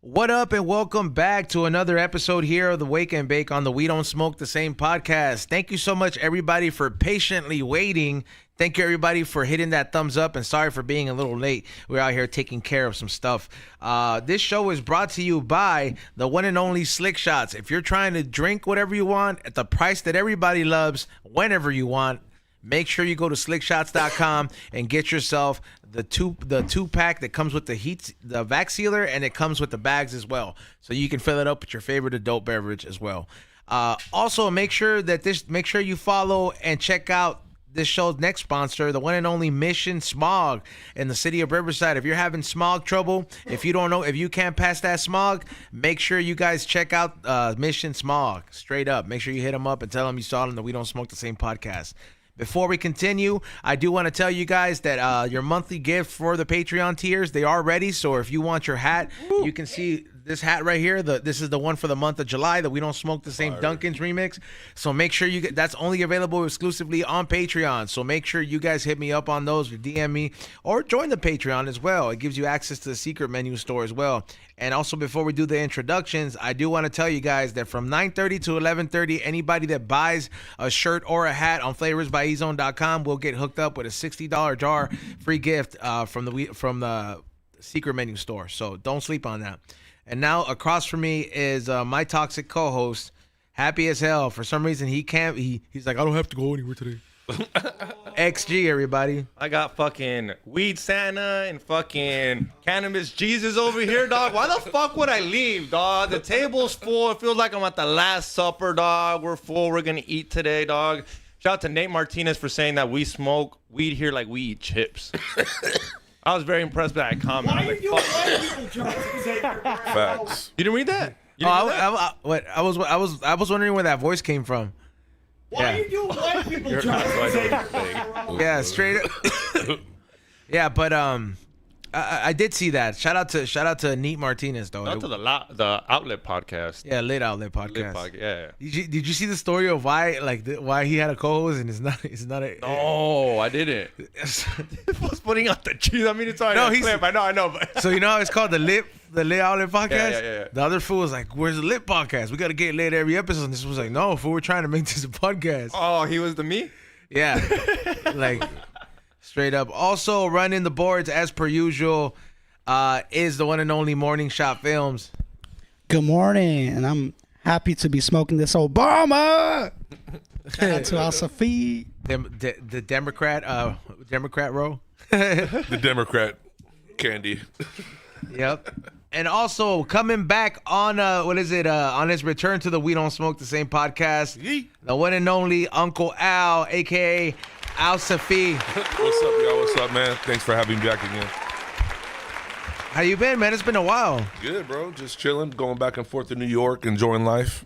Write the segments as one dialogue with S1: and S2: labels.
S1: What up and welcome back to another episode here of the Wake and Bake on the We Don't Smoke the Same podcast. Thank you so much everybody for patiently waiting. Thank you everybody for hitting that thumbs up and sorry for being a little late. We're out here taking care of some stuff. This show is brought to you by the one and only Slick Shots. If you're trying to drink whatever you want at the price that everybody loves, whenever you want, make sure you go to slickshots.com and get yourself the two pack that comes with the vac sealer, and it comes with the bags as well, so you can fill it up with your favorite adult beverage as well. Also, make sure you follow and check out this show's next sponsor, the one and only Mission Smog in the city of Riverside. If you're having smog trouble, if you can't pass that smog, make sure you guys check out Mission Smog. Straight up, make sure you hit them up and tell them you saw them that We Don't Smoke the Same podcast. Before we continue, I do want to tell you guys that your monthly gift for the Patreon tiers, they are ready. So if you want your hat, you can see this hat right here. This is the one for the month of July, that We Don't Smoke the Same Dunkin's remix. So make sure that's only available exclusively on Patreon. So make sure you guys hit me up on those, or DM me, or join the Patreon as well. It gives you access to the secret menu store as well. And also, before we do the introductions, I do want to tell you guys that from 9:30 to 11:30, anybody that buys a shirt or a hat on flavorsbyezone.com will get hooked up with a $60 jar free gift from the secret menu store. So don't sleep on that. And now across from me is my toxic co-host, happy as hell. For some reason he's like, I don't have to go anywhere today. XG, everybody.
S2: I got fucking Weed Santa and fucking Cannabis Jesus over here, dog. Why the fuck would I leave, dog? The table's full. It feels like I'm at the Last Supper, dog. We're full. We're gonna eat today, dog. Shout out to Nate Martinez for saying that we smoke weed here like we eat chips. I was very impressed by that comment.
S3: Why are you doing white people
S4: Facts.
S2: You didn't read that?
S1: I was wondering where that voice came from.
S3: Why are you doing white people jokes?
S1: Yeah, straight up. Yeah, but I did see that. Shout out to Nate Martinez though.
S2: Shout out to the Outlet podcast.
S1: Yeah, Lit Outlet podcast.
S2: Yeah.
S1: Did you see the story of why why he had a co-host and it's not a?
S2: No, I didn't. It was putting out the cheese. I mean, it's already
S1: No,
S2: a clip. I know. But
S1: So you know how it's called the Lit Outlet podcast?
S2: Yeah.
S1: The other fool was like, "Where's the Lit podcast? We got to get lit every episode." And this was like, "No, fool, we're trying to make this a podcast."
S2: Oh, he was the me?
S1: Yeah, like straight up. Also running the boards as per usual is the one and only Morning Shot Films.
S5: Good morning, and I'm happy to be smoking this Obama. Shout out to Alsafieh.
S1: The Democrat row.
S4: The Democrat candy.
S1: Yep. And also coming back on on his return to the We Don't Smoke the Same podcast, the one and only Uncle Al, aka Alsafieh.
S4: What's up, y'all? What's up, man? Thanks for having me back again.
S1: How you been, man? It's been a while.
S4: Good, bro. Just chilling, going back and forth to New York, enjoying life.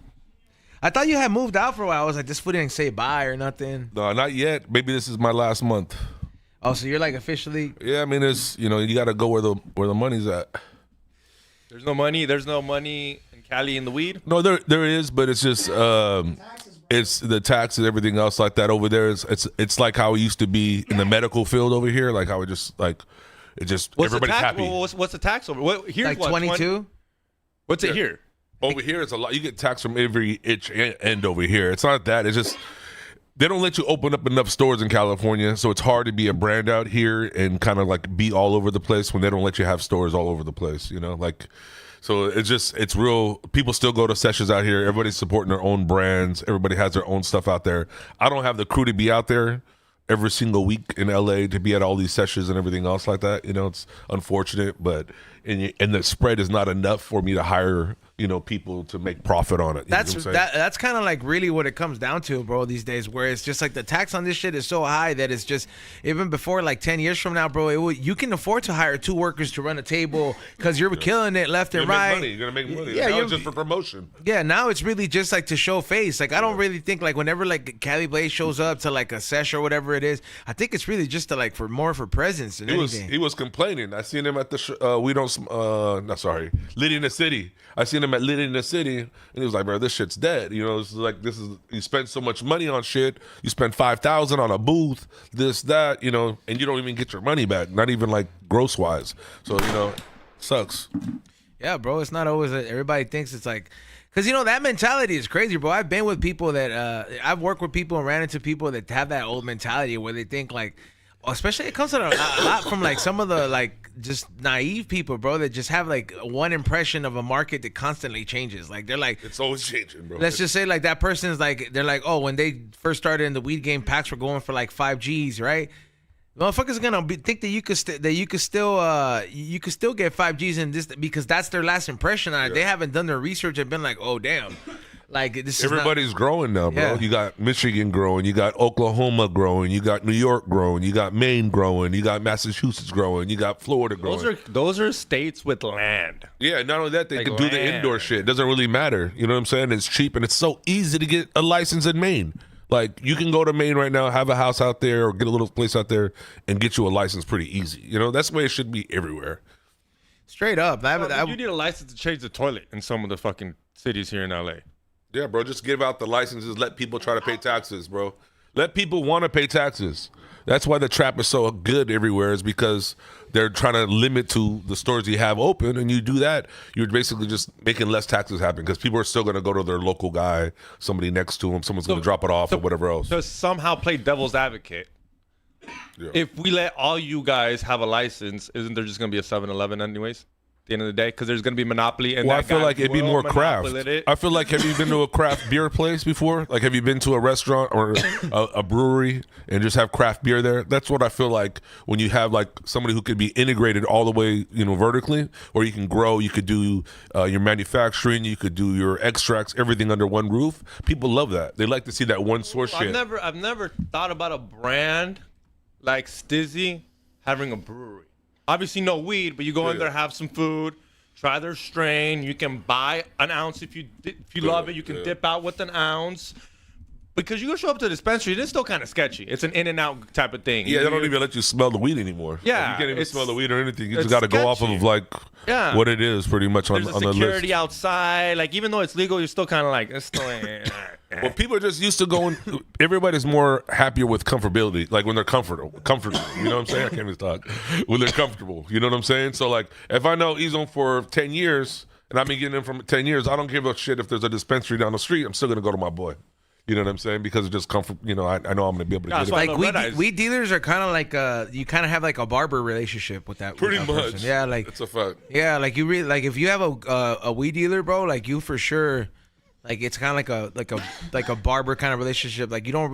S1: I thought you had moved out for a while. I was like, this fool didn't say bye or nothing.
S4: No, not yet. Maybe this is my last month.
S1: Oh, so you're like officially?
S4: Yeah, I mean, it's you got to go where the money's at.
S2: There's no money in Cali in the weed?
S4: No, there is, but it's just it's the taxes, everything else like that over there. It's like how it used to be in the medical field over here, like how it just everybody's happy.
S2: What's the tax over? Here's
S1: Like 22?
S2: What's it here?
S4: Over here, it's a lot. You get taxed from every itch end over here. It's not that. It's just they don't let you open up enough stores in California, so it's hard to be a brand out here and kind of like be all over the place when they don't let you have stores all over the place. So it's real. People still go to sessions out here. Everybody's supporting their own brands. Everybody has their own stuff out there. I don't have the crew to be out there every single week in LA to be at all these sessions and everything else like that. It's unfortunate, but and the spread is not enough for me to hire people to make profit on it.
S1: That's kind of like really what it comes down to, bro, these days, where it's just like the tax on this shit is so high that it's just, even before like 10 years from now, bro, you can afford to hire 2 workers to run a table because you're killing it left and right.
S4: You're going to make money.
S1: Yeah,
S4: now it's just for promotion.
S1: Yeah, now it's really just like to show face. Like, I don't really think like whenever like Cali Blaze shows up to like a sesh or whatever it is, I think it's really just to like for presence than anything.
S4: He was complaining. I seen him at the Lit in the City. I seen him at Lit in the City, and he was like, "Bro, this shit's dead." It's like you spend so much money on shit. You spend $5,000 on a booth, this, that, and you don't even get your money back. Not even like gross wise. So sucks.
S1: Yeah, bro. It's not always that everybody thinks it's like, because you know that mentality is crazy, bro. I've been with people that I've worked with people and ran into people that have that old mentality where they think like, especially it comes to a lot from like some of the like just naive people, bro, that just have like one impression of a market that constantly changes. Like they're like,
S4: It's always changing, bro.
S1: let's just say like that person's like, they're like, oh, when they first started in the weed game, packs were going for like 5 G's, right? Motherfuckers gonna think that you could still get 5 G's in this because that's their last impression on it. They haven't done their research and been like, oh damn, like this is
S4: Everybody's growing now, bro.
S1: Yeah.
S4: You got Michigan growing, you got Oklahoma growing, you got New York growing, you got Maine growing, you got Massachusetts growing, you got Florida growing.
S2: Those are states with land.
S4: Yeah, not only that, they
S2: Like
S4: can do the
S2: land.
S4: indoor shit. It doesn't really matter. You know what I'm saying? It's cheap and it's so easy to get a license in Maine. Like, you can go to Maine right now, have a house out there or get a little place out there and get you a license pretty easy. You know, that's the way it should be everywhere.
S1: straight up.
S2: You need a license to change the toilet in some of the fucking cities here in LA.
S4: Yeah, bro, just give out the licenses. Let people try to pay taxes, bro. Let people want to pay taxes. That's why the trap is so good everywhere, is because they're trying to limit to the stores you have open, and you do that, you're basically just making less taxes happen because people are still going to go to their local guy, somebody next to them, someone's going to drop it off or whatever else.
S2: To somehow play devil's advocate,
S4: Yeah.
S2: if we let all you guys have a license, isn't there just going to be a 7-Eleven anyways? At the end of the day, because there's going to be monopoly, and
S4: Well, I
S2: that
S4: feel
S2: guy
S4: like it'd be
S2: will
S4: more craft.
S2: monopolize it.
S4: I feel like, have you been to a craft beer place before? Like, have you been to a restaurant or a brewery and just have craft beer there? That's what I feel like when you have like somebody who could be integrated all the way, you know, vertically, or you can grow. You could do your manufacturing, you could do your extracts, everything under one roof. People love that. They like to see that one source shit.
S2: I've never thought about a brand like Stizzy having a brewery. Obviously, no weed, but you go in there, have some food, try their strain. You can buy an ounce if you love it. You can dip out with an ounce. Because you go show up to the dispensary, it's still kind of sketchy. It's an in and out type of thing.
S4: Yeah, they don't even let you smell the weed anymore.
S2: Yeah,
S4: Like, you can't even
S2: it's-
S4: smell the weed or anything. You just
S2: it's
S4: got to go off
S2: sketchy.
S4: of like
S2: Yeah.
S4: what it is, pretty much on
S2: There's a
S4: the list.
S2: security outside. Like, even though it's legal, you're still kind of like, it's still.
S4: Well, people are just used to going. Everybody's more happier with comfortability, like when they're comfortable. You know what I'm saying? I can't even talk. When they're comfortable, you know what I'm saying? So, like, if I know he's on for 10 years and I've been getting him for 10 years, I don't give a shit if there's a dispensary down the street. I'm still gonna go to my boy. You know what I'm saying? Because it's just comfort. You know, I know I'm gonna be able to
S2: That's
S4: get
S2: why
S4: it.
S1: like
S2: the red eyes.
S1: weed dealers are kind of like you kind of have like a barber relationship with that.
S4: Pretty
S1: with that
S4: much.
S1: person. Yeah, like
S4: it's a fact.
S1: yeah, like you really like if you have a weed dealer, bro, like you for sure. Like it's kind of like a barber kind of relationship. Like you don't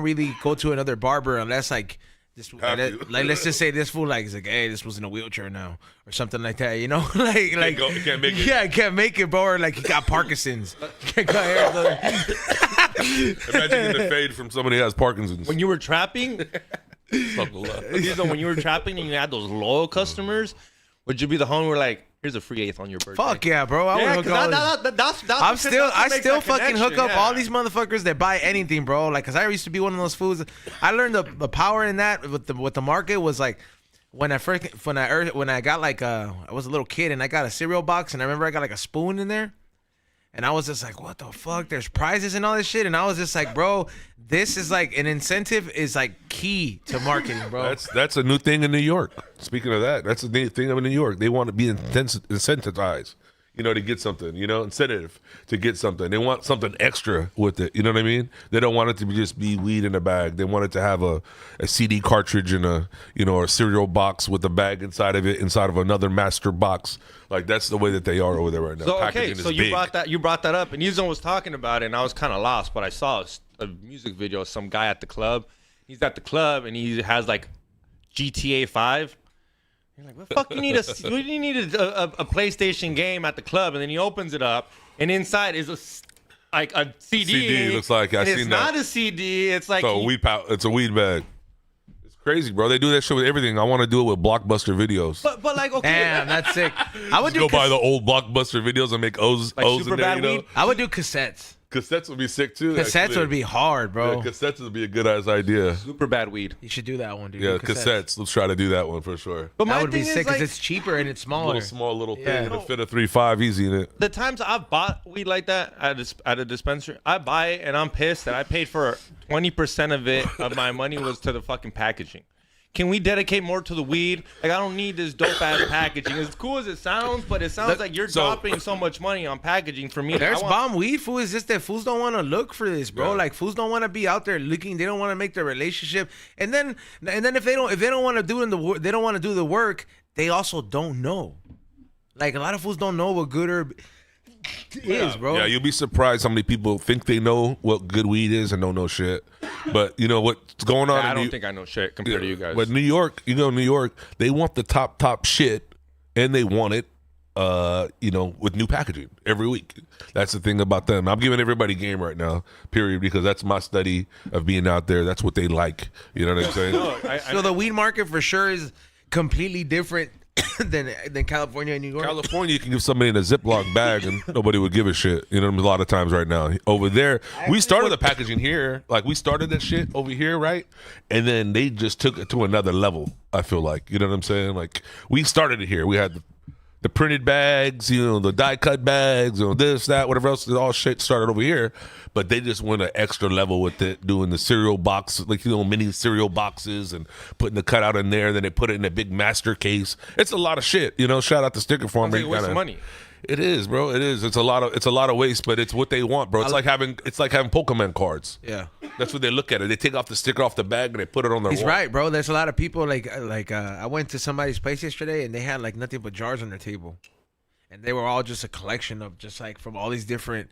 S1: really go to another barber unless like this
S4: Have to.
S1: like let's just say this fool like is like, hey, this was in a wheelchair now or something like that, you know? like
S4: You can't make it.
S1: yeah, I can't make it, bro. Or like he got Parkinson's. Can't cut hair.
S4: Imagine getting a fade from somebody who has Parkinson's.
S2: When you were trapping,
S4: Fuck a lot.
S2: when you were trapping and you had those loyal customers, would you be the homie where like, here's a free eighth on your birthday?
S1: Fuck yeah, bro. I
S2: Yeah,
S1: would
S2: 'cause
S1: hook all
S2: that's
S1: I
S2: what
S1: still
S2: makes that
S1: fucking hook
S2: connection,
S1: up
S2: yeah.
S1: all these motherfuckers that buy anything, bro. Like, cause I used to be one of those fools. I learned the power in that with the market was like when I got like I was a little kid and I got a cereal box and I remember I got like a spoon in there. And I was just like, what the fuck? There's prizes and all this shit. And I was just like, bro, this is like an incentive is like key to marketing, bro.
S4: That's a new thing in New York. Speaking of that, that's a new thing in New York. They want to be incentivized, you know, to get something, you know, incentive to get something. They want something extra with it. You know what I mean? They don't want it to just be weed in a bag. They want it to have a CD cartridge and a, you know, a cereal box with a bag inside of it, inside of another master box. Like that's the way that they are over there right now.
S2: So
S4: Packaging
S2: okay,
S4: is
S2: so you
S4: big.
S2: brought that up, and Yuzon was talking about it, and I was kind of lost, but I saw a music video of some guy at the club. He's at the club, and he has like GTA 5. You're like, what the fuck? You need a PlayStation game at the club, and then he opens it up, and inside is a CD.
S4: CD looks like
S2: and
S4: I've seen
S2: it's
S4: that.
S2: not a CD. It's like
S4: So it's a weed bag. It's crazy, bro. They do that shit with everything. I want to do it with Blockbuster videos.
S2: but like okay,
S1: Damn, that's sick. I would do
S4: Go buy the old Blockbuster videos and make O's
S2: Like
S4: in
S2: super
S4: there,
S2: bad
S4: you know?
S2: weed?
S1: I would do cassettes.
S4: Cassettes would be sick too.
S1: Cassettes
S4: actually.
S1: would be hard, bro.
S4: Yeah, cassettes would be a good ass idea.
S2: super bad weed.
S1: You should do that one, dude.
S4: Yeah,
S1: Do
S4: cassettes. Let's try to do that one for sure.
S2: But
S1: That
S2: my
S1: would be
S2: thing is
S1: sick because
S2: like,
S1: it's cheaper and it's smaller.
S4: Little small little thing
S1: Yeah.
S4: and it fit a 3.5 easy in it.
S2: the times I've bought weed like that at a dispensary, I buy it and I'm pissed that I paid for 20% of it of my money was to the fucking packaging. can we dedicate more to the weed? Like, I don't need this dope ass packaging. As cool as it sounds, but it sounds like you're dropping so much money on packaging for me.
S1: There's bomb weed, fool. It's just that fools don't want to look for this, bro. Like fools don't want to be out there looking. They don't want to make their relationship. And then if they don't want to do they don't want to do the work. They also don't know. Like a lot of fools don't know what good herb is, bro.
S4: Yeah, you'll be surprised how many people think they know what good weed is and don't know shit. But you know what's going on?
S2: I don't think I know shit compared to you guys.
S4: But New York, New York, they want the top shit, and they want it, with new packaging every week. That's the thing about them. I'm giving everybody game right now, period, because that's my study of being out there. That's what they like. You know what I'm saying?
S1: So the weed market for sure is completely different than California and New York.
S4: California, you can give somebody in a Ziploc bag and nobody would give a shit. You know, a lot of times right now. Over there, we started the packaging here. Like, we started that shit over here, right? And then they just took it to another level, I feel like. You know what I'm saying? Like, we started it here. We had the printed bags, the die-cut bags, this, that, whatever else. All shit started over here. But they just went an extra level with it, doing the cereal box, like, mini cereal boxes and putting the cutout in there. Then they put it in a big master case. It's a lot of shit, Shout out to Sticker Farm.
S2: It's like a waste of money.
S4: It is, bro. It is. It's a lot of waste, but it's what they want, bro. It's like having Pokemon cards.
S1: Yeah,
S4: that's what they look at it. They take off the sticker off the bag and they put it on their
S1: He's
S4: wall.
S1: right, bro. There's a lot of people I went to somebody's place yesterday and they had like nothing but jars on their table, and they were all just a collection of just like from all these different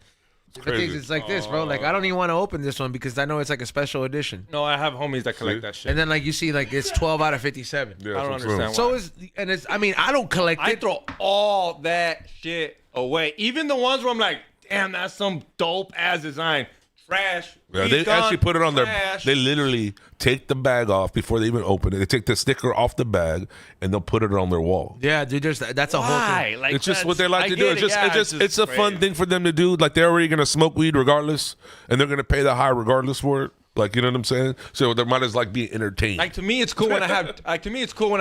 S1: things. It's like this, bro. Like I don't even want to open this one because I know it's like a special edition.
S2: No, I have homies that collect that shit.
S1: And then like you see like it's 12 out of 57.
S4: Yeah,
S2: I don't understand why.
S1: So I mean I don't collect it.
S2: I throw all that shit away. Even the ones where I'm like, damn, that's some dope ass design. Trash.
S4: Yeah, they actually put it on they literally take the bag off before they even open it. They take the sticker off the bag and they'll put it on their wall.
S1: Yeah, dude, that's a whole thing.
S2: Like,
S4: it's just what they like to do. It's a
S2: great.
S4: fun thing for them to do. Like they're already gonna smoke weed regardless, and they're gonna pay the high regardless for it. Like, you know what I'm saying? So they might as like be entertained.
S2: Like to me, it's cool when I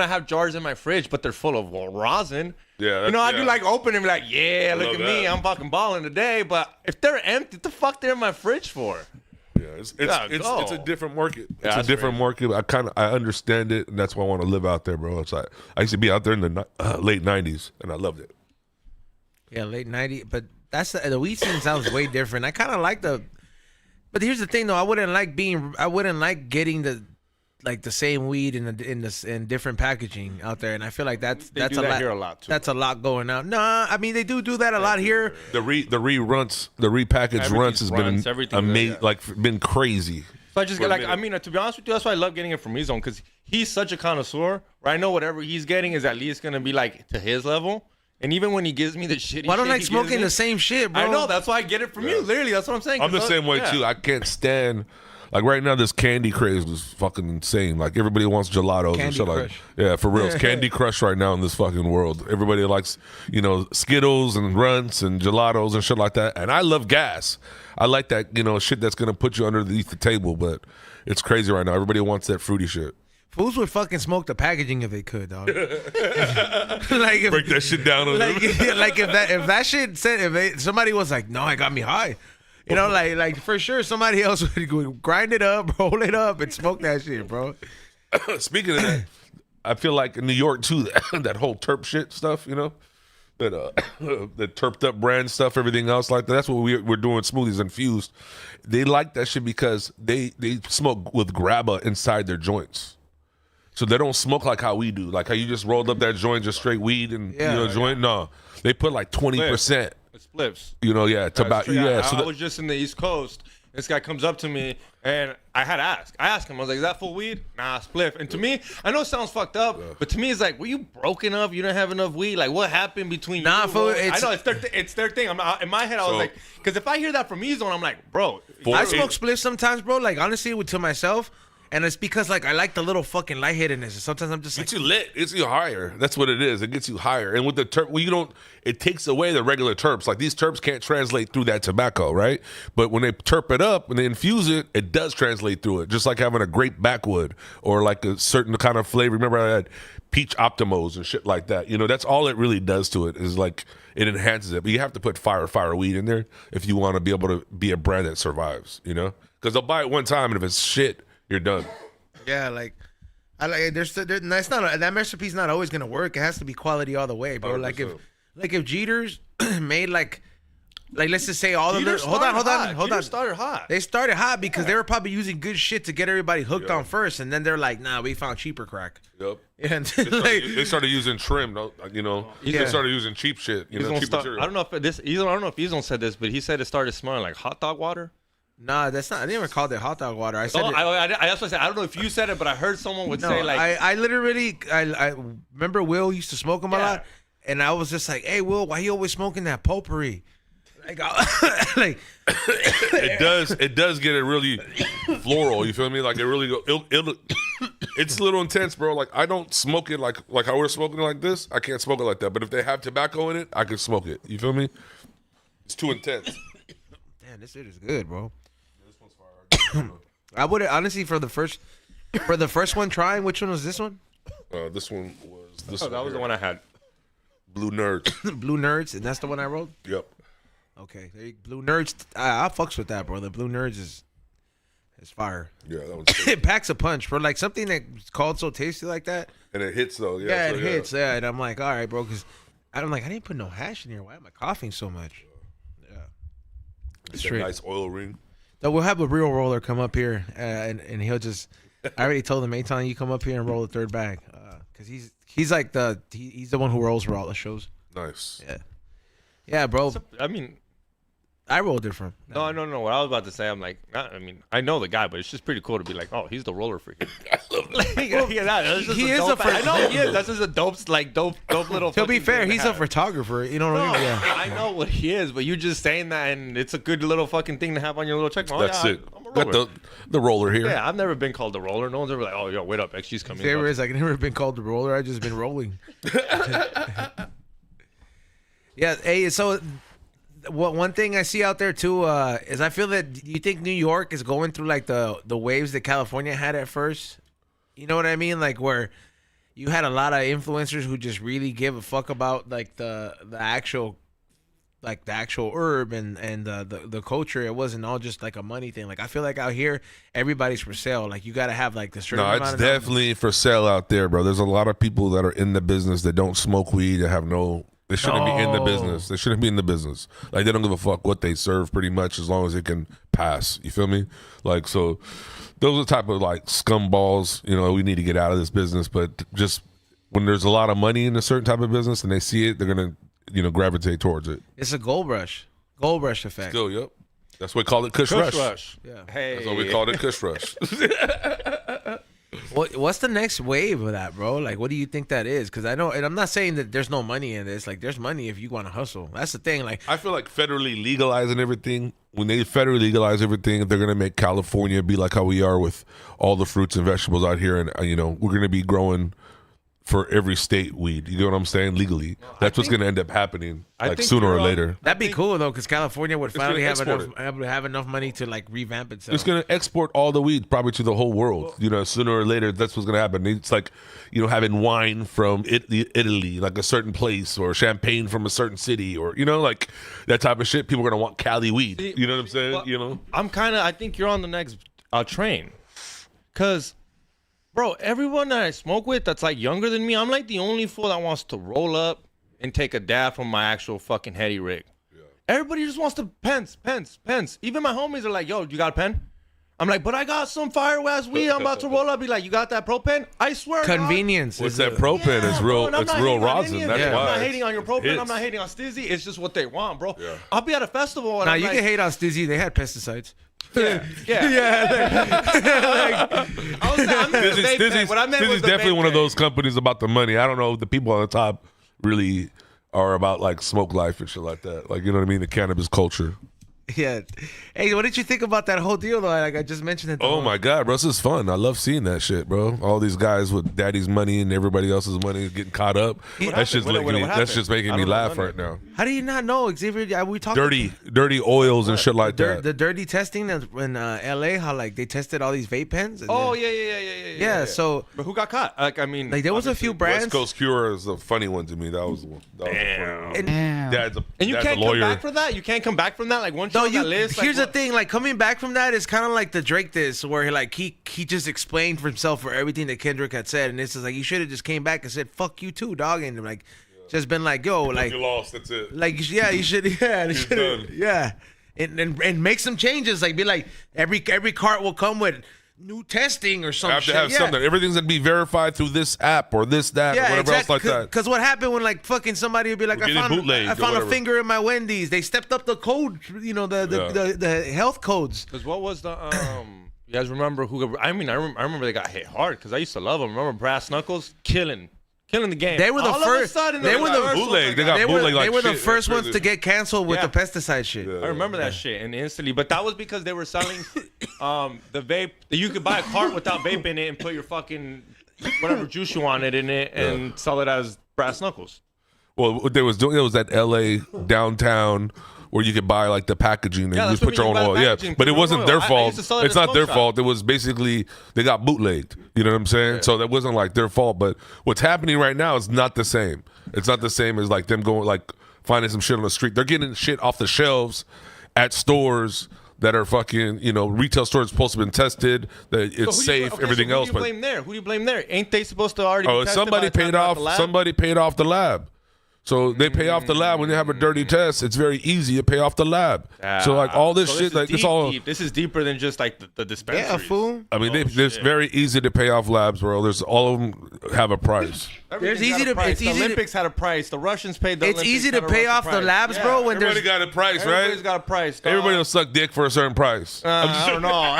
S2: have jars in my fridge, but they're full of rosin.
S4: Yeah,
S2: I do like open and be like, yeah, look at me, I'm fucking balling today. But if they're empty, what the fuck they're in my fridge for?
S4: Yeah, it's a different market. It's
S2: Yeah,
S4: a different market. I understand it, and that's why I want to live out there, bro. It's like I used to be out there in the late '90s, and I loved it.
S1: Yeah, late '90s, but that's the weed scene sounds way different. I kind of like but here's the thing though, I wouldn't like getting the same weed in different packaging out there, and I feel like that's
S2: do
S1: a
S2: that
S1: lot
S2: here a lot, too.
S1: That's a lot going out. Nah, I mean they do that a lot here.
S4: The repackaged runs has been amazing, been crazy.
S2: So I just get to be honest with you, that's why I love getting it from E-Zone, because he's such a connoisseur, where I know whatever he's getting is at least gonna be like to his level. And even when he gives me the shitty
S1: Well, I don't
S2: shit
S1: like
S2: he
S1: smoking
S2: gives me,
S1: the same shit, bro.
S2: I know, that's why I get it from you. Literally, that's what I'm saying.
S4: I'm the same way too. I can't stand like right now. This candy craze is fucking insane. Like everybody wants gelatos and shit. Like, yeah, for real, it's Candy Crush right now in this fucking world. Everybody likes Skittles and Runts and gelatos and shit like that. And I love gas. I like that shit that's gonna put you underneath the table. But it's crazy right now. Everybody wants that fruity shit.
S1: Fools would fucking smoke the packaging if they could, dog.
S4: Break that shit down a little bit.
S1: Like if that shit said if somebody was like, no, it got me high. Like for sure somebody else would grind it up, roll it up, and smoke that shit, bro.
S4: Speaking of that, I feel like in New York too, that whole terp shit stuff, that the terped up brand stuff, everything else like that. That's what we're doing. Smoothies infused. They like that shit because they smoke with grabba inside their joints. So they don't smoke like how we do, like how you just rolled up that joint, just straight weed and joint. No, they put like 20%.
S2: It's spliffs.
S4: Tobacco. Yeah.
S2: I was just in the East Coast. This guy comes up to me and I had asked. I asked him. I was like, "Is that full weed?" Nah, spliff. And to me, I know it sounds fucked up, but to me, it's like, were you broken up? You didn't have enough weed? Like, what happened between you?
S1: Fool,
S2: I know it's their thing. In my head, I was like, because if I hear that from E-Zone, I'm like, bro.
S1: I smoke spliffs sometimes, bro. Like honestly, to myself. And it's because like I like the little fucking lightheadedness. Sometimes I'm just like,
S4: gets you lit. It gets you higher. That's what it is. It gets you higher. And with the terp, it takes away the regular terps. Like these terps can't translate through that tobacco, right? But when they terp it up, when they infuse it, it does translate through it. Just like having a grape backwood or like a certain kind of flavor. Remember I had peach optimos and shit like that. That's all it really does to it is like it enhances it. But you have to put fire weed in there if you want to be able to be a brand that survives, Because they'll buy it one time and if it's shit, you're done.
S1: yeah, like I like that's not that recipe's not always gonna work. It has to be quality all the way, bro.
S4: 100%.
S1: Like if Jeter's made like let's just say all of
S2: Jeter
S1: the hold on.
S2: Jeter started hot.
S1: They started hot because they were probably using good shit to get everybody hooked on first, and then they're like, nah, we found cheaper crack.
S4: Yep.
S1: And
S4: They started using trim, you know. They started using cheap shit, you know, cheap material.
S2: I don't know if Izon said this, but he said it started smelling like hot dog water.
S1: nah, that's not. I never called it hot dog water. I said
S2: That's what I said. I don't know if you said it, but I heard someone would say like.
S1: I literally I remember Will used to smoke them a lot, and I was just like, hey Will, why you always smoking that potpourri? Like,
S4: it does get it really floral. You feel me? Like it really go. It's a little intense, bro. Like I don't smoke it like how we're smoking it like this. I can't smoke it like that. But if they have tobacco in it, I can smoke it. You feel me? It's too intense.
S1: damn, this shit is good, bro. This one's fire. I would honestly for the first one trying. Which one was this one?
S4: This one was this.
S2: That was the one I had.
S4: Blue Nerds.
S1: Blue Nerds, and that's the one I wrote.
S4: Yep.
S1: Okay, Blue Nerds. I fucks with that, bro. The Blue Nerds is fire.
S4: Yeah, that one's
S1: It packs a punch, bro. Like something that's called so tasty like that.
S4: and it hits though.
S1: Yeah, it hits. Yeah, and I'm like, all right, bro, because I'm like, I didn't put no hash in here. Why am I coughing so much? Yeah,
S4: It's a nice oil ring.
S1: So we'll have a real roller come up here, and he'll just. I already told him, Aton, you come up here and roll the third bag, because he's like he's the one who rolls for all the shows.
S4: Nice.
S1: Yeah, bro.
S2: I mean,
S1: I roll different.
S2: no. What I was about to say, I'm like, I know the guy, but it's just pretty cool to be like, oh, he's the roller freak. He is a I know he is. That's just a dope little.
S1: To be
S2: fucking
S1: fair,
S2: thing to
S1: he's a
S2: have.
S1: photographer. You know what I mean? Yeah.
S2: I know what he is, but you just saying that, and it's a good little fucking thing to have on your little check. Oh,
S4: That's
S2: yeah,
S4: it.
S2: I'm a
S4: Got
S2: roller.
S4: the roller here.
S2: Yeah, I've never been called the roller. No one's ever like, oh, yo, wait up, XG's coming.
S1: There is. I've never been called the roller. I just been rolling. Yeah. Hey, so one thing I see out there too is I feel that you think New York is going through like the waves that California had at first. You know what I mean? Like where you had a lot of influencers who just really give a fuck about like the actual herb and the culture. It wasn't all just like a money thing. Like I feel like out here everybody's for sale. Like you got to have like the certain
S4: No,
S1: amount
S4: it's
S1: of
S4: definitely for sale out there, bro. There's a lot of people that are in the business that don't smoke weed, that have no. They shouldn't be in the business. They shouldn't be in the business. Like they don't give a fuck what they serve, pretty much, as long as it can pass. You feel me? Like so, those are the type of like scumballs. You know, we need to get out of this business. But just when there's a lot of money in a certain type of business and they see it, they're gonna gravitate towards it.
S1: It's a gold rush effect.
S4: Still, yep. That's what we call it, Kush Rush.
S1: Yeah.
S2: Hey,
S4: That's what we called it, Kush Rush.
S1: What's the next wave of that, bro? Like, what do you think that is? Because I know, and I'm not saying that there's no money in this. Like, there's money if you want to hustle. That's the thing. Like,
S4: I feel like federally legalizing everything, when they federally legalize everything, they're going to make California be like how we are with all the fruits and vegetables out here. And, we're going to be growing for every state weed. You know what I'm saying? Legally. That's what's going to end up happening, like sooner or later.
S1: that'd be cool, though, because California would finally
S4: gonna
S1: have enough money to, like, revamp itself.
S4: It's going to export all the weed probably to the whole world. Sooner or later, that's what's going to happen. It's like, having wine from Italy, like a certain place, or champagne from a certain city, or, like that type of shit. People are going to want Cali weed. You know what I'm saying?
S2: Well, I think you're on the next train. Because, bro, everyone that I smoke with that's like younger than me, I'm like the only fool that wants to roll up and take a dab from my actual fucking heady rig. Yeah. Everybody just wants to pence. Even my homies are like, yo, you got a pen? I'm like, but I got some fire-ass weed. I'm about to roll up. Be like, you got that propane? I swear.
S1: Convenience.
S4: What's that propane? It's real. It's real rosin. That's why.
S2: I'm not hating on your propane. I'm not hating on Stizzy. It's just what they want, bro. Yeah. I'll be at a festival. And
S1: now
S2: I'm
S1: you
S2: like,
S1: can hate on Stizzy. They had pesticides.
S2: Yeah.
S4: Stizzy's definitely one of those companies about the money. I don't know if the people on the top really are about like smoke life and shit like that. Like, you know what I mean? The cannabis culture.
S1: Yeah. Hey, what did you think about that whole deal, though? Like I just mentioned it.
S4: Oh my God, bro, this is fun. I love seeing that shit, bro. All these guys with daddy's money and everybody else's money getting caught up. That's just making me laugh right now.
S1: How do you not know, Xavier? We talked
S4: dirty oils and shit like that.
S1: The dirty testing in LA, how like they tested all these vape pens.
S2: Oh
S1: then,
S2: yeah.
S1: So,
S2: but who got caught? Like I mean,
S1: like there was a few brands.
S4: West Coast Cure is a funny one to me. That was the one.
S1: And,
S4: Dad's a,
S2: and you
S4: dad's
S2: can't
S4: a lawyer.
S2: come back from that. You can't come back from that. Like once you're on that list.
S1: Here's
S2: like,
S1: the thing. Like coming back from that is kind of like the Drake diss, where he just explained for himself for everything that Kendrick had said, and this is like you should have just came back and said "fuck you too, dog," and like just been like, "Yo, like
S4: you lost. That's it."
S1: like yeah, you should
S4: done.
S1: yeah, and make some changes. Like be like every cart will come with new testing or something.
S4: Have to have something. Everything's gonna be verified through this app or this, that, or whatever else like that.
S1: Because what happened when like fucking somebody would be like, I found a finger in my Wendy's. They stepped up the code, you know, the health codes.
S2: Because what was the you guys remember who? I mean, I remember they got hit hard because I used to love them. Remember Brass Knuckles killing the game.
S1: They were the first.
S2: They were the
S4: bootleg. They
S1: were the first ones to get canceled with the pesticide shit.
S2: I remember that shit and instantly, but that was because they were selling the vape. You could buy a cart without vape in it and put your fucking whatever juice you wanted in it and sell it as Brass Knuckles.
S4: Well, what they was doing, it was that LA downtown where you could buy like the packaging and you just put your own oil. Yeah, but it wasn't their fault. It's not their fault. It was basically they got bootlegged. You know what I'm saying? Yeah. So that wasn't like their fault. But what's happening right now is not the same. It's not the same as like them going like finding some shit on the street. They're getting shit off the shelves at stores that are fucking, you know, retail stores supposed to have been tested, that it's safe, everything else.
S2: Who do you blame there? Ain't they supposed to already be tested
S4: somebody paid off the lab. So they pay off the lab when they have a dirty test. It's very easy to pay off the lab. So like all this shit, like it's all.
S2: Deep. This is deeper than just like the dispensary.
S1: Yeah, fool.
S4: I mean, it's very easy to pay off labs, bro. There's all of them have a price.
S1: There's easy to.
S2: It's easy. The Olympics had a price. The Russians paid. The
S1: It's easy to pay off the labs, bro. When
S4: everybody got a price, right?
S2: Everybody's got a price. Dog.
S4: Everybody will suck dick for a certain price.
S2: I don't know.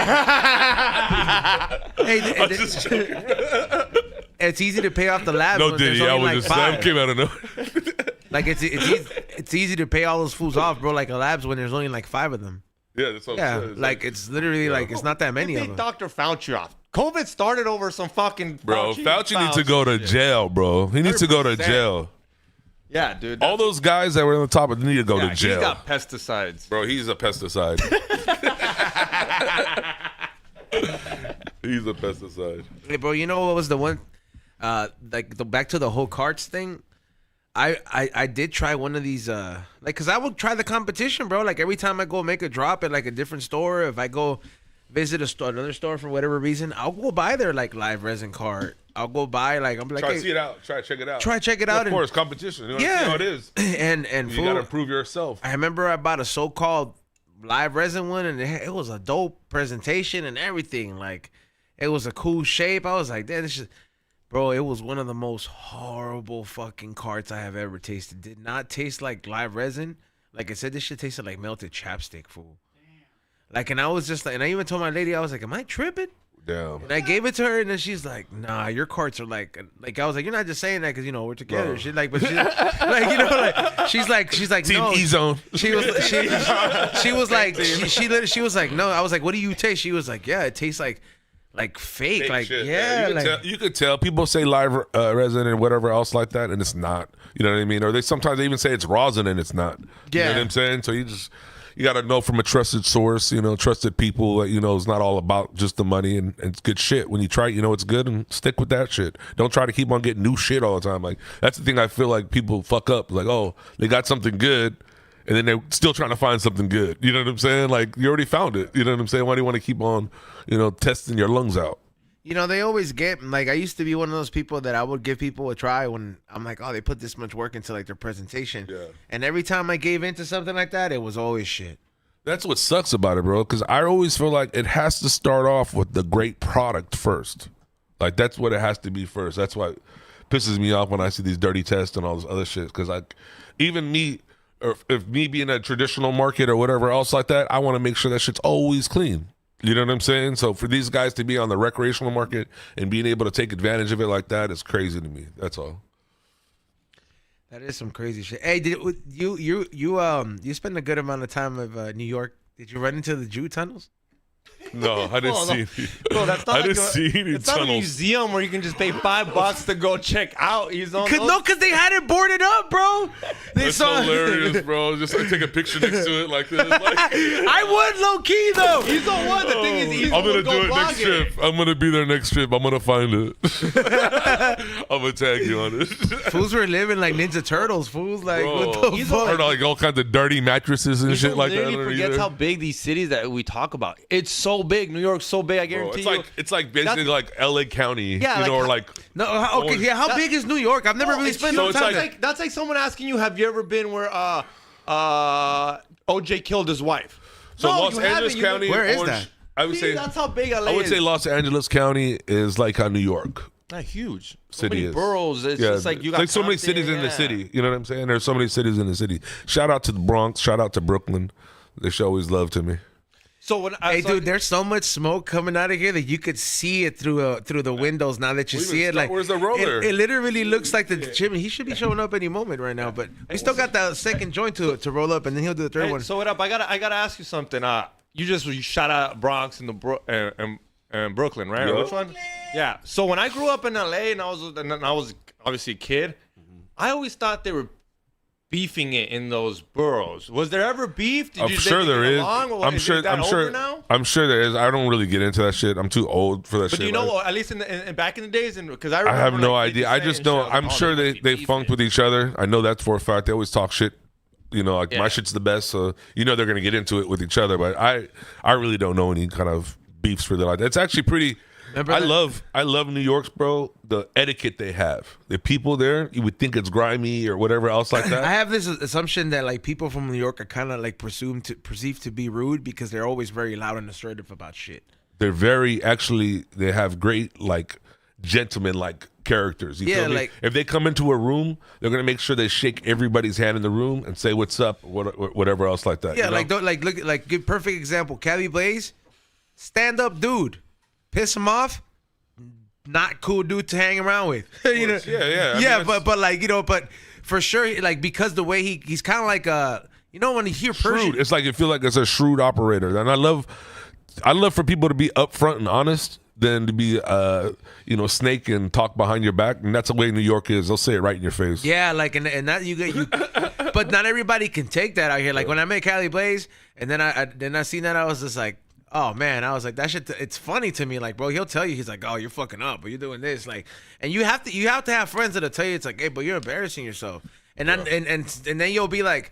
S1: It's easy to pay off the labs.
S4: No,
S1: when
S4: Diddy,
S1: there's
S4: I
S1: only
S4: was
S1: like
S4: just
S1: five.
S4: that came out of nowhere.
S1: Like it's easy to pay all those fools off, bro. Like a labs when there's only like 5 of them.
S4: Yeah, that's what I'm saying.
S1: Like it's literally like it's not that many of them.
S2: Dr. Fauci off. COVID started over some fucking.
S4: Bro, Fauci needs to go to jail, bro. He needs to go to
S2: 100%.
S4: jail.
S2: Yeah, dude.
S4: All those guys that were on the top need to go to jail.
S2: He got pesticides.
S4: Bro, he's a pesticide. He's a pesticide.
S1: Hey, bro, you know what was the one? Back to the whole carts thing. I did try one of these because I would try the competition, bro. Like every time I go make a drop at like a different store, if I go visit another store for whatever reason, I'll go buy their like live resin cart. I'll go buy like I'm like
S4: Try to see it out. Try to check it out.
S1: Check it out.
S4: Of course, competition. You know,
S1: Yeah,
S4: see how it is.
S1: And
S4: You gotta prove yourself.
S1: I remember I bought a so-called live resin one, and it was a dope presentation and everything. Like it was a cool shape. I was like, damn, this is. Bro, it was one of the most horrible fucking carts I have ever tasted. Did not taste like live resin. Like I said, this shit tasted like melted chapstick, fool. Damn. Like, and I was just like, and I even told my lady, I was like, am I tripping?
S4: Damn.
S1: And I gave it to her, and then she's like, nah, your carts are like I was like, you're not just saying that because, you know, we're together. She's like, but she's like, you know, like, she's like,
S4: Team
S1: no.
S4: E-Zone.
S1: She was like, she was like, no. I was like, what do you taste? She was like, yeah, it tastes like fake, like
S4: shit.
S1: yeah,
S4: you could tell. People say live resin and whatever else like that, and it's not. You know what I mean? Or sometimes they even say it's rosin and it's not.
S1: Yeah.
S4: You know what I'm saying? So you got to know from a trusted source. You know, trusted people that you know it's not all about just the money and it's good shit. When you try it, you know it's good and stick with that shit. Don't try to keep on getting new shit all the time. Like that's the thing I feel like people fuck up. Like oh, they got something good. And then they're still trying to find something good. You know what I'm saying? Like, you already found it. You know what I'm saying? Why do you want to keep on, you know, testing your lungs out?
S1: You know, they always get, like, I used to be one of those people that I would give people a try when I'm like, oh, they put this much work into, like, their presentation.
S4: Yeah.
S1: And every time I gave into something like that, it was always shit.
S4: That's what sucks about it, bro. Because I always feel like it has to start off with the great product first. Like, that's what it has to be first. That's why it pisses me off when I see these dirty tests and all this other shit. Because, like, even me... or if me being a traditional market or whatever else like that, I want to make sure that shit's always clean. You know what I'm saying? So for these guys to be on the recreational market and being able to take advantage of it like that is crazy to me. That's all.
S1: That is some crazy shit. Hey, did you spend a good amount of time of New York? Did you run into the Jew tunnels?
S4: No, I didn't see any.
S2: Bro, that's not
S4: I
S2: like
S4: didn't see any
S2: it's not a
S4: tunnels.
S2: museum where you can just pay $5 to go check out. He's on
S1: Cause they had it boarded up, bro. They
S4: That's
S1: saw
S4: hilarious, bro. Just like take a picture next to it like this. Like,
S1: I would low key though.
S2: He's on one. The thing is, he's
S4: I'm gonna
S2: go
S4: do it
S2: blog
S4: next trip. I'm gonna be there next trip. I'm gonna find it. I'm gonna tag you on it.
S1: Fools were living like Ninja Turtles. Fools like
S4: Bro,
S1: what the
S2: he's
S1: fuck?
S4: Or like all kinds of dirty mattresses and shit like that.
S2: Literally
S4: underneath
S2: forgets
S4: there.
S2: how big these cities that we talk about. It's so big. New York's so big. I
S4: Bro,
S2: guarantee
S4: it's like basically like LA County.
S2: Yeah,
S4: you know, or like
S1: No, okay, yeah. How big is New York? I've never really spent
S4: so
S1: no
S4: it's
S1: time
S4: like-
S1: there.
S2: that's like someone asking you, have you ever been where OJ killed his wife?
S4: so
S2: No,
S4: Los
S2: you
S4: Angeles
S2: haven't.
S4: County.
S1: Where is
S4: Orange-
S1: that?
S4: I would
S2: See,
S4: say
S2: that's how big LA
S4: I would
S2: is.
S4: say Los Angeles County is like how New York
S2: Not huge. So
S4: City
S2: many
S4: is.
S2: boroughs. It's just like you got
S4: so many
S2: Compton,
S4: cities in the
S2: yeah.
S4: city. You know what I'm saying? There's so many cities in the city. Shout out to the Bronx. Shout out to Brooklyn. They show always love to me.
S2: So when I
S1: Hey, dude, there's so much smoke coming out of here that you could see it through the windows. Now that you
S4: Well,
S1: see
S4: even
S1: it, like
S4: where's the roller?
S1: It literally looks like the Jimmy. He should be showing up any moment right now, but we still got that second joint to roll up, and then he'll do the third one.
S2: So what up? I gotta ask you something. You shot out Bronx and and Brooklyn, right? Or
S4: Yeah.
S2: which one? Yeah. So when I grew up in LA and I was obviously a kid, I always thought they were beefing it in those boroughs. Was there ever beef?
S4: I'm sure there is.
S2: I'm
S4: Is that
S2: over
S4: sure.
S2: now?
S4: I'm sure there is. I don't really get into that shit. I'm too old for that
S2: But
S4: shit.
S2: do you know,
S4: like-
S2: at least in back in the days, and because I
S4: I
S2: remember,
S4: have no
S2: like,
S4: idea.
S2: 50
S4: I
S2: Cent
S4: just
S2: and
S4: know.
S2: shit, I was
S4: I'm
S2: like,
S4: sure
S2: oh,
S4: they
S2: must be
S4: funked
S2: beefing.
S4: with each other. I know that for a fact. They always talk shit. You know, like
S2: Yeah.
S4: my shit's the best, so you know they're gonna get into it with each other. But I really don't know any kind of beefs for that. Like it's actually pretty.
S1: Remember
S4: I
S1: that-
S4: love New York's, bro. The etiquette they have. The people there, you would think it's grimy or whatever else like
S1: I
S4: that.
S1: have this assumption that like people from New York are kind of like perceived to be rude because they're always very loud and assertive about shit.
S4: They're they have great like gentlemen like characters. You
S1: Yeah,
S4: feel me?
S1: like-
S4: if they come into a room, they're gonna make sure they shake everybody's hand in the room and say what's up, whatever else like that.
S1: Yeah,
S4: you know?
S1: like don't, like look like good perfect example. Cali Blaze, stand up dude, piss him off, not cool dude to hang around with. You know?
S4: Yeah. I mean,
S1: Yeah,
S4: it's
S1: but like but for sure, like because the way he's kind of like when you hear
S4: shrewd.
S1: Persian,
S4: It's like you feel like it's a shrewd operator, and I love for people to be upfront and honest than to be snake and talk behind your back, and that's the way New York is. They'll say it right in your face.
S1: yeah, like and that you get you, but not everybody can take that out here. Like when I met Cali Blaze, and then I seen that, I was just like, oh man, I was like, that shit. It's funny to me, like bro, he'll tell you, he's like, oh, you're fucking up, but you're doing this, like, and you have to have friends that'll tell you, it's like, hey, but you're embarrassing yourself, and then you'll be like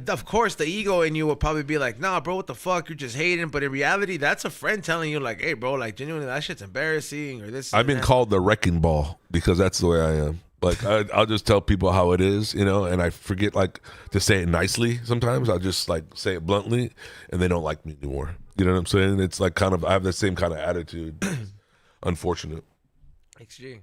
S1: of course the ego in you will probably be like, nah, bro, what the fuck, you're just hating, but in reality, that's a friend telling you like, hey, bro, like genuinely, that shit's embarrassing, or this.
S4: I've been called the wrecking ball because that's the way I am. Like I'll just tell people how it is, and I forget like to say it nicely. Sometimes I'll just like say it bluntly, and they don't like me anymore. You know what I'm saying? It's like kind of I have the same kind of attitude. Unfortunate.
S1: XG.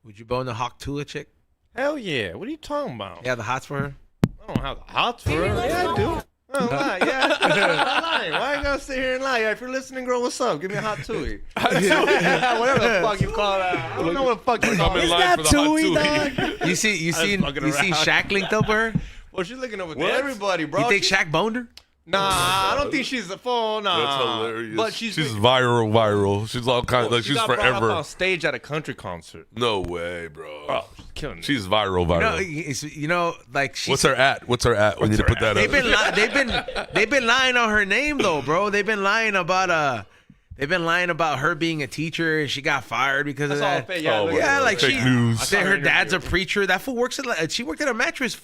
S1: Would you bone the Hawk Tula chick?
S2: Hell yeah! What are you talking about?
S1: Yeah, the hots for her.
S2: I don't have the hots for her. Yeah, I do. I don't lie. Yeah, I'm not lying. Why you gonna sit here and lie? If you're listening, girl, what's up? Give me a hot tui. Whatever the fuck you call that. I don't know what the fuck you call
S4: I'm in
S2: it.
S4: line
S5: that
S4: for the hot
S5: Tui,
S4: tui.
S5: dog?
S1: You seen
S2: fucking around.
S1: Shaq linked up with her?
S2: Well, she's looking over to everybody, bro.
S1: You think Shaq boned her?
S2: Nah, I don't think she's a phone. Nah,
S4: That's hilarious.
S2: But
S4: she's viral. She's all kind of like she's
S2: got brought up
S4: forever.
S2: on stage at a country concert.
S4: No way, bro.
S2: Oh, she's killing it.
S4: She's viral.
S1: Like she's,
S4: What's her at? What's her at? We need to put that up.
S1: they've been lying on her name though, bro. They've been lying about her being a teacher and she got fired because
S2: That's
S1: of
S2: all
S1: that.
S2: fake. Yeah,
S4: Oh,
S2: look
S4: my
S2: at
S1: Yeah,
S2: that.
S1: like
S4: Fake
S1: she
S4: news.
S1: said her
S2: I saw her
S1: dad's a
S2: interview.
S1: preacher. That fool works at she worked at a mattress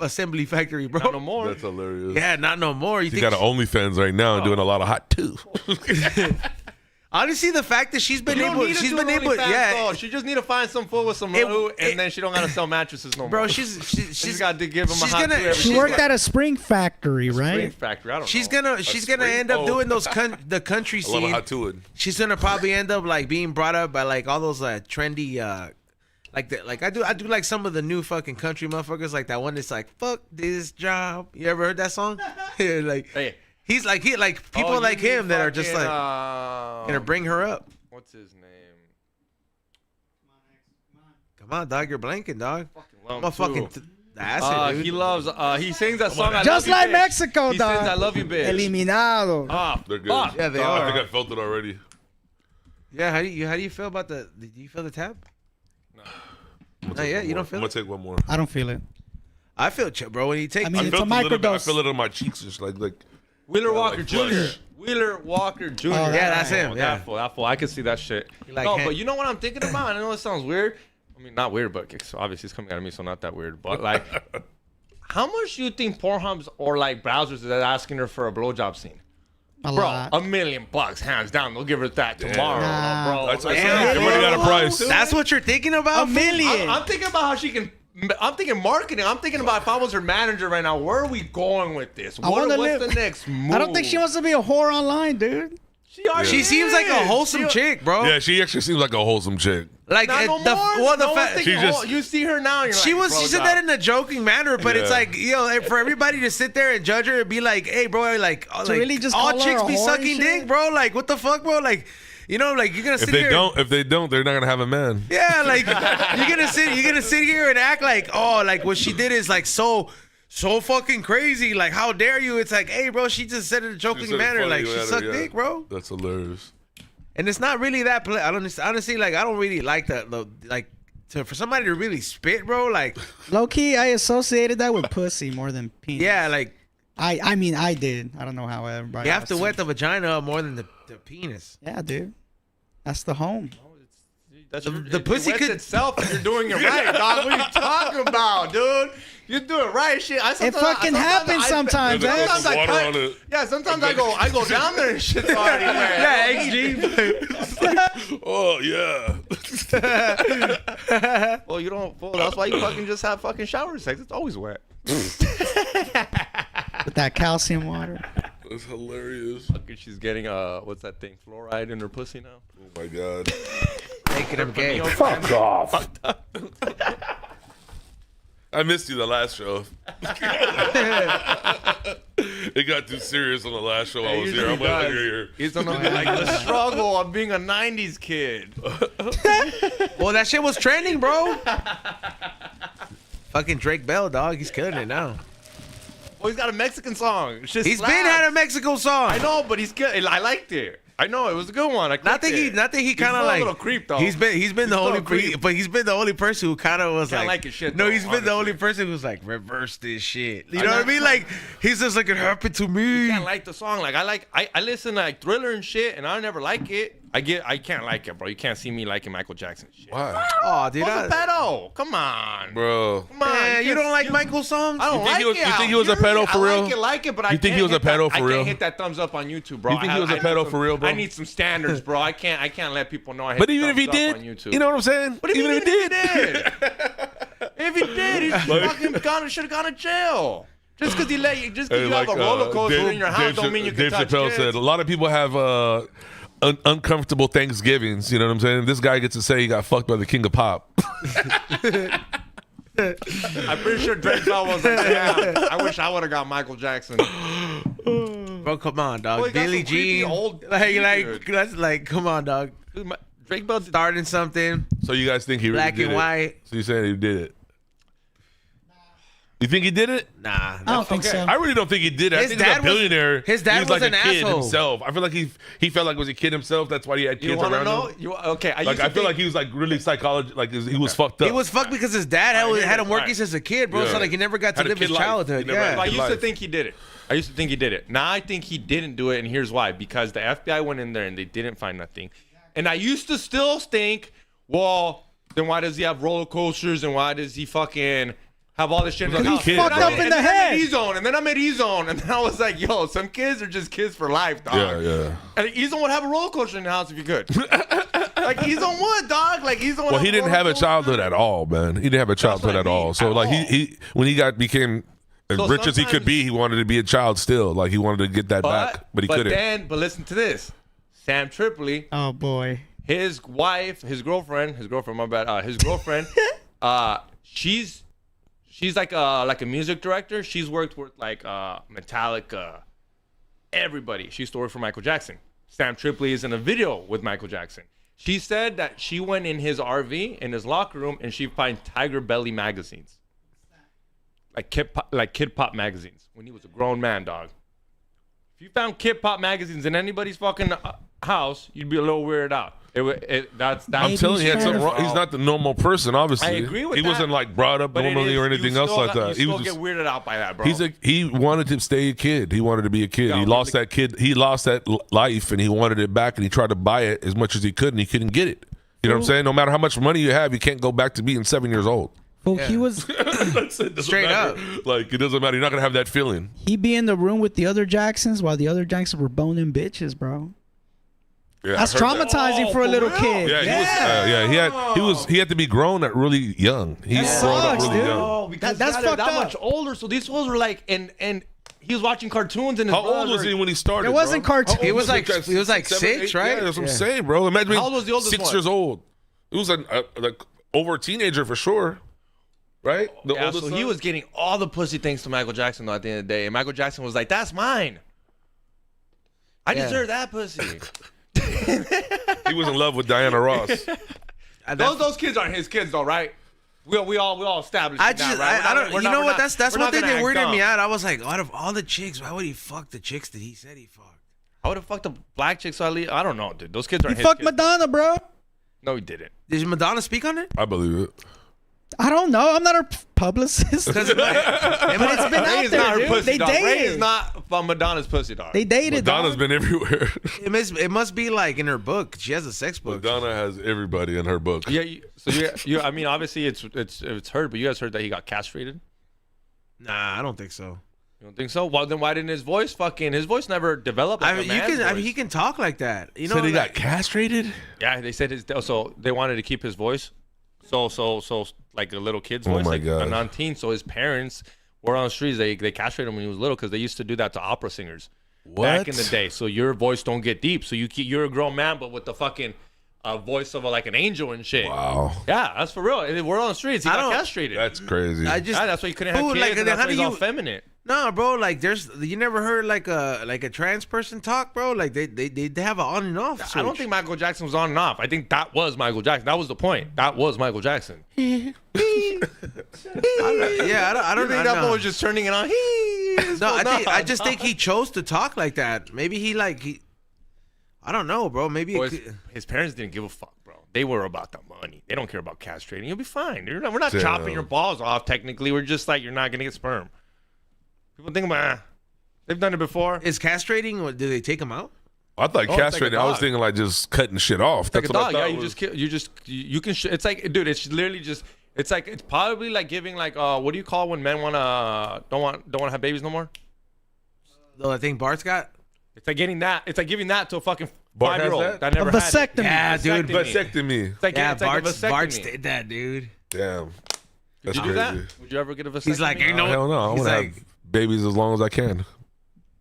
S1: assembly factory, bro.
S2: Not no more.
S4: That's hilarious.
S1: Yeah, not no more. You
S4: She got an OnlyFans right now and doing a lot of hot too.
S1: honestly, the fact that she's been
S2: You don't
S1: able,
S2: need to
S1: she's
S2: do
S1: been able,
S2: OnlyFans,
S1: yeah,
S2: though. She just need to find some fool with some
S1: It-
S2: loot,
S1: it-
S2: and then she don't gotta sell mattresses no more.
S1: bro. She's
S2: she's got to give him a
S1: she's
S2: hot
S1: gonna-
S2: tui every
S5: She
S1: she's
S5: worked
S2: single
S5: at a spring factory,
S2: spring
S5: right?
S2: factory. I don't
S1: She's
S2: know.
S1: gonna end up
S4: Oh.
S1: doing those the country
S4: A lot of
S1: scene.
S4: hot to it.
S1: She's gonna probably end up like being brought up by like all those trendy I do like some of the new fucking country motherfuckers, like that one that's like fuck this job. You ever heard that song? Like
S2: Hey.
S1: he's like people
S2: Oh,
S1: like
S2: you
S1: him
S2: mean
S1: that are just
S2: fucking,
S1: like gonna bring her up.
S2: What's his name?
S1: Come on, dog, you're blanking, dog.
S2: Fucking
S1: I'm
S2: Lump
S1: a fucking
S2: too.
S1: acid, dude.
S2: He loves. He sings that song. I
S5: Just
S2: love
S5: like
S2: you, bitch.
S5: Mexico,
S2: He
S5: dog.
S2: sings I love you, bitch.
S5: Eliminado.
S2: Ah,
S4: They're good.
S2: fuck.
S1: Yeah, they
S4: I
S1: are.
S4: think I felt it already.
S1: Yeah, how do you feel about the? Did you feel the tap? No, yeah, you don't feel
S4: I'm
S1: it.
S4: gonna take one more.
S5: I don't feel it.
S1: I feel chill, bro. When you take,
S5: I mean,
S4: I
S5: it's
S4: felt
S5: a
S4: a little bit. I
S5: microdose.
S4: feel it on my cheeks, just like
S2: Wheeler Walker
S4: like
S2: Jr.
S4: flush.
S2: Wheeler Walker Jr.
S5: Oh,
S1: yeah, that's him. Yeah,
S2: That fool. I can see that shit.
S1: like
S2: no,
S1: him.
S2: but you know what I'm thinking about? I know it sounds weird. I mean, not weird, but obviously it's coming out of me, so not that weird. But like, how much do you think Pornhubs or like browsers is asking her for a blowjob scene?
S5: A
S2: Bro,
S5: lot.
S2: $1 million, hands down. They'll give her that tomorrow,
S5: Nah.
S2: bro.
S4: That's
S2: Like,
S4: everybody got a price.
S1: That's what you're thinking about.
S5: $1 million.
S2: I'm thinking about how she can. I'm thinking marketing. I'm thinking about if I was her manager right now, where are we going with this? What's the next move?
S5: I don't think she wants to be a whore online, dude.
S2: She already
S1: She seems like a
S2: is.
S1: wholesome chick, bro.
S4: Yeah, she actually seems like a wholesome chick.
S1: Like
S2: Not no
S1: the
S2: more.
S1: well, the
S2: No one's
S1: fact
S2: thinking,
S4: She just-
S2: you see her now. And you're
S1: she
S2: like,
S1: she said
S2: blowjob.
S1: that in a joking manner, but it's
S4: Yeah.
S1: like, for everybody to sit there and judge her and be like, hey, bro, like,
S5: really just
S1: all
S5: call her
S1: chicks
S5: a
S1: be
S5: whore and
S1: sucking
S5: shit?
S1: dick, bro. Like, what the fuck, bro? Like, like you're gonna
S4: If
S1: sit
S4: they
S1: here.
S4: don't, they're not gonna have a man.
S1: Yeah, like you're gonna sit here and act like, oh, like what she did is like so fucking crazy. Like, how dare you? It's like, hey, bro, she just said it in a
S4: She
S1: joking
S4: said it
S1: manner,
S4: funny
S1: like she
S4: manner,
S1: sucked
S4: yeah.
S1: dick, bro.
S4: That's hilarious.
S1: And it's not really that. Honestly, like I don't really like the like for somebody to really spit, bro. Like,
S5: Low key, I associated that with pussy more than penis.
S1: yeah, like
S5: I mean, I did. I don't know how everybody.
S1: you have to
S5: else
S1: wet
S5: did.
S1: the vagina up more than the penis.
S5: Yeah, dude. That's the home.
S2: That's
S1: The
S2: it
S1: pussy
S2: wets
S1: could-
S2: itself if you're doing it right, dog. What are you talking about, dude? You're doing right shit.
S5: fucking happens sometimes,
S4: There's
S5: man.
S4: some
S2: Sometimes I
S4: water
S2: cut-
S4: on it.
S2: Yeah, sometimes I go down there and shit's already wet.
S1: Yeah, XG.
S4: Oh yeah.
S2: Well, you don't. Well, that's why you fucking just have fucking shower sex. It's always wet.
S5: With that calcium water.
S4: That's hilarious.
S2: Fucking, she's getting what's that thing? Fluoride in her pussy now.
S4: Oh my god.
S1: Making him gay.
S3: Fuck off.
S4: I missed you the last show. It got too serious on the last show I was here. I'm like, here.
S2: He's on like the struggle of being a '90s kid.
S1: Well, that shit was trending, bro. Fucking Drake Bell, dog. He's killing it now.
S2: Well, he's got a Mexican song.
S1: He's been had a Mexico song.
S2: I know, but he's good. I liked it. I know it was a good one.
S1: Not that he kind of
S2: a
S1: like
S2: little creep though.
S1: He's been the
S2: still
S1: only
S2: a creep.
S1: but he's been the only person who kind of was
S2: Can't
S1: like,
S2: like his shit,
S1: no,
S2: though,
S1: he's been the only
S2: honestly.
S1: person who's like reverse this shit. You
S2: I
S1: know
S2: know-
S1: what I mean? Like he's just like it happened to me.
S2: can't like the song. Like I listen to like Thriller and shit, and I never like it. I can't like it, bro. You can't see me liking Michael Jackson shit.
S4: Why,
S1: Oh, dude,
S2: What's a pedo? Come on,
S4: bro?
S2: Come on.
S1: man, you
S2: can't-
S1: don't like Michael songs?
S2: I don't
S4: You think
S2: like
S4: he was-
S2: it.
S4: you think
S2: out
S4: he was a
S2: here.
S4: pedo for
S2: I
S4: real?
S2: like it, but I
S4: You think he
S2: can't
S4: was a
S2: hit that-
S4: pedo for
S2: I
S4: real?
S2: can't hit that thumbs up on YouTube, bro.
S4: You think he was a
S2: I need
S4: pedo
S2: some-
S4: for real, bro?
S2: I need some standards, bro. I can't let people know I hit
S4: But even if he
S2: thumbs up
S4: did,
S2: on YouTube.
S4: you know what I'm saying?
S2: But
S4: even if he did,
S2: if he did, he should have gone to jail. Just because
S4: Hey,
S2: you have a roller coaster
S4: Dave-
S2: in your house, don't mean you can
S4: Dave
S2: touch
S4: Chappelle
S2: kids.
S4: said a lot of people have uncomfortable Thanksgivings. You know what I'm saying? This guy gets to say he got fucked by the king of pop.
S2: I'm pretty sure Drake Bell was like, damn, I wish I would have got Michael Jackson.
S1: Bro, come on, dog.
S2: Boy, he got
S1: Billie
S2: some creepy
S1: Jean,
S2: old
S1: like
S2: dude.
S1: that's like, come on, dog.
S2: Drake Bell did
S1: Starting something,
S4: So you guys think he really
S1: black
S4: did
S1: and
S4: it?
S1: white.
S4: So you saying he did it? You think he did it?
S1: Nah,
S5: I don't think
S2: okay.
S5: so.
S4: I really don't think he did it. I
S1: His
S4: think he's a
S1: dad was-
S4: billionaire.
S1: his dad
S4: he was
S1: was
S4: like
S1: an
S4: a kid
S1: asshole.
S4: himself. I feel like he felt like he was a kid himself. That's why he had
S2: You
S4: kids
S2: want to
S4: around
S2: know?
S4: him.
S2: Okay,
S4: Like I feel like he was like really psychology. Like he was fucked up.
S1: he was fucked because his dad had him working since a kid, bro.
S4: Yeah.
S1: So like he never got to
S4: Had a
S1: live his
S4: kid life.
S1: childhood.
S4: He never had
S1: Yeah.
S4: a
S2: I
S4: kid
S2: used to
S4: life.
S2: think he did it. Now I think he didn't do it, and here's why. Because the FBI went in there and they didn't find nothing. And I used to still think, well, then why does he have roller coasters and why does he fucking have all this shit in his
S4: Because
S2: house?
S4: he's
S2: And
S4: fucked
S2: then I
S4: up
S2: made-
S5: in
S2: and
S5: the
S2: then I
S5: head.
S2: made E-Zone, and then I made E-Zone, and then I was like, yo, some kids are just kids for life, dog.
S4: Yeah.
S2: And E-Zone would have a roller coaster in the house if you could. Like E-Zone would, dog. Like E-Zone would
S4: Well, he
S2: have
S4: didn't have a
S2: roller
S4: childhood
S2: coaster.
S4: at all, man. He didn't have a childhood
S2: what I
S4: at all.
S2: mean,
S4: So
S2: at
S4: like
S2: all.
S4: he when he became as
S2: So
S4: rich as he could
S2: sometimes-
S4: be, he wanted to be a child still. Like he wanted to get that back, but he couldn't.
S2: But listen to this. Sam Tripoli,
S5: Oh boy.
S2: his wife, his girlfriend, my bad, his girlfriend, she's like a music director. She's worked with like Metallica, everybody. She used to work for Michael Jackson. Sam Tripoli is in a video with Michael Jackson. She said that she went in his RV, in his locker room, and she found Tiger Belly magazines. Kid Pop magazines when he was a grown man, dog. If you found Kid Pop magazines in anybody's fucking house, you'd be a little weirded out.
S4: I'm telling you, he had something wrong. He's not the normal person, obviously.
S2: I agree with
S4: he
S2: that.
S4: wasn't like brought up normally or anything else like that.
S2: You still get weirded out by that, bro.
S4: He wanted to stay a kid. He wanted to be a kid. He lost that kid. He lost that life, and he wanted it back. And he tried to buy it as much as he could, and he couldn't get it. You know what I'm saying? No matter how much money you have, you can't go back to being 7 years old.
S5: Well, he was
S1: straight up.
S4: Like, it doesn't matter. You're not gonna have that feeling.
S5: he be in the room with the other Jacksons while the other Jacksons were boning bitches, bro.
S4: Yeah,
S5: That's
S4: I heard that.
S5: traumatizing for a little kid.
S4: Yeah, he had to be grown at really young. He
S5: That
S4: grown up
S5: sucks,
S4: really
S5: dude.
S4: young.
S2: Oh, because
S5: That's
S2: they're
S5: fucked
S2: that
S5: up.
S2: much older. So these fools were like, and he was watching cartoons in his
S4: How old was he when he started?
S5: It wasn't
S4: bro?
S5: cartoon.
S4: How old
S1: He was like
S4: that?
S1: 6, right?
S4: Yeah, that's what I'm saying, bro. Imagine
S2: How old was the oldest
S4: 6
S2: one?
S4: years old. It was like over a teenager for sure, right? The
S2: Yeah,
S4: oldest
S2: so he
S4: son?
S2: was getting all the pussy thanks to Michael Jackson though, at the end of the day. And Michael Jackson was like, "That's mine. I deserve that pussy."
S4: He was in love with Diana Ross.
S2: Those kids aren't his kids though, right? We all established.
S1: I
S2: that,
S1: just,
S2: right?
S1: I don't. You know what? That's one thing that weirded
S2: dumb.
S1: me out. I was like, out of all the chicks, why would he fuck the chicks that he said he fucked?
S2: I would have fucked a black chick, so I don't know, dude. Those kids aren't
S5: He
S2: his
S5: fucked
S2: kids.
S5: Madonna, bro.
S2: No, he didn't.
S1: Did Madonna speak on it?
S4: I believe it.
S5: I don't know. I'm not her publicist.
S1: Because
S5: But it's been
S2: Ray
S5: out
S2: is
S5: there,
S2: not her
S5: dude.
S2: pussy
S5: They
S2: dog. Ray
S5: dated.
S2: is not from Madonna's pussy dog.
S5: They dated.
S4: Madonna's
S5: dog.
S4: been everywhere.
S1: it must be like in her book. She has a sex book.
S4: Madonna has everybody in her book.
S2: Yeah. So I mean, obviously it's heard, but you guys heard that he got castrated.
S1: Nah, I don't think so.
S2: You don't think so? Well, then why didn't his voice never develop like a man's voice?
S1: He can talk like that. You know,
S4: Said he
S1: like-
S4: got castrated?
S2: Yeah, they said so they wanted to keep his voice. So like a little kid's
S4: Oh
S2: voice,
S4: my
S2: like
S4: God.
S2: a non-teen. So his parents were on the streets. They castrated him when he was little because they used to do that to opera singers back in the day. So your voice don't get deep. So you're a grown man, but with the fucking voice of like an angel and shit.
S4: Wow.
S2: Yeah, that's for real. And we're on the streets. He got castrated.
S4: That's crazy.
S2: That's why you couldn't have
S1: Fool,
S2: kids.
S1: like,
S2: And
S1: then
S2: that's
S1: how
S2: why
S1: do
S2: he's all
S1: you-
S2: feminine.
S1: No, bro. Like, you never heard like a trans person talk, bro. Like they have an on and off.
S2: I don't
S1: switch.
S2: think Michael Jackson was on and off. I think that was Michael Jackson. That was the point. That was Michael Jackson.
S1: Yeah, I don't
S2: think
S1: know.
S2: that boy was just turning it on?
S1: No, I just think he chose to talk like that. Maybe he. I don't know, bro. Maybe
S2: Boys, his parents didn't give a fuck, bro. They were about the money. They don't care about castrating. You'll be fine. We're not
S4: Damn.
S2: chopping your balls off. Technically, we're just like you're not gonna get sperm. People think about they've done it before.
S1: is castrating. Or do they take him out?
S4: I thought
S2: Oh, it's like a
S4: castrated. I was
S2: dog.
S4: thinking like just cutting shit off.
S2: It's like a
S4: That's what I
S2: dog. Yeah,
S4: thought
S2: you
S4: was-
S2: just kill. You can. It's like, dude. It's literally just. It's like it's probably like giving like what do you call when men don't want to have babies no more?
S1: The thing Bart's got.
S2: It's like getting that. It's like giving that to a fucking
S4: Bart has
S2: 5-year-old
S4: that?
S2: that never
S5: A
S2: had it.
S5: vasectomy.
S1: Yeah, dude.
S4: Vasectomy.
S2: It's like,
S1: Yeah,
S2: it's like a
S1: Bart's
S2: vasectomy.
S1: did that, dude.
S4: Damn. That's
S2: Did you do that?
S4: crazy.
S2: Would you ever get a vasectomy?
S1: He's like, ain't no.
S4: Hell no. I
S1: He's
S4: want to
S1: like,
S4: have babies as long as I can.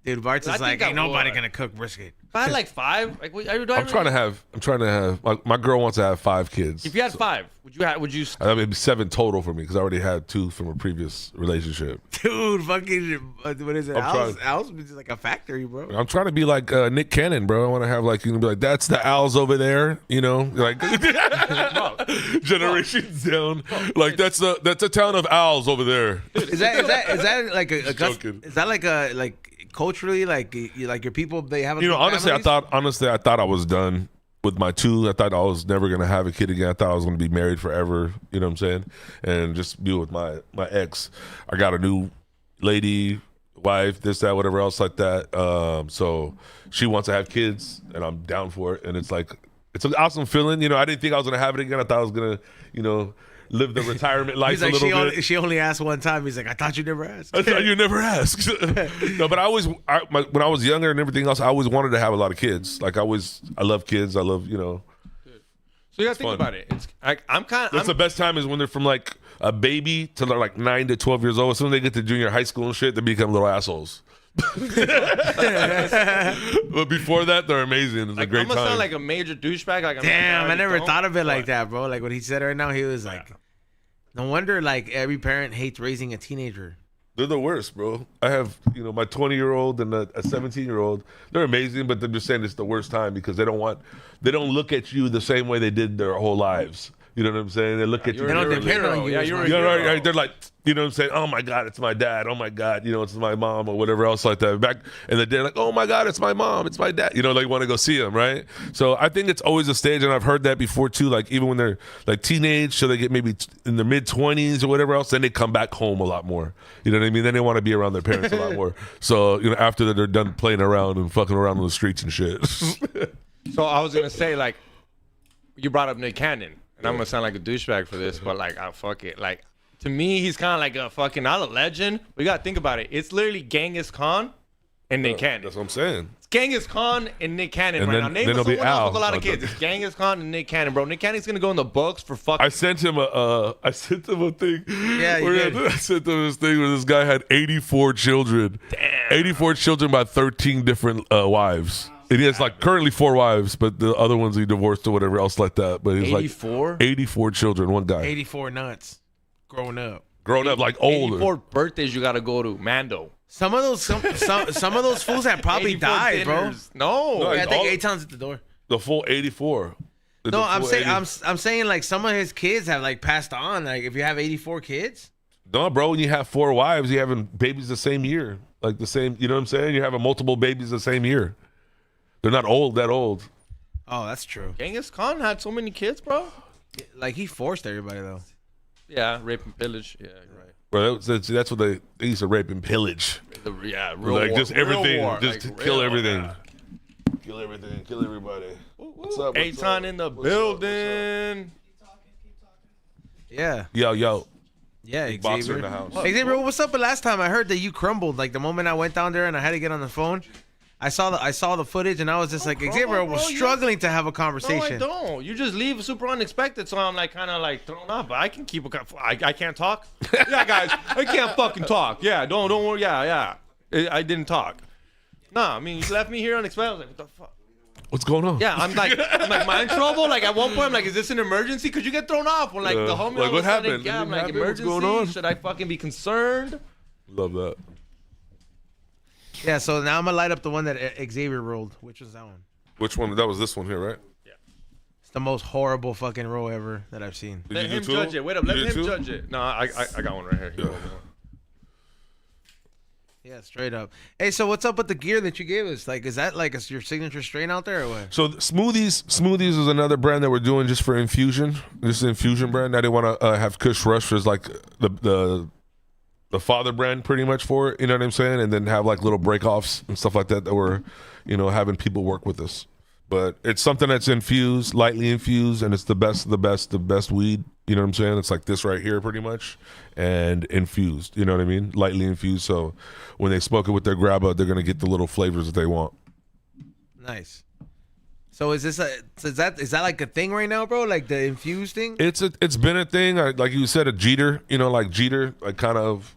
S1: dude. Bart's
S2: I
S1: is like,
S2: think I
S1: ain't nobody
S2: would.
S1: gonna cook brisket.
S2: If I had like 5, like
S4: I'm trying to have. My girl wants to have 5 kids.
S2: If you had 5, would you?
S4: I mean, it'd be 7 total for me because I already had 2 from a previous relationship.
S1: Dude, fucking, what is it?
S4: I'm
S1: Owl's is like a factory, bro.
S4: I'm trying to be like Nick Cannon, bro. I want to have like you can be like that's the owls over there, you know, like generations down. Like that's a town of owls over there.
S1: Is that like a
S4: joking.
S1: is that like culturally like your people they have?
S4: You know, honestly, I thought I was done with my 2. I thought I was never gonna have a kid again. I thought I was gonna be married forever. You know what I'm saying? And just be with my ex. I got a new lady, wife, this, that, whatever else like that. So she wants to have kids, and I'm down for it. And it's like it's an awesome feeling. You know, I didn't think I was gonna have it again. I thought I was gonna, you know, live the retirement life
S1: He's
S4: a
S1: like
S4: little bit.
S1: she only asked one time. He's like, I thought you never asked.
S4: I thought you never asked. No, but when I was younger and everything else, I always wanted to have a lot of kids. Like I love kids. I love, you know.
S2: So you gotta think
S4: fun.
S2: about it. It's I'm kind
S4: That's
S2: of.
S4: the best time is when they're from like a baby to they're like 9 to 12 years old. As soon as they get to junior high school and shit, they become little assholes. But before that, they're amazing. It's a
S2: Like,
S4: great
S2: I'm gonna
S4: time.
S2: sound like a major douchebag. Like
S1: Damn, I never
S2: don't,
S1: thought of it like
S2: but-
S1: that, bro. Like what he said right now, he was like, no wonder like every parent hates raising a teenager.
S4: They're the worst, bro. I have, you know, my 20-year-old and a 17-year-old. They're amazing, but they're just saying it's the worst time because they don't look at you the same way they did their whole lives. You know what I'm saying? They look at you.
S1: They don't depend on you.
S2: Yeah,
S1: as
S2: you're
S1: much.
S2: a
S4: You know,
S2: hero.
S4: right? They're like, you know what I'm saying? Oh my God, it's my dad. Oh my God, you know, it's my mom or whatever else like that. Back in the day, like, oh my God, it's my mom, it's my dad. You know, like want to go see them, right? So I think it's always a stage, and I've heard that before too. Like even when they're like teenage, so they get maybe in their mid-20s or whatever else, then they come back home a lot more. You know what I mean? Then they want to be around their parents a lot more. So you know, after that, they're done playing around and fucking around on the streets and shit.
S2: So I was gonna say, like, you brought up Nick Cannon, and I'm gonna sound like a douchebag for this, but like, fuck it. Like, to me, he's kind of like a fucking not a legend. We gotta think about it. It's literally Genghis Khan and Nick Cannon.
S4: That's what I'm saying.
S2: It's Genghis Khan and Nick Cannon
S4: And
S2: right
S4: then-
S2: now. Name
S4: then it'll be
S2: someone else with a
S4: Al.
S2: lot of kids. It's Genghis Khan and Nick Cannon, bro. Nick Cannon's gonna go in the books for fucking.
S4: I sent him a thing.
S1: Yeah, you
S4: where
S1: did.
S4: I sent him this thing where this guy had 84 children.
S2: Damn.
S4: 84 children by 13 different wives. And he has like currently 4 wives, but the other ones he divorced or whatever else like that. But he's
S2: 84?
S4: like 84 children, one guy.
S1: 84 nuts. Growing up.
S4: Grown up like older.
S2: 84 birthdays you gotta go to Mando.
S1: Some of those some of those fools have probably
S2: 84
S1: died, bro.
S2: dinners. No.
S4: No,
S1: Yeah, I think
S4: all-
S1: Aton's at the door.
S4: The full 84.
S1: No, I'm saying I'm saying like some of his kids have like passed on. Like if you have 84 kids,
S4: No, bro, when you have 4 wives, you're having babies the same year. Like the same, you know what I'm saying? You're having multiple babies the same year. They're not that old.
S1: oh, that's true.
S2: Genghis Khan had so many kids, bro.
S1: Like he forced everybody though.
S2: Yeah, rape and pillage. Yeah, you're right.
S4: Bro, that's what they used to rape and pillage.
S2: Yeah, real
S4: Like
S2: war.
S4: just
S2: Real
S4: everything,
S2: war.
S4: just
S2: Like,
S4: to kill
S2: real
S4: everything.
S2: war.
S4: Kill everything, kill everybody. What's up?
S2: Aton in the building.
S1: Yeah,
S4: Yo,
S1: yeah.
S4: big boxer in
S1: Xavier.
S4: the house.
S1: Xavier, what's up? But last time I heard that you crumbled. Like the moment I went down there and I had to get on the phone, I saw the footage and I was just like,
S2: crumble,
S1: Xavier was
S2: bro.
S1: struggling to have a
S2: No,
S1: conversation.
S2: I don't. You just leave super unexpected, so I'm like kind of like thrown off. But I can keep I can't talk. Yeah, guys, I can't fucking talk. Yeah, don't worry. Yeah. I didn't talk. Nah, I mean you left me here unexpected. I was like, what the fuck?
S4: What's going on?
S2: Yeah, I'm like, am I in trouble? Like at one point, I'm like, is this an emergency? Because you get thrown off when like the homie.
S4: like,
S2: all of
S4: what
S2: a sudden,
S4: happened?
S2: Yeah, I'm like,
S4: Anything happen? What's
S2: emergency.
S4: going on?
S2: Should I fucking be concerned?
S4: Love that.
S1: Yeah, so now I'm gonna light up the one that Xavier rolled. Which was that one?
S4: Which one? That was this one here, right?
S1: It's the most horrible fucking roll ever that I've seen.
S4: Did
S2: Let
S4: you do
S2: him
S4: two?
S2: judge it. Wait up,
S4: You
S2: let
S4: did
S2: him
S4: two?
S2: judge it. No, I got one right here. Here,
S1: Yeah, straight up. Hey, so what's up with the gear that you gave us? Like, is that like your signature strain out there or what?
S4: So Smoothies is another brand that we're doing just for infusion. This is an infusion brand. Now they want to have Kush Rush as like the father brand pretty much for it. You know what I'm saying? And then have like little break-offs and stuff like that we're, having people work with us. But it's something that's infused, lightly infused, and it's the best weed. You know what I'm saying? It's like this right here pretty much, and infused. You know what I mean? Lightly infused. So when they smoke it with their grabba, they're going to get the little flavors that they want.
S1: Nice. So is that like a thing right now, bro? Like the infused thing?
S4: It's been a thing. Like you said, a Jeter. Like Jeter, like kind of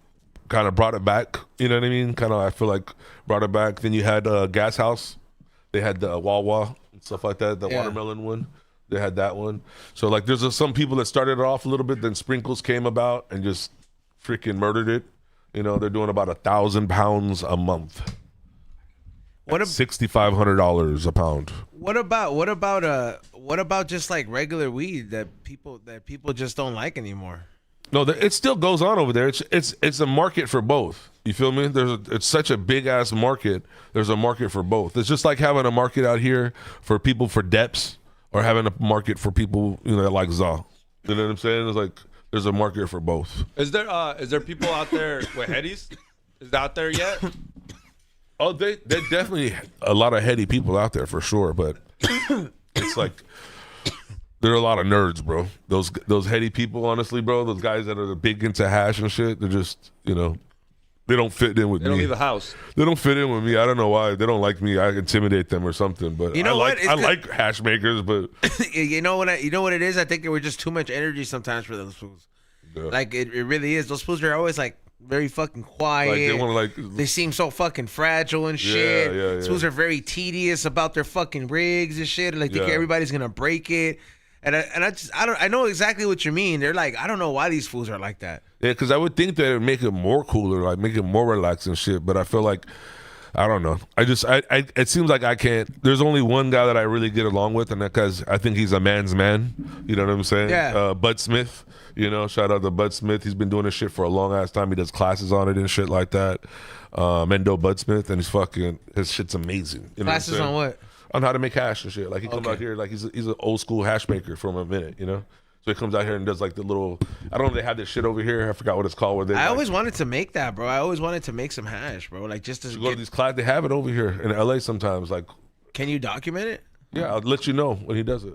S4: brought it back. You know what I mean? Kind of, I feel like brought it back. Then you had Gas House. They had the Wawa and stuff like that. The
S1: Yeah.
S4: watermelon one. They had that one. So like, there's some people that started it off a little bit. Then Sprinkles came about and just freaking murdered it. They're doing about 1,000 pounds a month.
S1: What
S4: $6,500 a pound.
S1: What about just like regular weed that people just don't like anymore?
S4: No, it still goes on over there. It's a market for both. You feel me? It's such a big ass market. There's a market for both. It's just like having a market out here for people for Deps, or having a market for people that like Za. You know what I'm saying? It's like there's a market for both.
S2: Is there people out there with headies? Is that out there yet?
S4: Oh, they definitely a lot of heady people out there for sure, but it's like there are a lot of nerds, bro. Those heady people, honestly, bro. Those guys that are big into hash and shit. They're just they don't fit in with
S2: They
S4: me.
S2: don't leave the house.
S4: They don't fit in with me. I don't know why. They don't like me. I intimidate them or something. But
S1: You know what?
S4: I like hash makers, but
S1: You know what it is? I think it was just too much energy sometimes for those fools.
S4: yeah.
S1: Like it really is. Those fools are always like very fucking quiet.
S4: Like, they want to
S1: They seem so fucking fragile and shit.
S4: Yeah.
S1: These fools are very tedious about their fucking rigs and shit. Like think
S4: Yeah.
S1: everybody's gonna break it. And I know exactly what you mean. They're like, I don't know why these fools are like that.
S4: Yeah, because I would think that it would make it more cooler, like make it more relaxed and shit. But I feel like I don't know. It seems like I can't. There's only one guy that I really get along with, and because I think he's a man's man. You know what I'm saying?
S1: Yeah.
S4: Bud Smith. You know, shout out to Bud Smith. He's been doing this shit for a long ass time. He does classes on it and shit like that. Mendo Bud Smith, and his shit's amazing. You know
S1: Classes on what?
S4: On how to make hash and shit. Like he comes out here, like he's an old school hash maker from a minute. You know. So he comes out here and does like the little. I don't know if they have this shit over here. I forgot what it's called. Where they
S1: I always wanted to make that, bro. I always wanted to make some hash, bro. Like just to
S4: go to these classes. They have it over here in LA sometimes. Like,
S1: can you document it?
S4: yeah, I'll let you know when he does it.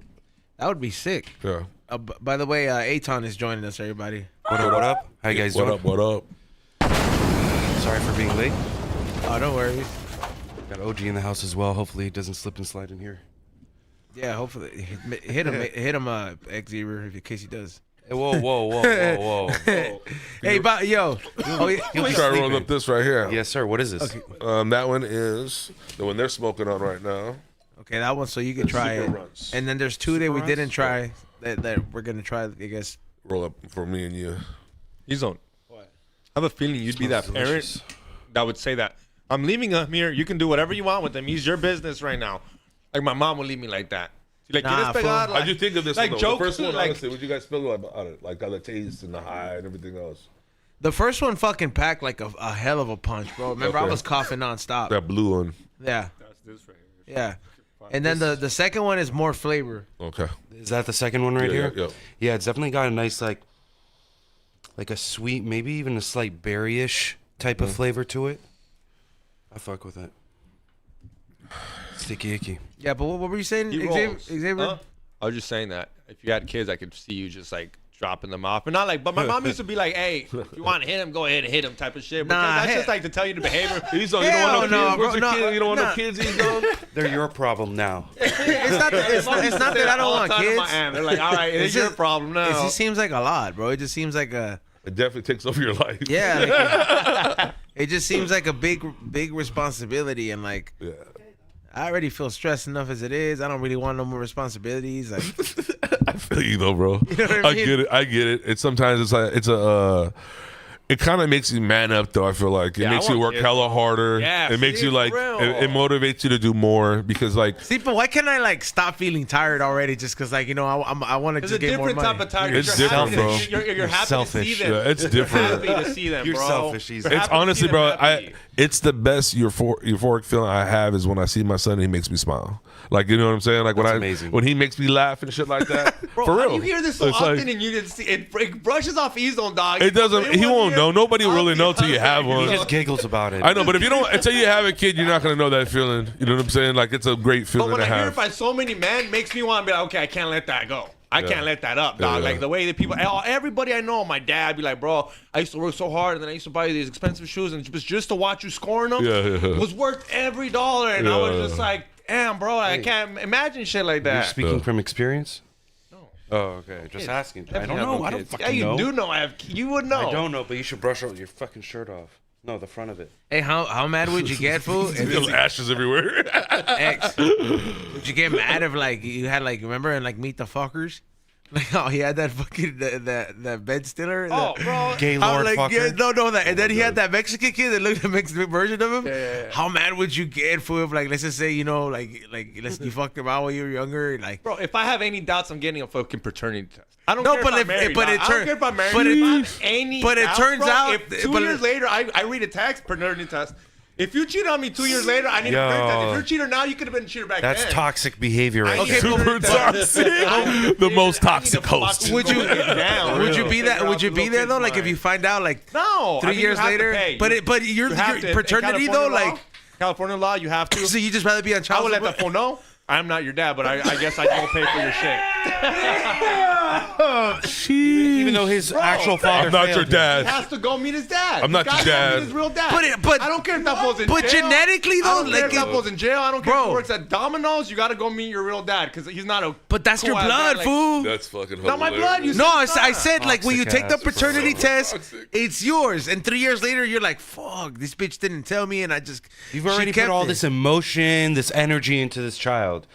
S1: That would be sick.
S4: Yeah.
S1: By the way, Aton is joining us, everybody.
S6: What up? What up? How you guys doing?
S4: What up?
S6: Sorry for being late.
S1: Oh, don't worry.
S6: Got OG in the house as well. Hopefully he doesn't slip and slide in here.
S1: Yeah, hopefully hit him, X-Zero, in case he does.
S6: Hey, whoa.
S1: Hey, yo. Oh,
S4: He'll try to roll up this right here.
S6: Yes, sir. What is this?
S1: Okay.
S4: That one is the one they're smoking on right now.
S1: Okay, that one, so you can try it.
S4: Runs.
S1: And then there's two that we didn't try that we're gonna try. I guess.
S4: Roll up for me and you.
S2: He's on. What? I have a feeling you'd be that
S6: Smells
S2: parent
S6: delicious.
S2: that would say that I'm leaving him here. You can do whatever you want with him. He's your business right now. Like my mom would leave me like that. She's like,
S1: Nah,
S2: "¿Quieres pegar?"
S1: fool.
S4: How'd you think of this
S2: like
S4: one? Though?
S2: jokes,
S4: The first one,
S2: like,
S4: honestly, what'd you guys feel about it? Like how the taste and the high and everything else.
S1: The first one fucking packed like a hell of a punch, bro. Remember, I
S4: Okay.
S1: was coughing nonstop.
S4: That blue one.
S1: Yeah,
S2: That's this right here.
S1: yeah. And then the second one is more flavor.
S4: Okay.
S6: Is that the second one right here?
S4: Yeah.
S6: Yeah, it's definitely got a nice like a sweet, maybe even a slight berryish type of flavor to it. I fuck with it. Sticky icky.
S1: Yeah, but what were you saying,
S2: He
S1: Xavier?
S2: rolls.
S1: Xavier?
S2: I was just saying that if you had kids, I could see you just like dropping them off, and not like. But my mom used to be like, "Hey, if you want to hit him, go ahead and hit him," type of shit. But
S1: Nah,
S2: that's just
S1: hell-
S2: like to tell you the behavior.
S4: He's on.
S1: Hell
S4: You don't want no
S1: no,
S4: kids. Where's
S1: bro,
S4: your
S1: no,
S4: kid? You don't want
S1: nah.
S4: no kids. He's on.
S6: They're your problem now.
S1: It's not that I don't want kids.
S2: They're like, "All right, it's your
S1: just-
S2: problem now."
S1: It just seems like a lot, bro. It just seems like a
S4: It definitely takes over your life.
S1: yeah. Like, it just seems like a big responsibility, and like
S4: Yeah.
S1: I already feel stressed enough as it is. I don't really want no more responsibilities. Like
S4: I feel you though, bro.
S1: know what I mean?
S4: I get it. It's sometimes it's like it kind of makes you man up though. I feel like it
S2: Yeah, I
S4: makes you
S2: want
S4: work
S2: kids,
S4: hella
S2: bro.
S4: harder.
S2: Yeah,
S4: it makes
S2: see,
S4: you like
S2: for real.
S4: it motivates you to do more because like
S1: see, but why can't I like stop feeling tired already? Just because like I want to
S2: It's
S1: just
S2: a
S1: get more
S2: different
S1: money.
S2: type of tired.
S4: It's
S2: You're
S4: different,
S2: happy
S4: bro.
S2: You're happy
S6: selfish.
S2: to see them.
S4: Yeah, it's different.
S2: Happy to see them,
S6: You're
S2: bro.
S6: selfish, he's-
S2: You're
S4: it's
S2: happy to
S4: honestly,
S2: see
S4: bro.
S2: them happy.
S4: It's the best euphoric feeling I have is when I see my son and he makes me smile. Like you know what I'm saying? Like
S6: That's amazing.
S4: when he makes me laugh and shit like that.
S2: Bro,
S4: for
S2: how
S4: real.
S2: do you hear this so
S4: It's
S2: often
S4: like-
S2: and you didn't see it? It brushes off Ezo, dog.
S4: It doesn't. He won't know. Nobody will really know till you have
S6: He
S4: one.
S6: just giggles about it.
S4: I know, but if you don't until you have a kid, you're not gonna know that feeling. You know what I'm saying? Like it's a great
S2: But
S4: feeling
S2: when
S4: to
S2: I hear it
S4: have.
S2: by so many men, makes me want to be like, okay, I can't let that go. I can't let that up, dog.
S4: Yeah.
S2: Like the way that people, everybody I know, my dad be like, bro, I used to work so hard, and then I used to buy these expensive shoes, and just to watch you scoring them
S4: Yeah.
S2: was worth every dollar. And I was
S4: Yeah.
S2: just like, damn, bro, I can't imagine shit like
S6: You're
S2: that.
S6: speaking from experience? No. Oh, okay. Just asking. I don't know. I don't fucking
S2: Yeah, you
S6: know.
S2: do know. You would know.
S6: I don't know, but you should brush your fucking shirt off. No, the front of it.
S1: Hey, how mad would you get, fool? If
S4: There's ashes everywhere.
S1: X, would you get mad if like you had like remember in like Meet the Fuckers? Like oh he had that fucking that bed stiller.
S2: Oh, bro.
S6: Gaylord
S1: like,
S6: fucker.
S1: no, that and then he had that Mexican kid that looked a Mexican version of him.
S2: Yeah.
S1: How mad would you get for if like let's just say you know like let's you fucked him out when you were younger like
S2: Bro, if I have any doubts, I'm getting a fucking paternity test. I don't
S1: No,
S2: care
S1: but
S2: if I'm
S1: if-
S2: married.
S1: but
S2: dog.
S1: it
S2: I
S1: turn-
S2: don't care if I'm married.
S1: but it-
S2: If I have any
S1: but it
S2: doubts,
S1: turns
S2: bro,
S1: out-
S2: if 2
S1: but
S2: years
S1: it-
S2: later I read a text, paternity test. If you cheat on me 2 years later, I need a paternity test. If you're a cheater now, you could have been a cheater back
S6: That's
S2: then.
S6: toxic behavior right
S2: Okay,
S6: there.
S4: Super toxic. The most toxic host.
S1: would you
S2: down,
S1: would you
S2: real.
S1: be that
S2: Figure
S1: would
S2: out
S1: you
S2: the
S1: be
S2: little
S1: there
S2: kid's
S1: though like if
S2: mind.
S1: you find out like
S2: No,
S1: 3 years later but your paternity though like
S2: California law, you have to.
S1: so you just rather be on
S2: I
S1: child
S2: would let the
S1: support?
S2: fool know. I'm not your dad, but I guess I don't pay for your shit.
S6: Even though his actual father
S4: I'm not your
S6: failed him.
S2: He
S4: dad.
S2: has to go meet his dad.
S4: I'm not
S2: He's
S4: your
S2: gotta go
S4: dad.
S2: meet his real dad.
S1: But
S2: I don't care if that fool's in
S1: but
S2: jail.
S1: genetically, though,
S2: I don't care
S1: like
S2: if that
S1: it-
S2: fool's in jail. I don't care if
S1: Bro.
S2: he works at Domino's. You got to go meet your real dad because he's not a.
S1: But that's your
S2: cool-ass
S1: blood,
S2: guy, like-
S1: fool.
S4: That's fucking
S2: Not my blood. You
S1: No,
S2: said
S1: I
S2: it's
S1: said like when you
S6: Toxic
S1: take the
S6: ass
S1: paternity
S4: bro.
S1: test,
S4: Toxic.
S1: it's yours, and 3 years later you're like, "Fuck, this bitch didn't tell me," and I just
S6: You've already
S1: she kept
S6: put all
S1: it.
S6: this emotion, this energy into this child.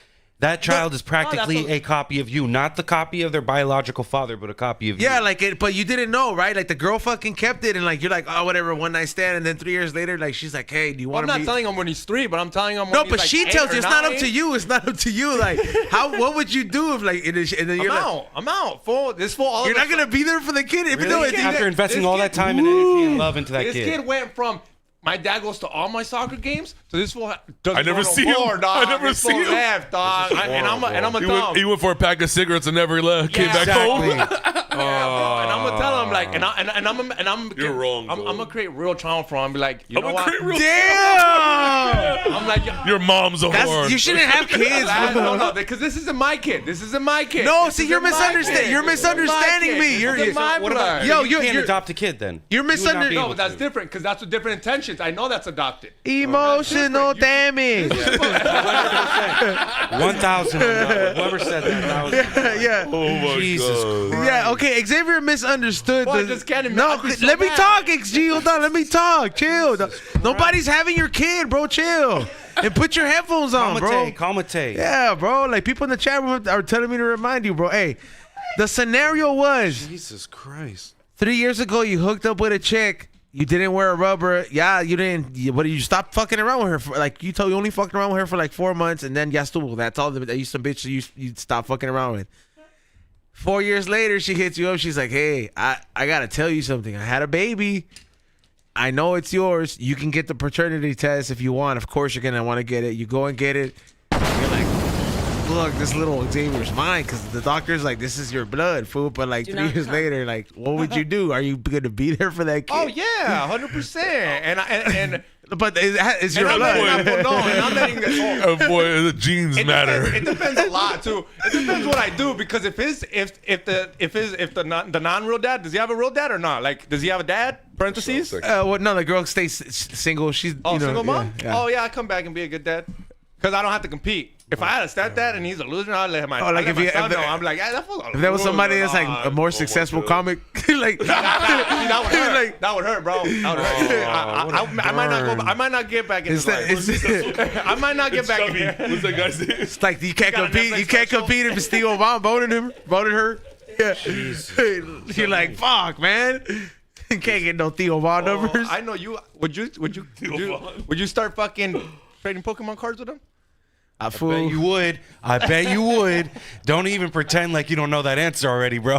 S6: That child is practically a copy of you, not the copy of their biological father, but a copy of you.
S1: Yeah, like it, but you didn't know, right? Like the girl fucking kept it, and like you're like, oh, whatever, one night stand, and then 3 years later, like she's like, hey, do you want
S2: I'm
S1: to?
S2: not telling him when he's 3, but I'm telling him. When
S1: No,
S2: he's
S1: but
S2: like
S1: she
S2: 8
S1: tells
S2: or
S1: you it's not up
S2: 9.
S1: to you. It's not up to you. Like how? What would you do if like? And then you're like,
S2: I'm out. Fool. This fool. All
S1: you're
S2: of
S1: not
S2: a
S1: gonna be there for the kid, even
S6: Really?
S1: though it's
S6: After investing
S2: this
S6: all
S2: kid-
S6: that time and energy and love into that
S2: This kid went from my dad goes to all my soccer games, so this fool doesn't
S4: I never
S2: go no
S4: see him.
S2: more, dog.
S4: I never
S2: This
S4: see
S2: fool
S4: him.
S2: left, dog. And I'm a tell him.
S4: He went for a pack of cigarettes and never left. Came back home.
S2: And I'm gonna tell him like, and I'm
S4: You're wrong,
S2: I'm
S4: dog.
S2: gonna create real trauma for him. Be like, you know
S4: I'm
S2: what?
S4: gonna create real-
S1: damn.
S2: I'm like,
S4: Your mom's a whore.
S1: You shouldn't have kids, bro.
S2: no, because this isn't my kid. This isn't my kid.
S1: No,
S2: This
S1: see,
S2: isn't
S1: you're
S2: my
S1: misunderstanding.
S2: kid.
S1: You're
S2: This isn't my
S1: misunderstanding
S2: kid.
S1: me.
S2: This
S1: You're
S2: isn't my blood.
S1: Yo,
S6: you can't
S1: you're-
S6: adopt a kid then.
S1: You're
S6: You would not be
S1: misunderstanding.
S6: able
S2: No, but that's
S6: to.
S2: different because that's with different intentions. I know that's adopted.
S1: Emotional damage.
S6: 1,000. Whoever said that was
S1: Yeah.
S4: Oh my
S6: Jesus
S4: God.
S6: Christ.
S1: Yeah, okay, Xavier misunderstood.
S2: Well, I just can't
S1: no,
S2: imagine. I'd be so
S1: let me
S2: mad.
S1: talk, XG. Hold on, let me talk. Chill. Nobody's having your kid, bro. Chill. And put your headphones on, bro.
S6: Calmate.
S1: Yeah, bro. Like people in the chat room are telling me to remind you, bro. Hey, the scenario was
S6: Jesus Christ.
S1: 3 years ago you hooked up with a chick. You didn't wear a rubber. Yeah, you didn't. But you stopped fucking around with her. For, like you only fucked around with her for like 4 months, and then ya estuvo. That's all. That you some bitch you stopped fucking around with. 4 years later, she hits you up. She's like, "Hey, I gotta tell you something. I had a baby. I know it's yours. You can get the paternity test if you want. Of course, you're gonna want to get it. You go and get it. You're like, look, this little Xavier's mine because the doctor's like, this is your blood, fool. But like 3 years later, like, what would you do? Are you gonna be there for that kid?
S2: Oh yeah, 100%. And
S1: But it's your
S2: I'm
S1: blood.
S2: letting, no, and I'm letting this.
S4: Oh boy, the genes matter.
S2: It depends a lot too. It depends what I do because if the non-real dad, does he have a real dad or not? Like, does he have a dad? Parentheses.
S1: Well, no, the girl stays single. She's
S2: Single mom.
S1: Yeah.
S2: Oh yeah, I come back and be a good dad because I don't have to compete. If I had a stepdad and he's a loser, I'd let him.
S1: Oh, like
S2: I'd let my son
S1: if
S2: know. I'm like, hey, that fool's a
S1: If there was
S2: loser,
S1: somebody that's like
S2: dog.
S1: a more successful comic, like
S2: that would hurt.
S1: like-
S2: That would hurt, bro. That would hurt. I might not go. I might not get back in his life. I might not get back in here.
S4: What's that guy's name?
S1: it's like you can't
S2: got a
S1: compete.
S2: Netflix
S1: You can't
S2: special?
S1: compete if Steve Obama voted her. Yeah. You're like, fuck, man. You can't get no Theo Vaughn numbers.
S2: I know you. Would you start fucking trading Pokemon cards with him?
S1: I
S6: Bet
S1: fool.
S6: you would. I bet you would. Don't even pretend like you don't know that answer already, bro.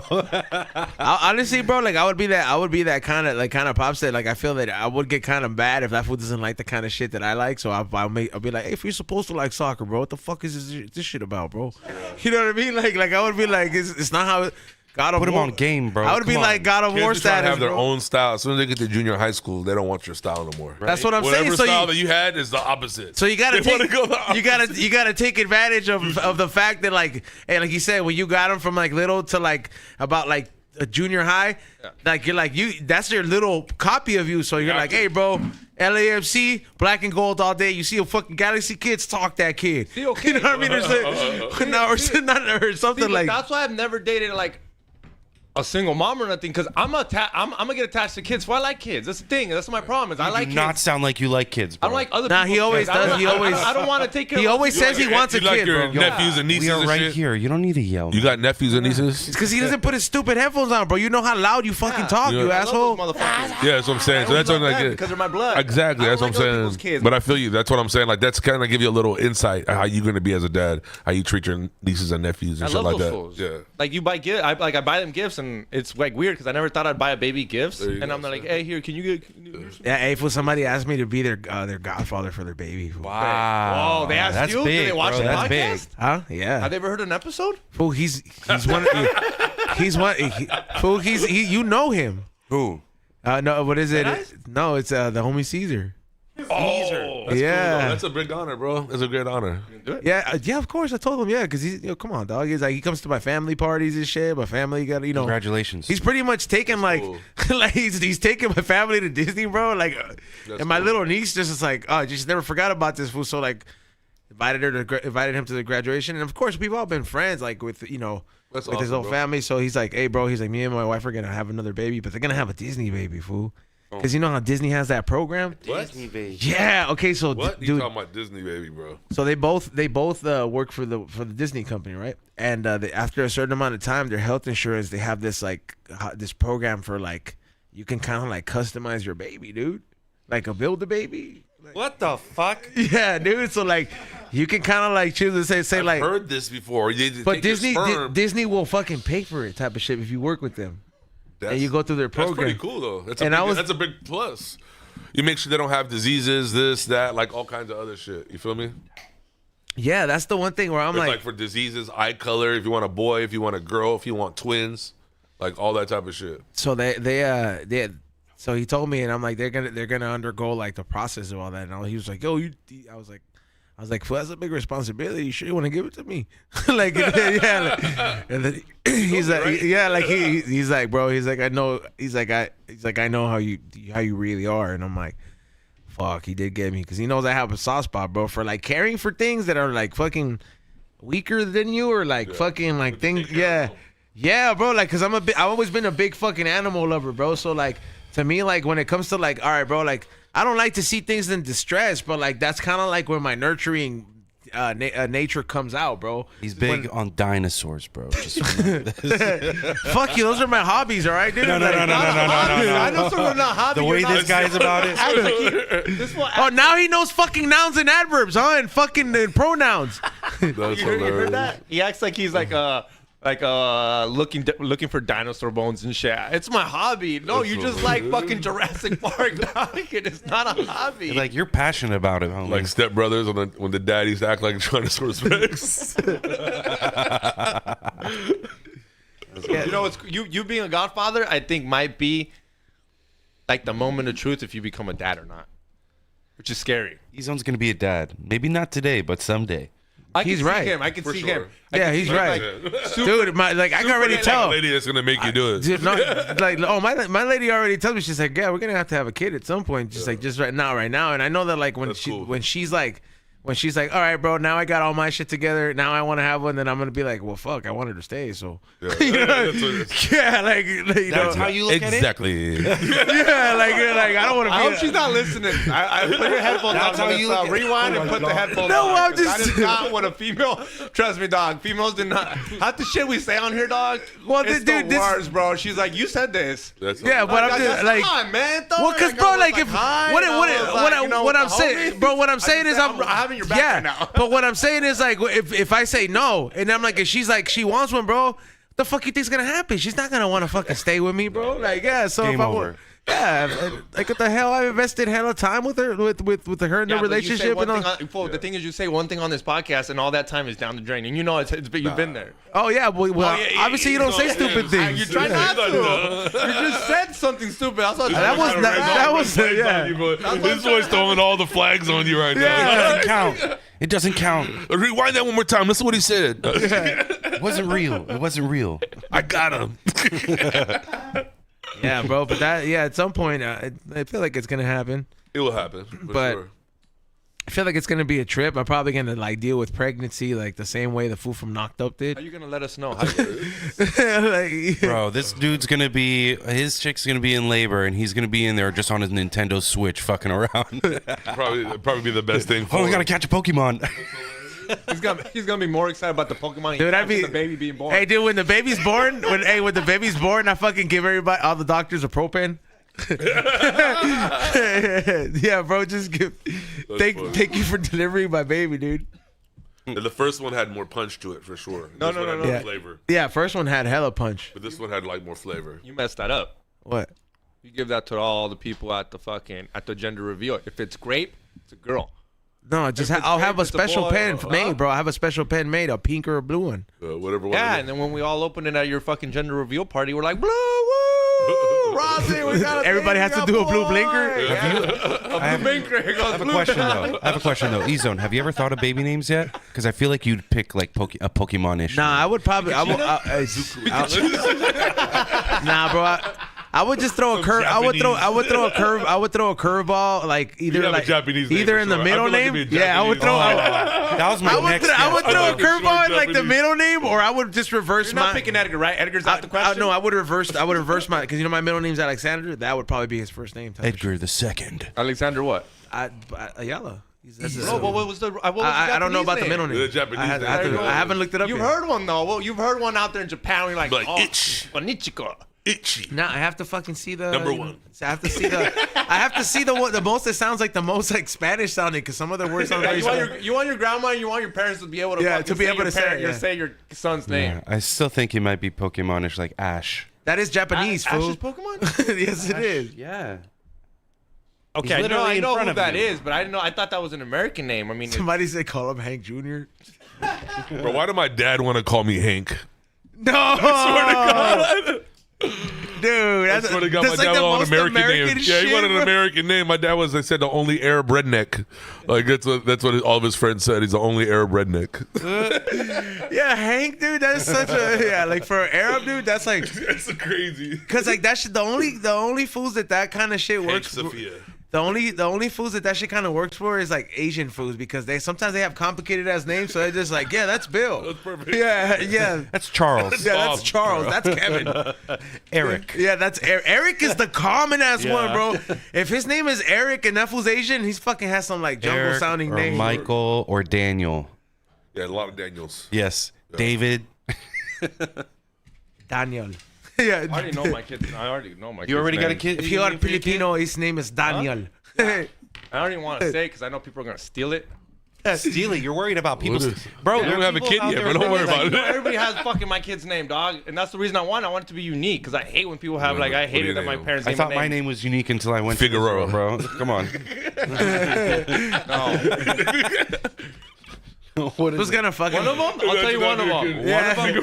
S1: Honestly, bro, like I would be that kind of pops that like I feel that I would get kind of bad if that fool doesn't like the kind of shit that I like. So I'll be like, hey, if you're supposed to like soccer, bro, what the fuck is this shit about, bro? You know what I mean? Like I would be like, it's not how. God of
S6: Put him
S1: War.
S6: on game, bro.
S1: I would be
S6: Come
S1: like
S6: on.
S1: God of
S4: Kids
S1: War
S4: are trying to
S1: status,
S4: have their
S1: bro.
S4: own style. As soon as they get to junior high school, they don't want your style no more.
S1: That's what I'm
S4: Whatever
S1: saying. So
S4: style
S1: you,
S4: that you had is the opposite.
S1: So you gotta
S4: They wanna
S1: take
S4: go the
S1: you gotta take advantage of the fact that like, hey, like you said, when you got them from like little to like about like a junior high, like you're like that's your little copy of you. So you're like, hey, bro, LAFC, black and gold all day. You see a fucking Galaxy Kids, talk that kid.
S2: See, okay.
S1: You know what I mean? Or something
S2: See,
S1: like.
S2: that's why I've never dated like a single mom or nothing because I'm gonna get attached to kids. Well, I like kids. That's the thing. That's my problem. Is I like
S6: Do
S2: kids.
S6: not sound like you like kids, bro.
S2: I don't like other.
S1: Nah, he
S2: people's
S1: always
S2: kids. I
S1: does.
S2: don't-
S1: He always-
S2: I don't want to take care.
S1: He
S2: of
S1: always says he wants a
S4: you like
S1: kid,
S4: your
S1: bro.
S4: nephews and nieces
S6: We are
S4: and
S6: right
S4: shit?
S6: here. You don't need to yell.
S4: You got nephews and nieces?
S1: It's because he doesn't put his stupid headphones on, bro. You know how loud you fucking talk,
S4: Yeah.
S1: you
S2: I
S1: asshole.
S2: love those motherfuckers.
S4: Yeah, that's what I'm saying. So
S2: I
S4: that's what
S2: love
S4: I
S2: that
S4: get.
S2: because they're my blood.
S4: Exactly,
S2: I
S4: that's
S2: don't
S4: what
S2: like other
S4: I'm
S2: people's
S4: saying.
S2: kids.
S4: But I feel you. That's what I'm saying. Like that's kind of give you a little insight on how you're gonna be as a dad, how you treat your nieces and nephews and
S2: I
S4: shit
S2: love
S4: like
S2: those
S4: that.
S2: fools.
S4: Yeah.
S2: Like you buy gifts, I buy them gifts, and it's like weird because I never thought I'd buy a baby gifts,
S4: There you
S2: and
S4: go,
S2: I'm like,
S4: sir.
S2: hey, here, can you get?
S1: Yeah, hey, if somebody asked me to be their godfather for their baby. Fool.
S6: Wow.
S2: Oh, they asked
S6: That's
S2: you?
S6: Big,
S2: Did they watch
S6: bro.
S2: the
S6: That's
S2: podcast?
S6: big.
S1: Huh? Yeah.
S2: Have they ever heard an episode?
S1: Fool, he's one. Fool, you know him.
S6: Who?
S1: No, what is it?
S2: Eyes?
S1: No, it's the homie Caesar.
S4: Oh, that's
S1: Yeah.
S4: cool, though. That's a big honor, bro. That's a great honor.
S1: Yeah, yeah, of course. I told him, yeah, because he's, come on, dog. He's like, he comes to my family parties and shit. My family got,
S6: Congratulations.
S1: He's pretty much taking like,
S4: cool.
S1: like he's taking my family to Disney, bro. Like,
S4: That's
S1: and my
S4: cool.
S1: little niece just is like, oh, just never forgot about this fool. So like, invited him to the graduation, and of course we've all been friends, like with
S4: That's
S1: with his
S4: awesome,
S1: whole
S4: bro.
S1: family. So he's like, hey, bro, he's like, me and my wife are gonna have another baby, but they're gonna have a Disney baby, fool. Because you know how Disney has that program?
S4: What?
S6: Disney baby.
S1: Yeah. Okay. So,
S4: What? You
S1: dude,
S4: talking about Disney baby, bro?
S1: so they both work for the Disney company, right? And after a certain amount of time, their health insurance, they have this like this program for like you can kind of like customize your baby, dude, like a build a baby.
S6: What the fuck?
S1: Yeah, dude. So like you can kind of like choose to say
S4: I've
S1: like,
S4: heard this before.
S1: but Disney will fucking pay for it type of shit if you work with them. And you go through their program.
S4: That's pretty cool, though. That's a big plus. You make sure they don't have diseases, this, that, like all kinds of other shit. You feel me?
S1: Yeah, that's the one thing where I'm
S4: Like for diseases, eye color, if you want a boy, if you want a girl, if you want twins, like all that type of shit.
S1: so so he told me, and I'm like, they're gonna undergo like the process of all that, and he was like, yo, I was like, well, that's a big responsibility. You sure you want to give it to me? Like, yeah. Like, and then he's like,
S4: right?
S1: yeah, like he's like, bro, he's like, I know, I know how you really are, and I'm like, fuck, he did get me because he knows I have a soft spot, bro, for like caring for things that are like fucking weaker than you or like fucking like things, yeah, bro, like because I've always been a big fucking animal lover, bro. So like to me, like when it comes to like, all right, bro, like. I don't like to see things in distress, but like that's kind of like where my nurturing nature comes out, bro.
S6: He's big on dinosaurs, bro. Just
S1: fuck you, those are my hobbies, all right, dude.
S6: No.
S2: Dinosaurs are not hobby.
S6: The way this guy's about it.
S1: Oh, now he knows fucking nouns and adverbs, huh? And fucking pronouns.
S4: That's
S2: You heard that? He acts like he's like looking for dinosaur bones and shit. It's my hobby. No,
S4: That's
S2: you just
S4: so
S2: like
S4: weird.
S2: fucking Jurassic Park, dog. It's not a hobby.
S6: Like you're passionate about it, homie.
S4: Like Step Brothers when the daddies act like Tyrannosaurus Rex.
S2: You know, it's you being a godfather, I think might be like the moment of truth if you become a dad or not, which is scary.
S6: Ezone's gonna be a dad. Maybe not today, but someday.
S1: He's
S2: see
S1: right.
S2: him. I can
S4: For
S2: see
S4: sure.
S2: him.
S1: Yeah, he's right, dude. I can already tell.
S4: lady that's gonna make you do it.
S1: Dude, no, like, oh, my lady already tells me, she's like, yeah, we're gonna have to have a kid at some point. Just like, just right now. And I know that like
S4: That's cool.
S1: when she's like, all right, bro, now I got all my shit together. Now I want to have one. Then I'm gonna be like, well, fuck, I wanted to stay. So
S4: Yeah.
S1: you know,
S4: That's what it's-
S1: yeah, like you
S6: That's
S1: know,
S6: how you look at it.
S4: exactly.
S1: yeah, like I don't want to.
S2: I hope she's not listening. I put your headphones
S6: That's
S2: on.
S6: how you look at-
S2: Rewind and put the headphones
S1: No,
S2: on.
S1: I'm
S2: 'cause
S1: just-
S2: That is not what a female. Trust me, dog. Females do not. Half the shit we say on here, dog.
S1: Well,
S2: it's
S1: dude,
S2: the
S1: this-
S2: worst, bro. She's like, you said this.
S4: That's
S1: Yeah, but I'm just like.
S2: come on, man.
S1: Well, cause bro, like if what I'm saying, bro, what I'm saying is I'm
S2: having your back
S1: yeah,
S2: right now.
S1: but what I'm saying is like if I say no and I'm like, if she's like she wants one, bro, the fuck you think's gonna happen? She's not gonna want to fucking stay with me, bro. Like yeah, so
S6: Game
S1: if I
S6: over.
S1: want, yeah, like what the hell? I invested hella time with her, with her in the relationship and all.
S2: The thing is, you say one thing on this podcast, and all that time is down the drain, and you know you've been there.
S1: Oh yeah, well, obviously you don't say stupid things.
S2: You try not to. You just said something stupid. That's what
S1: That was yeah.
S4: This boy's throwing all the flags on you right
S6: It
S4: now.
S6: doesn't count. It doesn't count.
S4: Rewind that one more time. Listen to what he said.
S6: It wasn't real. It wasn't real.
S4: I got him.
S1: Yeah, bro, but at some point, I feel like it's gonna happen.
S4: It will happen. For
S1: But-
S4: sure.
S1: I feel like it's gonna be a trip. I'm probably gonna like deal with pregnancy like the same way the fool from Knocked Up
S2: How
S1: did.
S2: are you gonna let us know?
S1: Like,
S6: Bro, this dude's gonna be, his chick's gonna be in labor and he's gonna be in there just on his Nintendo Switch fucking around.
S4: Probably be the best thing for
S6: Oh, we
S4: him.
S6: gotta catch a Pokemon.
S2: He's gonna be more excited about the Pokemon.
S1: Dude, I'd be
S2: the baby being born.
S1: Hey, dude, when the baby's born, when the baby's born, I fucking give all the doctors a propane. Yeah, bro, just thank you for delivering my baby, dude.
S4: And the first one had more punch to it for sure.
S2: No,
S4: This one had
S2: no.
S4: more
S1: Yeah.
S4: flavor.
S1: Yeah, first one had hella punch.
S4: But this one had like more flavor.
S2: You messed that up.
S1: What?
S2: You give that to all the people at the gender reveal. If it's grape, it's a girl.
S1: No, just
S2: If it's
S1: I'll have
S2: grape,
S1: a
S2: it's a
S1: special
S2: boy,
S1: pen
S2: huh?
S1: made, bro. I have a special pen made, a pink or a blue one.
S4: Whatever one.
S2: Yeah,
S4: it
S2: and
S4: is.
S2: then when we all open it at your fucking gender reveal party, we're like, blue, woo, Rossi, we got a
S1: Everybody has to do a blue blinker?
S2: A blue blinker. It goes
S6: I have a
S2: blue
S6: question
S2: down.
S6: though. E-Zone, have you ever thought of baby names yet? Because I feel like you'd pick like a Pokemon-ish.
S1: Nah, I would probably. Nah, bro. I would just throw a curve. I would throw a curve. I would throw a curveball like either
S4: have a
S1: like
S4: Japanese name
S1: either
S4: for
S1: in the
S4: sure. I
S1: middle
S4: feel like
S1: name.
S4: it'd be a
S1: Yeah, I would
S4: Japanese
S1: throw.
S4: name.
S6: That was my next guess.
S1: I would throw a
S4: like a
S1: curveball in
S4: short
S1: like the
S4: Japanese.
S1: middle name, or I would just reverse
S2: You're not
S1: my.
S2: picking Edgar, right? Edgar's out the question.
S1: No, I would reverse my because my middle name's Alexander. That would probably be his first name.
S6: Edgar the Second.
S2: Alexander what?
S1: Ayala.
S2: No, what was the? What was
S1: I don't know about the middle name.
S4: The Japanese
S1: I
S4: name.
S1: haven't looked it up
S2: You've
S1: yet.
S2: heard one though. Well, you've heard one out there in Japan. Where you're like,
S4: Like,
S2: oh,
S4: itch.
S2: Konnichiwa.
S4: Itchy.
S1: No, I have to fucking see the
S4: Number one.
S1: I have to see the one the most that sounds like the most like Spanish sounding because some of the words sound very
S2: You want your grandma and you want your parents to be able to
S1: Yeah,
S2: fucking
S1: to be
S2: say
S1: able
S2: your
S1: to say it,
S2: parent-
S1: yeah.
S2: say your son's name.
S6: I still think he might be Pokemonish like Ash.
S1: That is Japanese, fool.
S2: Ash's Pokemon?
S1: Yes, it is.
S6: Yeah.
S2: Okay,
S6: literally
S2: I
S6: in
S2: know
S6: front
S2: who
S6: of
S2: that
S6: you.
S2: is, but I didn't know. I thought that was an American name. I mean,
S1: Somebody said call him Hank Jr.
S4: Bro, why did my dad want to call me Hank?
S1: No, dude,
S4: I
S1: that's,
S4: swear to God,
S1: that's
S4: my
S1: like
S4: dad
S1: the
S4: wanted
S1: most
S4: an American name.
S1: American
S4: Yeah,
S1: shit,
S4: he wanted an
S1: bro.
S4: American name. My dad was, they said, the only Arab redneck. Like, that's what all of his friends said. He's the only Arab redneck.
S1: Yeah, Hank, dude, that's such a like for an Arab dude, that's like
S4: That's crazy.
S1: because like that shit. The only foods that kind of shit works.
S4: Alsafieh.
S1: The only foods that shit kind of works for is like Asian foods because they sometimes they have complicated ass names, so they're just like, yeah, that's Bill.
S4: That's perfect.
S1: Yeah.
S6: That's Charles.
S1: Yeah, that's
S4: Bob,
S1: Charles. That's Kevin.
S6: Eric.
S1: Yeah, that's Eric is the common ass one, bro. If his name is Eric and that fool's Asian, he's fucking has some like jungle
S6: Eric
S1: sounding
S6: or
S1: name.
S6: Michael or Daniel.
S4: Yeah, a lot of Daniels.
S6: Yes. David.
S1: Daniel. Yeah.
S2: I already know my kid. I already know my.
S6: You already got a
S2: name.
S6: kid?
S1: If you are Filipino, his name is Daniel.
S2: I don't even want to say because I know people are gonna steal it.
S6: Steal it. You're worried about people.
S4: What is-
S6: Bro,
S4: You don't have a kid yet, but don't worry about it.
S2: Everybody has fucking my kid's name, dog, and that's the reason I want it to be unique because I hate when people have
S4: What
S2: like I
S4: do
S2: hated
S4: you
S2: that my
S4: name?
S2: parents.
S6: I
S2: named
S6: thought
S2: a
S6: my
S2: name.
S6: name was unique until I went
S4: Figueroa.
S6: to Israel, bro. Come on.
S1: Who's gonna fucking?
S2: One of them? I'll tell you one of them.
S1: Yeah.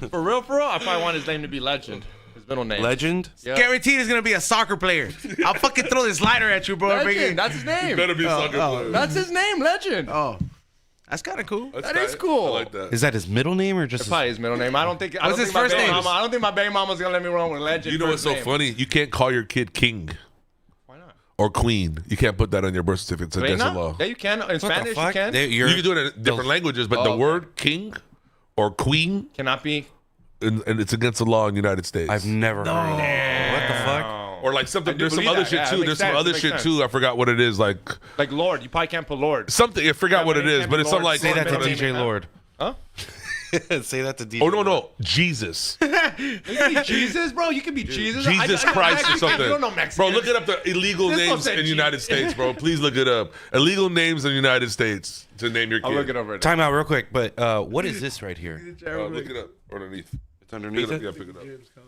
S2: For real, I probably want his name to be Legend. His middle name.
S6: Legend?
S2: Yeah.
S1: Guaranteed is gonna be a soccer player. I'll fucking throw this lighter at you, bro.
S2: Legend. That's his name.
S4: Better be a soccer player.
S2: That's his name, Legend.
S1: Oh, that's kind of cool.
S4: That's
S2: that is
S4: tight.
S2: cool.
S4: I like that.
S6: Is that his middle name or just his...
S2: Probably his middle name. I don't think. I
S1: What's
S2: don't
S1: his
S2: think my
S1: first
S2: baby
S1: name?
S2: Mama, I don't think my baby mama's gonna let me run with Legend.
S4: You know what's
S2: first
S4: so
S2: name.
S4: funny? You can't call your kid King
S2: Why not?
S4: or Queen. You can't put that on your birth certificate. It's against the law.
S2: Yeah, you can. In
S6: What the
S2: Spanish, you
S6: fuck?
S2: can.
S4: You can do it in different languages, but the
S2: okay.
S4: word King or Queen,
S2: Cannot be.
S4: and it's against the law in the United States.
S6: I've never heard of it. What the fuck?
S4: Or like something.
S2: I do
S4: There's some
S2: believe
S4: other
S2: that.
S4: shit
S2: Yeah, it
S4: too.
S2: makes
S4: There's some
S2: sense. It
S4: other
S2: makes
S4: shit
S2: sense.
S4: too. I forgot what it is. Like
S2: Like Lord, you probably can't put Lord.
S4: something. I forgot what
S2: but
S4: it
S2: it
S4: is,
S2: can't
S4: but
S2: be
S4: it's something
S2: Lord.
S4: like.
S6: Say that to
S2: Middle name
S6: DJ
S2: ain't
S6: Lord.
S2: Huh?
S6: Say that to DJ
S4: Oh no, Jesus,
S2: You can be Jesus, bro. You can be Jesus.
S4: Jesus Christ or something.
S2: You don't know Mexican.
S4: Bro, look it up. The illegal
S2: This
S4: names
S2: one said
S4: in the United
S2: Jesus.
S4: States, bro. Please look it up. Illegal names in the United States to name your kid.
S2: I'll look it up right now.
S6: Time out real quick, but what is this right here?
S4: Look it up underneath.
S6: It's underneath
S4: Pick it
S6: it?
S4: up. Yeah, pick it up.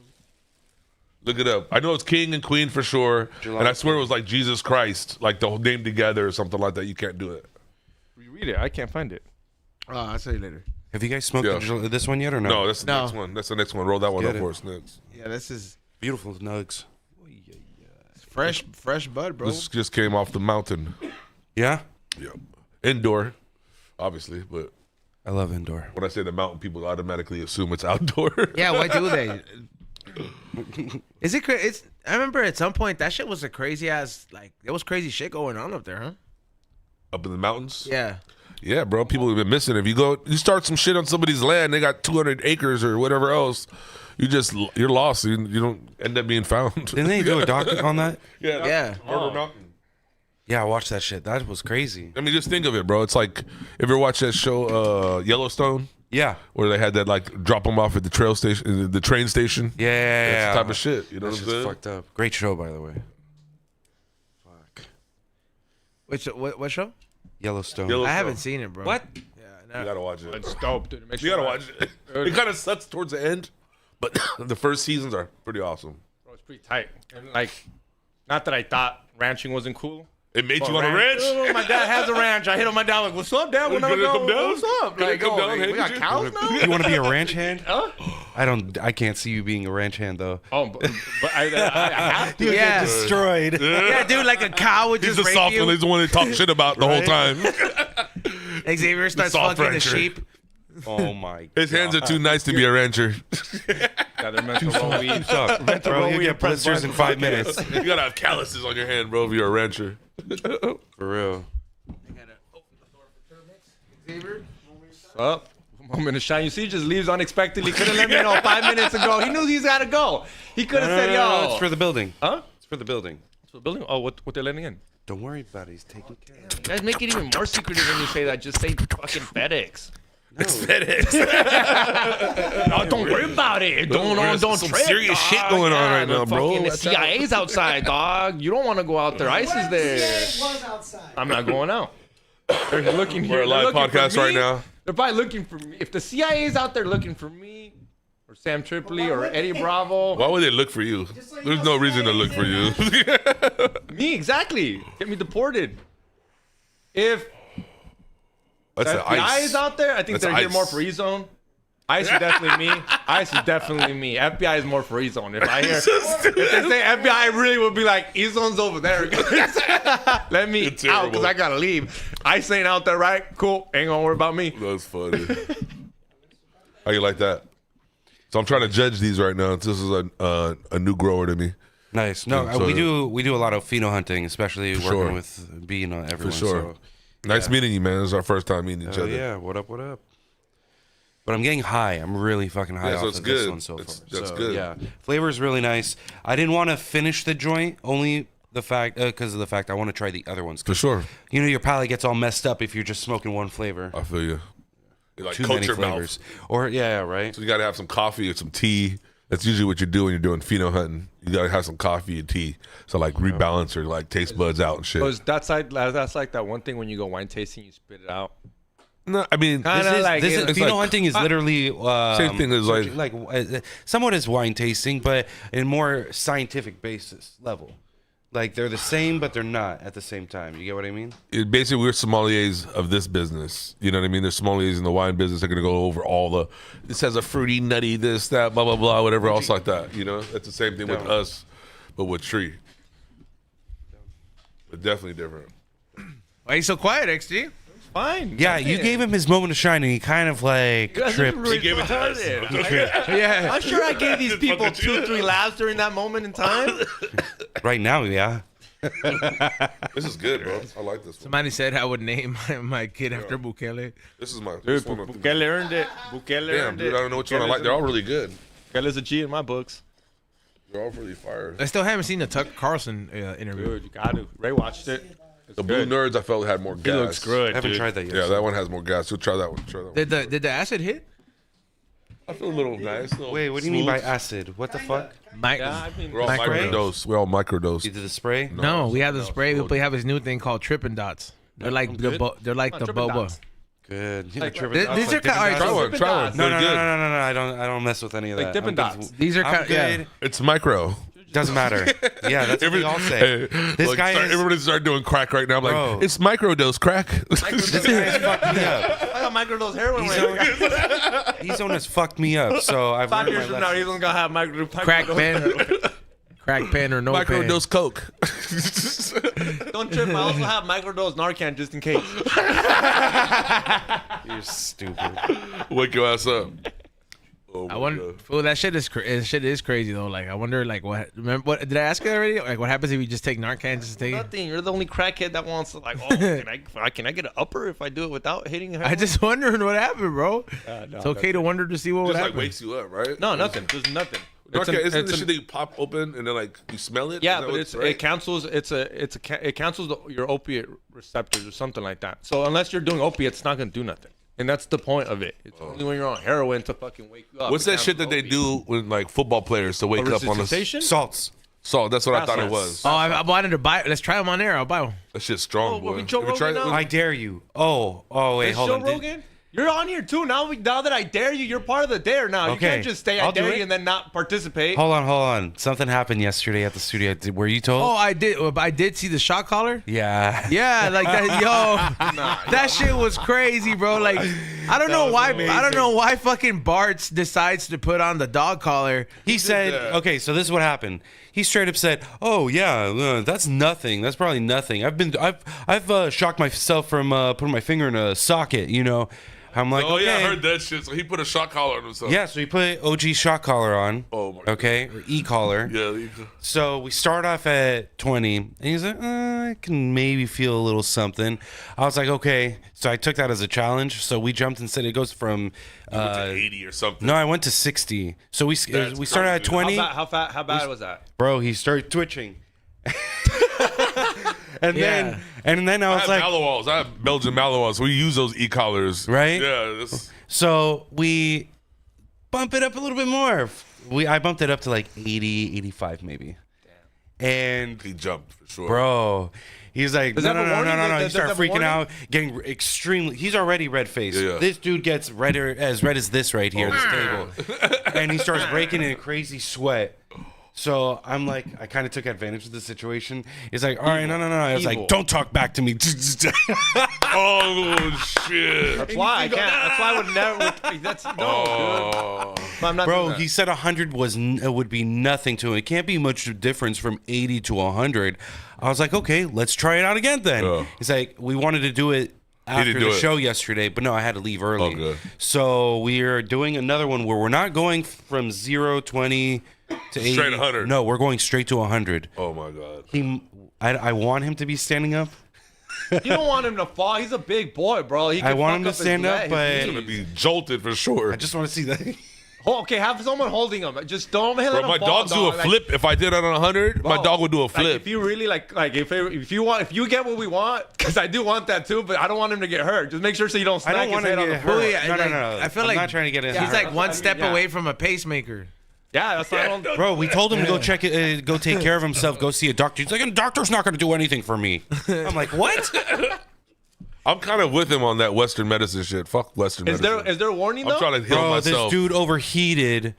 S4: Look it up. I know it's King and Queen for sure, and I swear it was like Jesus Christ, like the whole name together or something like that. You can't do it.
S2: Read it. I can't find it.
S1: Oh, I'll tell you later.
S6: Have you guys smoked
S4: Yeah.
S6: this one yet or no?
S4: No, that's the
S1: No.
S4: next one. That's the next one. Roll that one
S6: Get
S4: up
S6: it.
S4: for us next.
S1: Yeah, this is
S6: Beautiful nugs.
S1: fresh bud, bro.
S4: This just came off the mountain.
S6: Yeah?
S4: Yep. Indoor, obviously, but
S6: I love indoor.
S4: when I say the mountain, people automatically assume it's outdoor.
S1: Yeah, why do they? Is it crazy? It's. I remember at some point that shit was a crazy ass. Like there was crazy shit going on up there, huh?
S4: Up in the mountains.
S1: Yeah.
S4: Yeah, bro. People have been missing. If you start some shit on somebody's land, they got 200 acres or whatever else. You're lost. You don't end up being found.
S6: Didn't they do a doc on that?
S4: Yeah.
S1: Yeah.
S4: Murder Mountain.
S6: Yeah, I watched that shit. That was crazy.
S4: I mean, just think of it, bro. It's like, ever watch that show Yellowstone,
S6: Yeah.
S4: where they had that like drop them off at the train station.
S6: Yeah.
S4: That's the type of shit. You know
S6: That's
S4: what I'm
S6: just
S4: saying?
S6: fucked up. Great show, by the way. Fuck.
S1: What show?
S6: Yellowstone.
S4: Yellowstone.
S1: I haven't seen it, bro.
S6: What?
S1: Yeah.
S4: You gotta watch it.
S2: It's dope, dude. It makes
S4: You gotta
S2: me
S4: watch it. It kind of sucks towards the end, but the first seasons are pretty awesome.
S2: Bro, it's pretty tight. And like, not that I thought ranching wasn't cool.
S4: It made
S2: but
S4: you on a ranch.
S2: Oh, my dad has a ranch. I hit on my dad like, "What's up, Dad? When
S4: Gonna
S2: I go,
S4: come down?
S2: what's up?
S4: Gonna
S2: Like,
S4: come
S2: oh,
S4: down,
S2: we got
S4: Hank?
S2: cows now."
S6: You want to be a ranch hand?
S2: Huh?
S6: I can't see you being a ranch hand though.
S2: Oh, but I have to.
S1: Yeah.
S6: Destroyed.
S1: Yeah, dude, like a cow would
S4: He's
S1: just
S4: the
S1: rape
S4: soft one.
S1: you.
S4: He's the one that talks shit about the whole time.
S1: Xavier starts
S4: soft
S1: fucking the
S4: rancher.
S1: sheep.
S6: Oh my.
S4: His hands are too nice to be a rancher.
S2: That's Yeah, they're meant to roll weed.
S6: Suck.
S2: Meant to
S6: Bro,
S2: roll
S6: you
S2: weed
S6: get
S2: and press
S6: blisters in
S2: buttons.
S6: 5 minutes.
S4: You gotta have calluses on your hand, bro, if you're a rancher.
S6: For real.
S2: Up. Moment of shine. You see, he just leaves unexpectedly. Could have let me know 5 minutes ago. He knew he's got to go. He could have said, yo.
S6: It's for the building.
S2: Huh?
S6: It's for the building.
S2: It's for the building? Oh, what they're letting in?
S6: Don't worry about it. He's taking care of it.
S2: You guys make it even more secretive when you say that. Just say fucking FedEx.
S4: It's FedEx.
S2: No, don't worry about it. Don't
S4: Some
S2: trip,
S4: serious
S2: dog.
S4: shit going on right
S2: the
S4: now, bro.
S2: fucking- The
S4: Watch out.
S2: CIA's outside, dog. You don't want to go out there. ICE is there.
S5: was outside.
S2: I'm not going out. They're looking here.
S4: We're a live
S2: They're looking for
S4: podcast right
S2: me.
S4: now.
S2: They're probably looking for me. If the CIA's out there looking for me, or Sam Tripoli, or Eddie Bravo,
S4: Why would they look for you? There's no reason to look for you.
S2: me exactly, get me deported. If
S4: That's
S2: the
S4: the
S2: FBI
S4: ice.
S2: is out there, I think
S4: That's
S2: they're here
S4: ICE.
S2: more for E-Zone. ICE is definitely me. ICE is definitely me. FBI is more for E-Zone. If I hear, if they say FBI, I really would be like, E-Zone's over there. Let me
S4: You're
S2: out
S4: terrible.
S2: because I gotta leave. ICE ain't out there, right? Cool. Ain't gonna worry about me.
S4: That's funny. How you like that? So I'm trying to judge these right now. This is a new grower to me.
S6: Nice. No,
S4: Yeah, so-
S6: we do a lot of pheno hunting, especially working
S4: sure.
S6: with being everyone.
S4: For sure.
S6: So,
S4: Nice meeting you, man. This is our first time meeting each
S6: oh
S4: other.
S6: yeah, what up? What up? But I'm getting high. I'm really fucking high
S4: Yeah,
S6: off
S4: so it's
S6: of this
S4: good.
S6: one so
S4: That's-
S6: far.
S4: that's
S6: So,
S4: good.
S6: Yeah, flavor is really nice. I didn't want to finish the joint, only the fact because of the fact I want to try the other ones.
S4: For sure.
S6: You know, your palate gets all messed up if you're just smoking one flavor.
S4: I feel you. You like
S6: Too
S4: coat
S6: many
S4: your
S6: flavors.
S4: mouth.
S6: Or yeah, right.
S4: So you got to have some coffee or some tea. That's usually what you do when you're doing pheno hunting. You got to have some coffee and tea. So like rebalance your like taste buds out and shit.
S2: That's like that one thing when you go wine tasting, you spit it out.
S4: No, I mean,
S2: Kinda like
S6: This
S2: it-
S6: is
S4: it's
S6: pheno
S4: like-
S6: hunting is literally
S4: Same thing as
S6: somewhat as wine tasting, but in more scientific basis level. Like they're the same, but they're not at the same time. You get what I mean?
S4: basically we're sommeliers of this business. You know what I mean? There's sommeliers in the wine business. They're gonna go over all the. This has a fruity, nutty, this, that, blah, blah, blah, whatever else like that. You know, that's the same thing with us, but with tree. But definitely different.
S1: Why are you so quiet, XG?
S2: Fine.
S6: Yeah, you gave him his moment of shine, and he kind of like tripped.
S2: He gave it to us.
S1: Yeah.
S2: I'm sure I gave these people 2-3 laughs during that moment in time.
S6: Right now, yeah.
S4: This is good, bro. I like this one.
S1: Somebody said I would name my kid after Bukele.
S4: This is my.
S2: Dude,
S4: This one,
S2: Bukele earned it. Bukele
S4: damn,
S2: earned
S4: dude,
S2: it.
S4: I don't know which one I like. They're all really good.
S2: Bukele's a G in my books.
S4: They're all really fire.
S1: I still haven't seen the Tucker Carlson interview.
S2: Dude, you got to. Ray watched it. It's
S4: The Blue
S2: good.
S4: Nerds, I felt had more gas.
S2: He looks good.
S6: I haven't
S2: dude.
S6: tried that yet.
S4: Yeah, that one has more gas. You'll try that one. Try that one.
S1: Did the acid hit?
S4: I feel a little nice. Little
S6: Wait, what do you mean by
S4: smooth.
S6: acid? What the fuck?
S1: Mike.
S2: Yeah, I mean,
S4: We're all
S1: Micro-
S4: microdose. We're all microdose.
S6: You did the spray?
S1: No, we have the spray. We have his new thing called Trippin' Dots. They're like the
S2: good.
S1: they're like the
S2: Trippin'
S1: boba.
S2: Dots.
S6: Good.
S2: Like,
S1: These are kind
S4: Try
S1: of
S4: one. Try one.
S6: No,
S4: They're
S6: no, no,
S4: good.
S6: no, no, no. I don't mess with any of
S2: Like
S6: that.
S2: Dippin'
S6: I'm good.
S2: Dots.
S1: these are
S6: I'm
S1: kind yeah.
S6: good.
S4: It's micro.
S6: Doesn't matter. Yeah, that's what we all say.
S4: Hey,
S6: This
S4: look,
S6: guy is.
S4: everybody start doing crack right now. I'm
S6: Bro.
S4: like, it's microdose crack.
S6: This guy has fucked me up.
S2: I got microdose heroin.
S6: He's on has fucked me up. So I've
S2: 5
S6: learned
S2: years
S6: my
S2: from now,
S6: lesson.
S2: he's only gonna have
S1: Crack
S2: microdose.
S1: pen, crack pen or no pen.
S4: Microdose coke.
S2: Don't trip. I also have microdose Narcan just in case.
S6: You're stupid.
S4: Wake your ass up. Oh my
S1: I wonder.
S4: God.
S1: Fool, that shit is crazy though. Like I wonder, like what? Remember what? Did I ask you already? Like what happens if you just take Narcan just to take it?
S2: Nothing. You're the only crackhead that wants to like. Oh, can I get an upper if I do it without hitting heroin?
S1: I just wondering what happened, bro.
S2: no,
S1: It's okay to wonder to see what would
S4: Just like
S1: happen.
S4: wakes you up, right?
S2: No, nothing. There's nothing. It's
S4: Okay,
S2: an-
S4: isn't
S2: it's
S4: the
S2: an-
S4: shit that you pop open and then like you smell it?
S2: Yeah,
S4: Is that
S2: but
S4: what-
S2: it's
S4: right?
S2: it cancels. It cancels your opiate receptors or something like that. So unless you're doing opiates, it's not gonna do nothing. And that's the point of it. It's only when you're on heroin to fucking wake you up.
S4: What's
S2: It
S4: that shit that they
S2: cancels
S4: do with like football players to wake
S2: opiates.
S4: up on the
S2: Resuscitation?
S6: Salts.
S4: salt? That's what I thought it
S2: Yes.
S4: was.
S1: Oh, I wanted to buy. Let's try them on air. I'll buy one.
S4: That shit's strong,
S2: Oh,
S4: boy.
S2: we Joe
S4: Have you tried
S2: Rogan
S4: that?
S2: now?
S6: I dare you. Oh, wait,
S2: Is
S6: hold
S2: Joe
S6: on. Did-
S2: Rogan? You're on here too. Now that I dare you, you're part of the dare now. You
S6: Okay,
S2: can't just say I
S6: I'll do
S2: dare
S6: it.
S2: you and then not participate.
S6: Hold on. Something happened yesterday at the studio. Were you told?
S1: Oh, I did. I did see the shot collar.
S6: Yeah.
S1: Yeah, like that. Yo, that shit was crazy, bro. Like, I don't know why. I don't know why fucking Bart's decides to put on the dog collar.
S6: He said, okay, so this is what happened. He straight up said, "Oh yeah, that's nothing. That's probably nothing. I've shocked myself from putting my finger in a socket. You know, I'm like,
S4: Oh
S6: okay.
S4: yeah, I heard that shit. So he put a shock collar on himself.
S6: Yeah, so he put OG shock collar on.
S4: Oh my.
S6: Okay, or e-collar.
S4: Yeah.
S6: So we start off at 20, and he's like, I can maybe feel a little something. I was like, okay. So I took that as a challenge. So we jumped and said it goes from.
S4: Went to 80 or something.
S6: No, I went to 60. So we started at
S4: crazy.
S6: 20.
S2: How bad was that?
S6: Bro, he started twitching. and
S1: Yeah.
S6: then I
S4: I
S6: was
S4: have
S6: like,
S4: Malawals. I have Belgian Malawals. So we use those e-collars.
S6: Right?
S4: Yeah. That's,
S6: so we bump it up a little bit more. I bumped it up to like 80, 85 maybe. And
S4: he jumped for sure.
S6: bro, he's like,
S2: Does
S6: no.
S2: that have a warning?
S6: He
S2: Does
S6: started
S2: that have a
S6: freaking
S2: warning?
S6: out, getting extremely. He's already red faced.
S4: Yeah.
S6: This dude gets as red as this right here, this table, and he starts breaking in a crazy sweat. So I'm like, I kind of took advantage of the situation. He's like, all right, no. I was
S2: Evil.
S6: like, don't talk back to me.
S4: Oh shit.
S2: That's why I can't. That's why I would never. That's no.
S4: Oh.
S2: Dude. I'm not doing
S6: Bro,
S2: that.
S6: he said 100 would be nothing to him. It can't be much difference from 80 to 100. I was like, okay, let's try it out again then.
S4: Yeah.
S6: He's like, we wanted to do it after
S4: didn't
S6: the
S4: do it.
S6: show yesterday, but no, I had to leave early.
S4: Okay.
S6: So we're doing another one where we're not going from 0, 20 to 80.
S4: Straight 100.
S6: No, we're going straight to 100.
S4: Oh my god.
S6: I want him to be standing up.
S2: You don't want him to fall. He's a big boy, bro. He
S6: I
S2: can
S6: want
S2: fuck
S6: him to
S2: his
S6: stand up,
S2: leg,
S6: but-
S2: his
S4: He's gonna
S2: knees.
S4: be jolted for sure.
S6: I just want to see that.
S2: Oh, okay, have someone holding him. Just don't let
S4: Bro,
S2: him
S4: my
S2: fall,
S4: dogs do a
S2: dog.
S4: flip. If I did it on 100, my
S2: Bro,
S4: dog would do a
S2: like,
S4: flip.
S2: if you really like if you get what we want, because I do want that too, but I don't want him to get hurt. Just make sure so you don't
S6: I
S2: smack
S6: don't
S2: his
S6: want
S2: head
S6: to
S2: on the
S6: get
S2: floor.
S6: hurt.
S1: Yeah,
S6: No.
S1: like, I feel
S6: I'm
S1: like
S6: not trying to get it.
S1: He's
S2: Yeah.
S1: like
S2: That's
S1: one
S2: what I
S1: step
S2: mean, yeah.
S1: away from a pacemaker.
S2: Yeah, that's why I don't.
S6: Bro, we told him to go check it, go take care of himself, go see a doctor. He's like, a doctor's not going to do anything for me. I'm like, what?
S4: I'm kind of with him on that Western medicine shit. Fuck Western
S2: Is
S4: medicine.
S2: there a warning
S4: I'm
S2: though?
S4: trying to heal
S6: Bro,
S4: myself.
S6: this dude overheated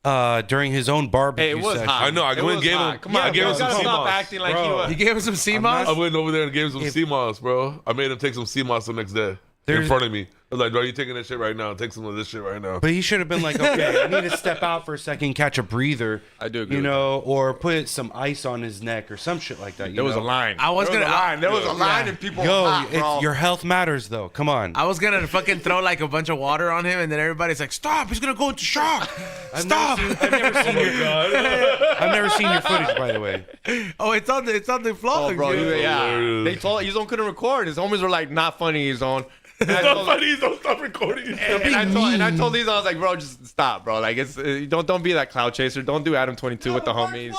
S6: during his own barbecue
S2: Hey, it was
S6: session.
S2: hot.
S4: I know, I
S2: It
S4: went and
S2: was
S4: gave
S2: hot.
S4: him-
S2: Come on,
S4: I gave
S2: bro.
S4: him
S2: You
S4: some
S2: gotta
S4: sea
S2: stop
S4: moss.
S2: acting like
S6: Bro.
S2: you.
S1: You gave him some sea
S6: I'm
S1: moss?
S4: I went over there and gave him some sea moss, bro. I made him take some sea moss the next day in front of me. I was like, bro, you taking that shit right now? Take some of this shit right now.
S6: But he should have been like, okay, I need to step out for a second, catch a breather.
S2: I do agree
S6: You
S2: with
S6: know, or put some ice on his neck or some shit like that.
S2: There was a
S6: know?
S2: line.
S1: I was
S2: There
S1: gonna-
S2: a line. There was a line,
S1: yeah.
S2: and people.
S6: Yo,
S2: were hot, bro.
S6: your health matters, though. Come on.
S1: I was gonna fucking throw like a bunch of water on him, and then everybody's like, "Stop! He's gonna go into shock! Stop!"
S6: I've never seen your footage, by the way.
S1: Oh, it's on the
S2: Oh,
S1: vlog,
S2: bro,
S1: dude.
S2: yeah.
S4: Hilarious.
S2: They told his own couldn't record. His homies were like, not funny. His own. And I
S4: It's not
S2: told-
S4: funny. Don't stop recording.
S2: and I told these, I was like, bro, just stop, bro. Like, it's don't be that cloud chaser. Don't do Adam 22 with the homies.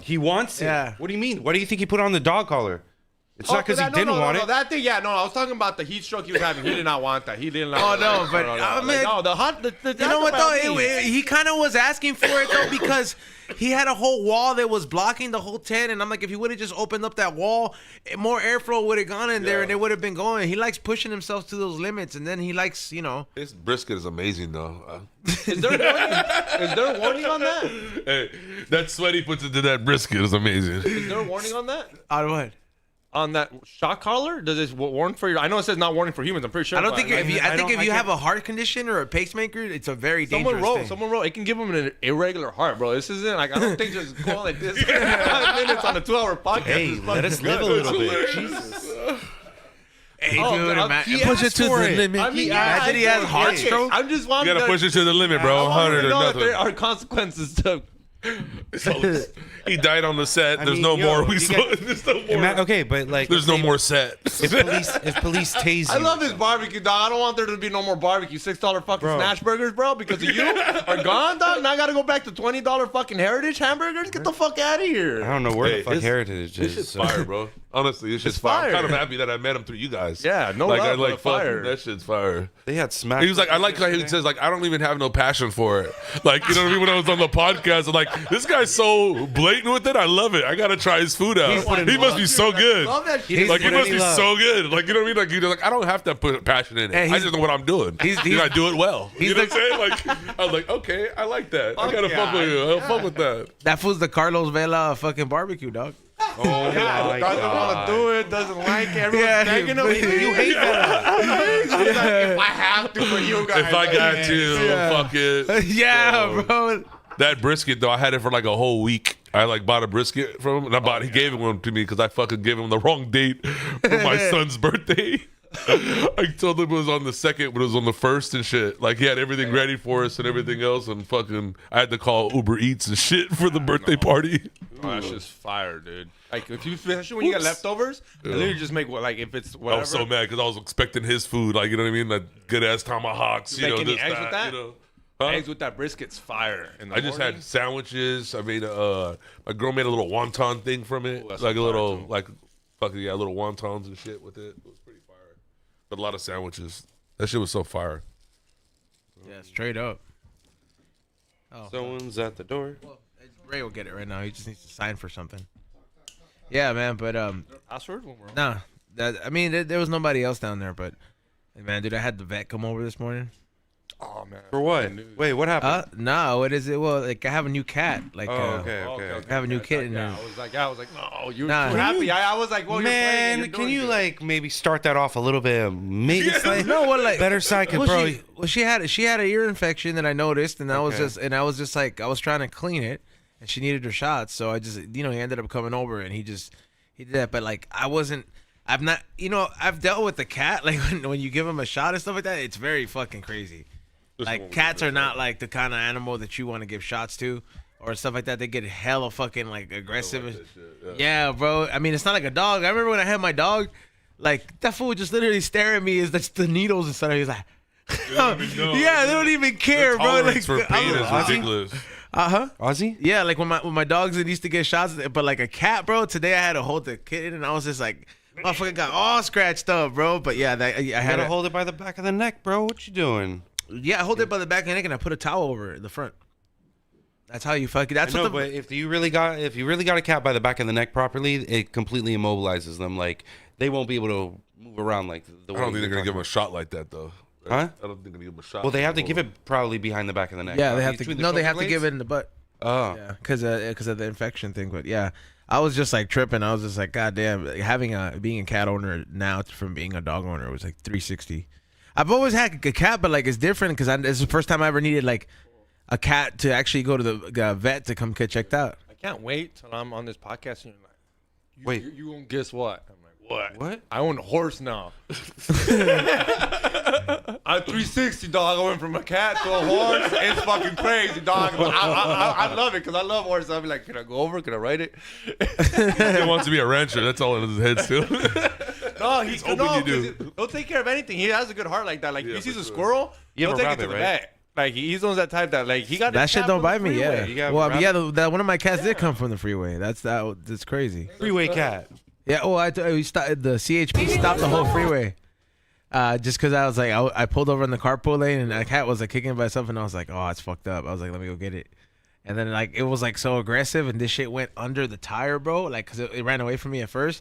S6: He wants it.
S1: Yeah.
S6: What do you mean? What do you think he put on the dog collar? It's not because he didn't want it.
S2: That thing, yeah, no. I was talking about the heat stroke he was having. He did not want that. He did not.
S1: Oh, no, but, I mean-
S2: no, the hot.
S1: You know what though? He kind of was asking for it though because he had a whole wall that was blocking the whole tent, and I'm like, if he would have just opened up that wall, more airflow would have gone in there, and it would have been going. He likes pushing himself to those limits, and then he likes, you know.
S4: This brisket is amazing, though.
S2: Is there a warning? Is there a warning on that?
S4: Hey, that sweat he puts into that brisket is amazing.
S2: Is there a warning on that?
S1: On what?
S2: On that shock collar? Does it warn for your? I know it says not warning for humans. I'm pretty sure.
S1: I don't
S2: but
S1: think
S2: like,
S1: if you, I think if you
S6: I
S1: have a heart condition or a pacemaker, it's a very dangerous thing.
S2: Someone wrote. It can give them an irregular heart, bro. This isn't like I don't think just going like this 5 minutes on a 2-hour podcast.
S6: Hey,
S2: is
S6: let us
S2: fucking
S6: live a
S2: good.
S6: little bit. Jesus.
S1: Hey,
S2: Oh,
S1: dude,
S6: he
S1: push it
S6: asked
S1: to
S6: for
S1: the
S6: it.
S1: limit.
S2: I mean,
S1: Imagine he has heart stroke.
S2: I'm just
S4: You
S2: wanting
S4: gotta push it to the limit, bro.
S2: I want
S4: 100
S2: to
S4: or
S2: know that
S4: nothing.
S2: there are consequences to.
S4: So, he died on the set.
S6: I
S4: There's
S6: mean,
S4: no
S6: yo,
S4: more.
S6: you get-
S4: There's no more.
S6: Okay, but like,
S4: There's no more set.
S6: If police tase you,
S2: I love this barbecue, dog. I don't want there to be no more barbecue. $6 fucking
S6: Bro.
S2: smash burgers, bro, because of you are gone, dog. Now I gotta go back to $20 fucking heritage hamburgers. Get the fuck out of
S6: I
S2: here.
S6: don't know where
S4: Hey,
S6: the fuck
S4: this-
S6: Heritage
S4: This
S6: is.
S4: shit's
S6: so-
S4: fire, bro. Honestly, it's just
S2: It's
S4: fire. I'm
S2: fire.
S4: kind of happy that I met him through you guys.
S2: Yeah, no
S4: like,
S2: love,
S4: I like
S2: but fire.
S4: fucking that shit's fire.
S6: They had smash.
S4: He was like, I like how he says, like, I don't even have no passion for it. Like, you know what I mean? When I was on the podcast, I'm like, this guy's so blatant with it. I love it. I gotta try his food out. He must be so good.
S2: Love that shit.
S4: Like, he
S6: put
S4: must
S6: any
S4: be
S6: love.
S4: so good. Like, you know what I mean? Like, you're like, I don't have to put passion in it.
S1: Hey,
S4: I just know what I'm doing.
S1: he's-
S4: I do it well. You
S1: he's
S4: know what I'm saying? Like, I was like, okay, I like that. I
S2: Fuck
S4: gotta
S2: yeah.
S4: fuck with you. I'll fuck with that.
S1: That fool's the Carlos Vela fucking barbecue, dog.
S6: oh my
S2: Doesn't want to do it. Doesn't like it. Everyone's
S1: Yeah,
S2: begging him.
S1: but-
S2: You hate that. He's like, if I have to for you guys.
S4: If I got to, fuck it.
S1: Yeah, bro.
S4: That brisket though, I had it for like a whole week. I like bought a brisket from him, and he gave it one to me because I fucking gave him the wrong date for my son's birthday. I told him it was on the second, but it was on the first and shit. Like he had everything ready for us and everything else, and fucking, I had to call Uber Eats and shit for the birthday party.
S2: Oh, that's just fire, dude. Like if you, especially when you get leftovers, I literally just make like if it's whatever.
S4: I was so mad because I was expecting his food, like you know what I mean, like good ass tomahawks.
S2: You
S4: You know,
S2: make any
S4: this,
S2: eggs with that?
S4: You know. Huh?
S2: Eggs with that brisket's fire. In the
S4: I just
S2: morning.
S4: had sandwiches. I made my girl made a little wonton thing from it,
S2: that's
S4: like a
S2: fire,
S4: little,
S2: too.
S4: like fucking yeah, little wontons and shit with it. It was pretty fire. But a lot of sandwiches. That shit was so fire.
S1: Yeah, straight up. Oh,
S6: Someone's at the door.
S1: well, Ray will get it right now. He just needs to sign for something. Yeah, man. But
S2: Password when we're on.
S1: nah. I mean, there was nobody else down there. But hey, man, dude, I had the vet come over this morning.
S2: Oh man.
S6: For what? Wait, what happened?
S1: No, what is it? Well, like I have a new cat. Like,
S6: okay.
S1: I have a new kitten.
S2: Yeah,
S1: and-
S2: I was like, no, you were
S1: Nah.
S2: too happy. I was like, well,
S6: Man,
S2: you're playing,
S6: can you like maybe start that off a little bit? Maybe slightly
S1: No, what like
S6: better side could
S1: well,
S6: probably.
S1: she had an ear infection that I noticed, and I was
S6: Okay.
S1: just like I was trying to clean it, and she needed her shots, so I just he ended up coming over, and he did that, but like I've not I've dealt with the cat like when you give him a shot and stuff like that, it's very fucking crazy.
S4: This one
S1: Like
S4: was
S1: cats
S4: good,
S1: are not like the kind of animal that you want to give shots to or stuff like that. They get hella fucking like aggressive.
S4: that shit,
S1: Yeah, bro. I mean, it's not like a dog. I remember when I had my dog, like that fool would just literally stare at me as the needles and stuff. He was like, yeah, they don't even care, bro. Like,
S4: Tolerance for pain is ridiculous.
S6: Ozzy?
S1: yeah, like when my dogs that used to get shots, but like a cat, bro. Today I had to hold the kitten, and I was just like, motherfucker got all scratched up, bro. But yeah, I
S6: You
S1: had
S6: gotta
S1: to
S6: hold it by the back of the neck, bro. What you doing?
S1: Yeah, I hold it by the back of the neck, and I put a towel over the front. That's how you fucking. That's
S6: I know,
S1: what
S6: but if you really got a cat by the back of the neck properly, it completely immobilizes them. Like they won't be able to move around like the
S4: I
S6: way.
S4: don't think they're gonna
S6: you're
S4: give him a
S6: talking
S4: shot like that though.
S6: Huh?
S4: I don't think they're gonna give him a shot.
S6: about. Well, they have to give it probably behind the back of the neck.
S1: Yeah, they have to.
S6: Between the
S1: No, they
S6: shoulder
S1: have to give it
S6: blades?
S1: in the butt.
S6: Oh,
S1: Yeah, because of the infection thing. But yeah, I was just like tripping. I was just like, God damn, being a cat owner now from being a dog owner was like 360. I've always had a cat, but like it's different because it's the first time I ever needed like a cat to actually go to the vet to come get checked out.
S2: I can't wait till I'm on this podcast and you're like,
S6: Wait.
S2: you won't guess what? I'm like, what?
S6: What?
S2: I own a horse now. I'm 360, dog. I went from a cat to a horse. It's fucking crazy, dog. But I love it because I love horses. I'll be like, can I go over? Can I ride it?
S4: He wants to be a rancher. That's all in his head still.
S2: No, he's
S4: hoping you do.
S2: He'll take care of anything. He has a good heart like that. Like
S4: Yeah,
S2: if he sees
S4: for
S2: a
S4: sure.
S2: squirrel,
S6: You
S2: he'll
S6: have a
S2: take it to
S6: rabbit,
S2: the
S6: right?
S2: vet. Like he's that type that like he got
S1: That
S2: his
S1: shit
S2: cat
S1: don't
S2: from the
S1: bite me.
S2: freeway.
S6: You
S1: Yeah.
S6: got
S1: Well,
S6: rabbit?
S1: yeah, that one of my cats did come from the freeway. That's crazy.
S6: freeway cat.
S1: Yeah. Oh, we stopped. The CHP stopped the whole freeway. Just because I was like, I pulled over in the carpool lane and a cat was like kicking by itself, and I was like, oh, it's fucked up. I was like, let me go get it. And then like it was like so aggressive, and this shit went under the tire, bro. Like, cause it ran away from me at first,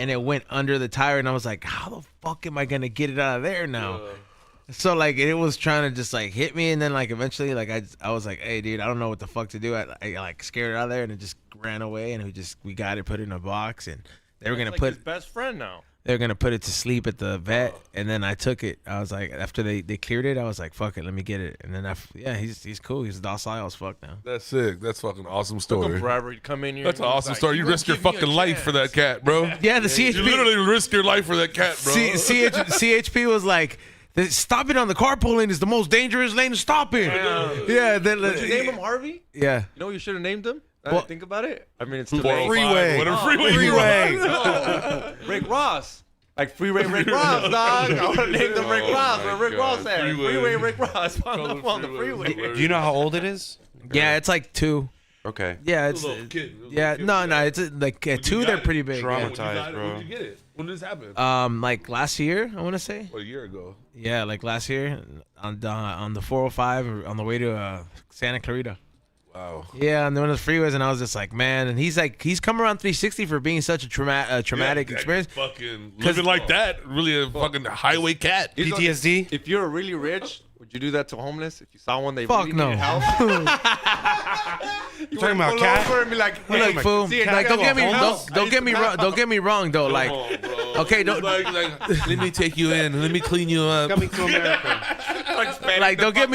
S1: and it went under the tire, and I was like, how the fuck am I gonna get it out of there now? So like it was trying to just like hit me, and then like eventually like I was like, hey dude, I don't know what the fuck to do. I like scared it out of there, and it just ran away, and we got it, put it in a box, and they were gonna
S2: It's like
S1: put
S2: his best friend now.
S1: they were gonna put it to sleep at the vet, and then I took it. I was like, after they cleared it, I was like, fuck it, let me get it. And then he's cool. He's docile as fuck now.
S4: That's sick. That's fucking awesome
S2: Took him
S4: story.
S2: forever to come in here.
S4: That's an
S2: and he was
S4: awesome
S2: like,
S4: story. You
S2: gonna
S4: risked your
S2: give me a
S4: fucking life for
S2: chance.
S4: that cat, bro.
S1: Yeah, the
S4: You
S1: CHP.
S4: literally risked your life for that cat, bro.
S1: CHP was like, stopping on the carpool lane is the most dangerous lane to stop in. Yeah. Then,
S2: Did you name him Harvey?
S1: Yeah.
S2: You know what you should have named him? Now
S1: Well-
S2: that I think about it. I mean, it's too
S4: 405,
S2: late.
S6: Freeway.
S4: Whatever
S2: Oh,
S4: freeway.
S6: Freeway.
S2: No. Rick Ross. Like Freeway Rick Ross, dog. I would have named him Rick
S4: Oh
S2: Ross,
S4: my
S2: but Rick
S4: God.
S2: Ross said
S4: Freeway.
S2: Freeway Rick Ross on
S4: Call him
S2: the
S4: Freeway.
S2: freeway.
S6: Do you know how old it is?
S1: Yeah, it's like 2.
S6: Okay.
S1: Yeah, it's
S4: little kid. It was a
S1: yeah.
S4: little
S1: No,
S4: kid.
S1: no, it's like at 2 they're pretty big.
S6: Trauma.
S1: Yeah.
S4: When you got it,
S6: bro.
S4: When did you get it? When did this happen?
S1: Like last year, I want to say.
S4: A year ago.
S1: Yeah, like last year on the 405 on the way to Santa Clarita.
S4: Wow.
S1: Yeah, on one of the freeways, and I was just like, man, and he's come around 360 for being such a traumatic
S4: Yeah,
S1: experience.
S4: Fucking living like that. Really a fucking highway cat.
S2: He's like,
S6: PTSD?
S2: if you're really rich, would you do that to homeless? If you saw one, they
S1: Fuck
S2: really
S1: no.
S2: needed help. You
S6: talking
S2: would
S6: about
S2: pull
S6: cat?
S2: over and be like,
S1: Look,
S2: hey,
S1: fool.
S2: see,
S1: Like,
S2: I
S1: don't
S2: got
S1: get me
S2: a house.
S1: don't get me wrong. Don't get me wrong though. Like,
S4: Come on, bro.
S1: okay, don't
S4: like, let me take you in. Let me clean you up.
S6: Coming to America.
S1: like don't get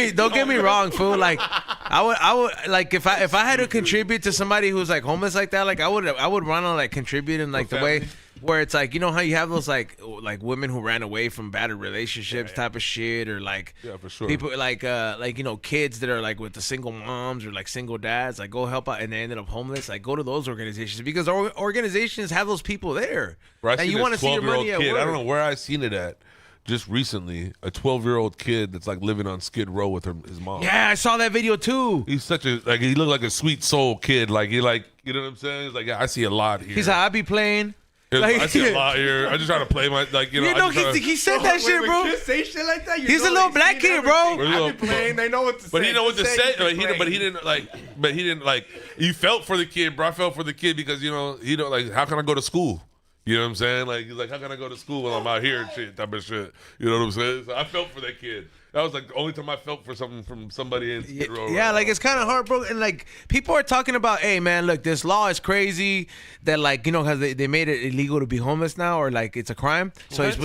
S1: me wrong, fool. Like, I would like if I had to contribute to somebody who's like homeless like that, like I would want to like contribute in like the way where it's like, you know how you have those like women who ran away from bad relationships type of shit, or like
S4: for sure.
S1: people like you know, kids that are like with the single moms or like single dads, like go help out and they ended up homeless. Like go to those organizations because organizations have those people there.
S4: Bro, I
S1: and
S4: seen
S1: you
S4: this
S1: want to see your
S4: 12-year-old
S1: money at
S4: kid.
S1: work.
S4: I don't know where I seen it at. Just recently, a 12-year-old kid that's like living on Skid Row with his mom.
S1: Yeah, I saw that video too.
S4: He's such a he looked like a sweet soul kid. Like you know what I'm saying? He's like, yeah, I see a lot here.
S1: He's like, I be playing.
S4: I see a lot here. I just try to play my
S1: You know, he said that shit, bro.
S2: Kids say shit like that.
S1: He's a little black kid, bro.
S2: I be playing. They know what to say.
S4: But he know what to say. But he didn't like. You felt for the kid, bro. I felt for the kid because like, how can I go to school? You know what I'm saying? Like, he's like, how can I go to school while I'm out here and shit, type of shit. You know what I'm saying? So I felt for that kid. That was like the only time I felt for something from somebody in Skid Row.
S1: Yeah, like it's kind of heartbroken. And like people are talking about, hey man, look, this law is crazy. That like, you know, because they made it illegal to be homeless now, or like it's a crime. So it's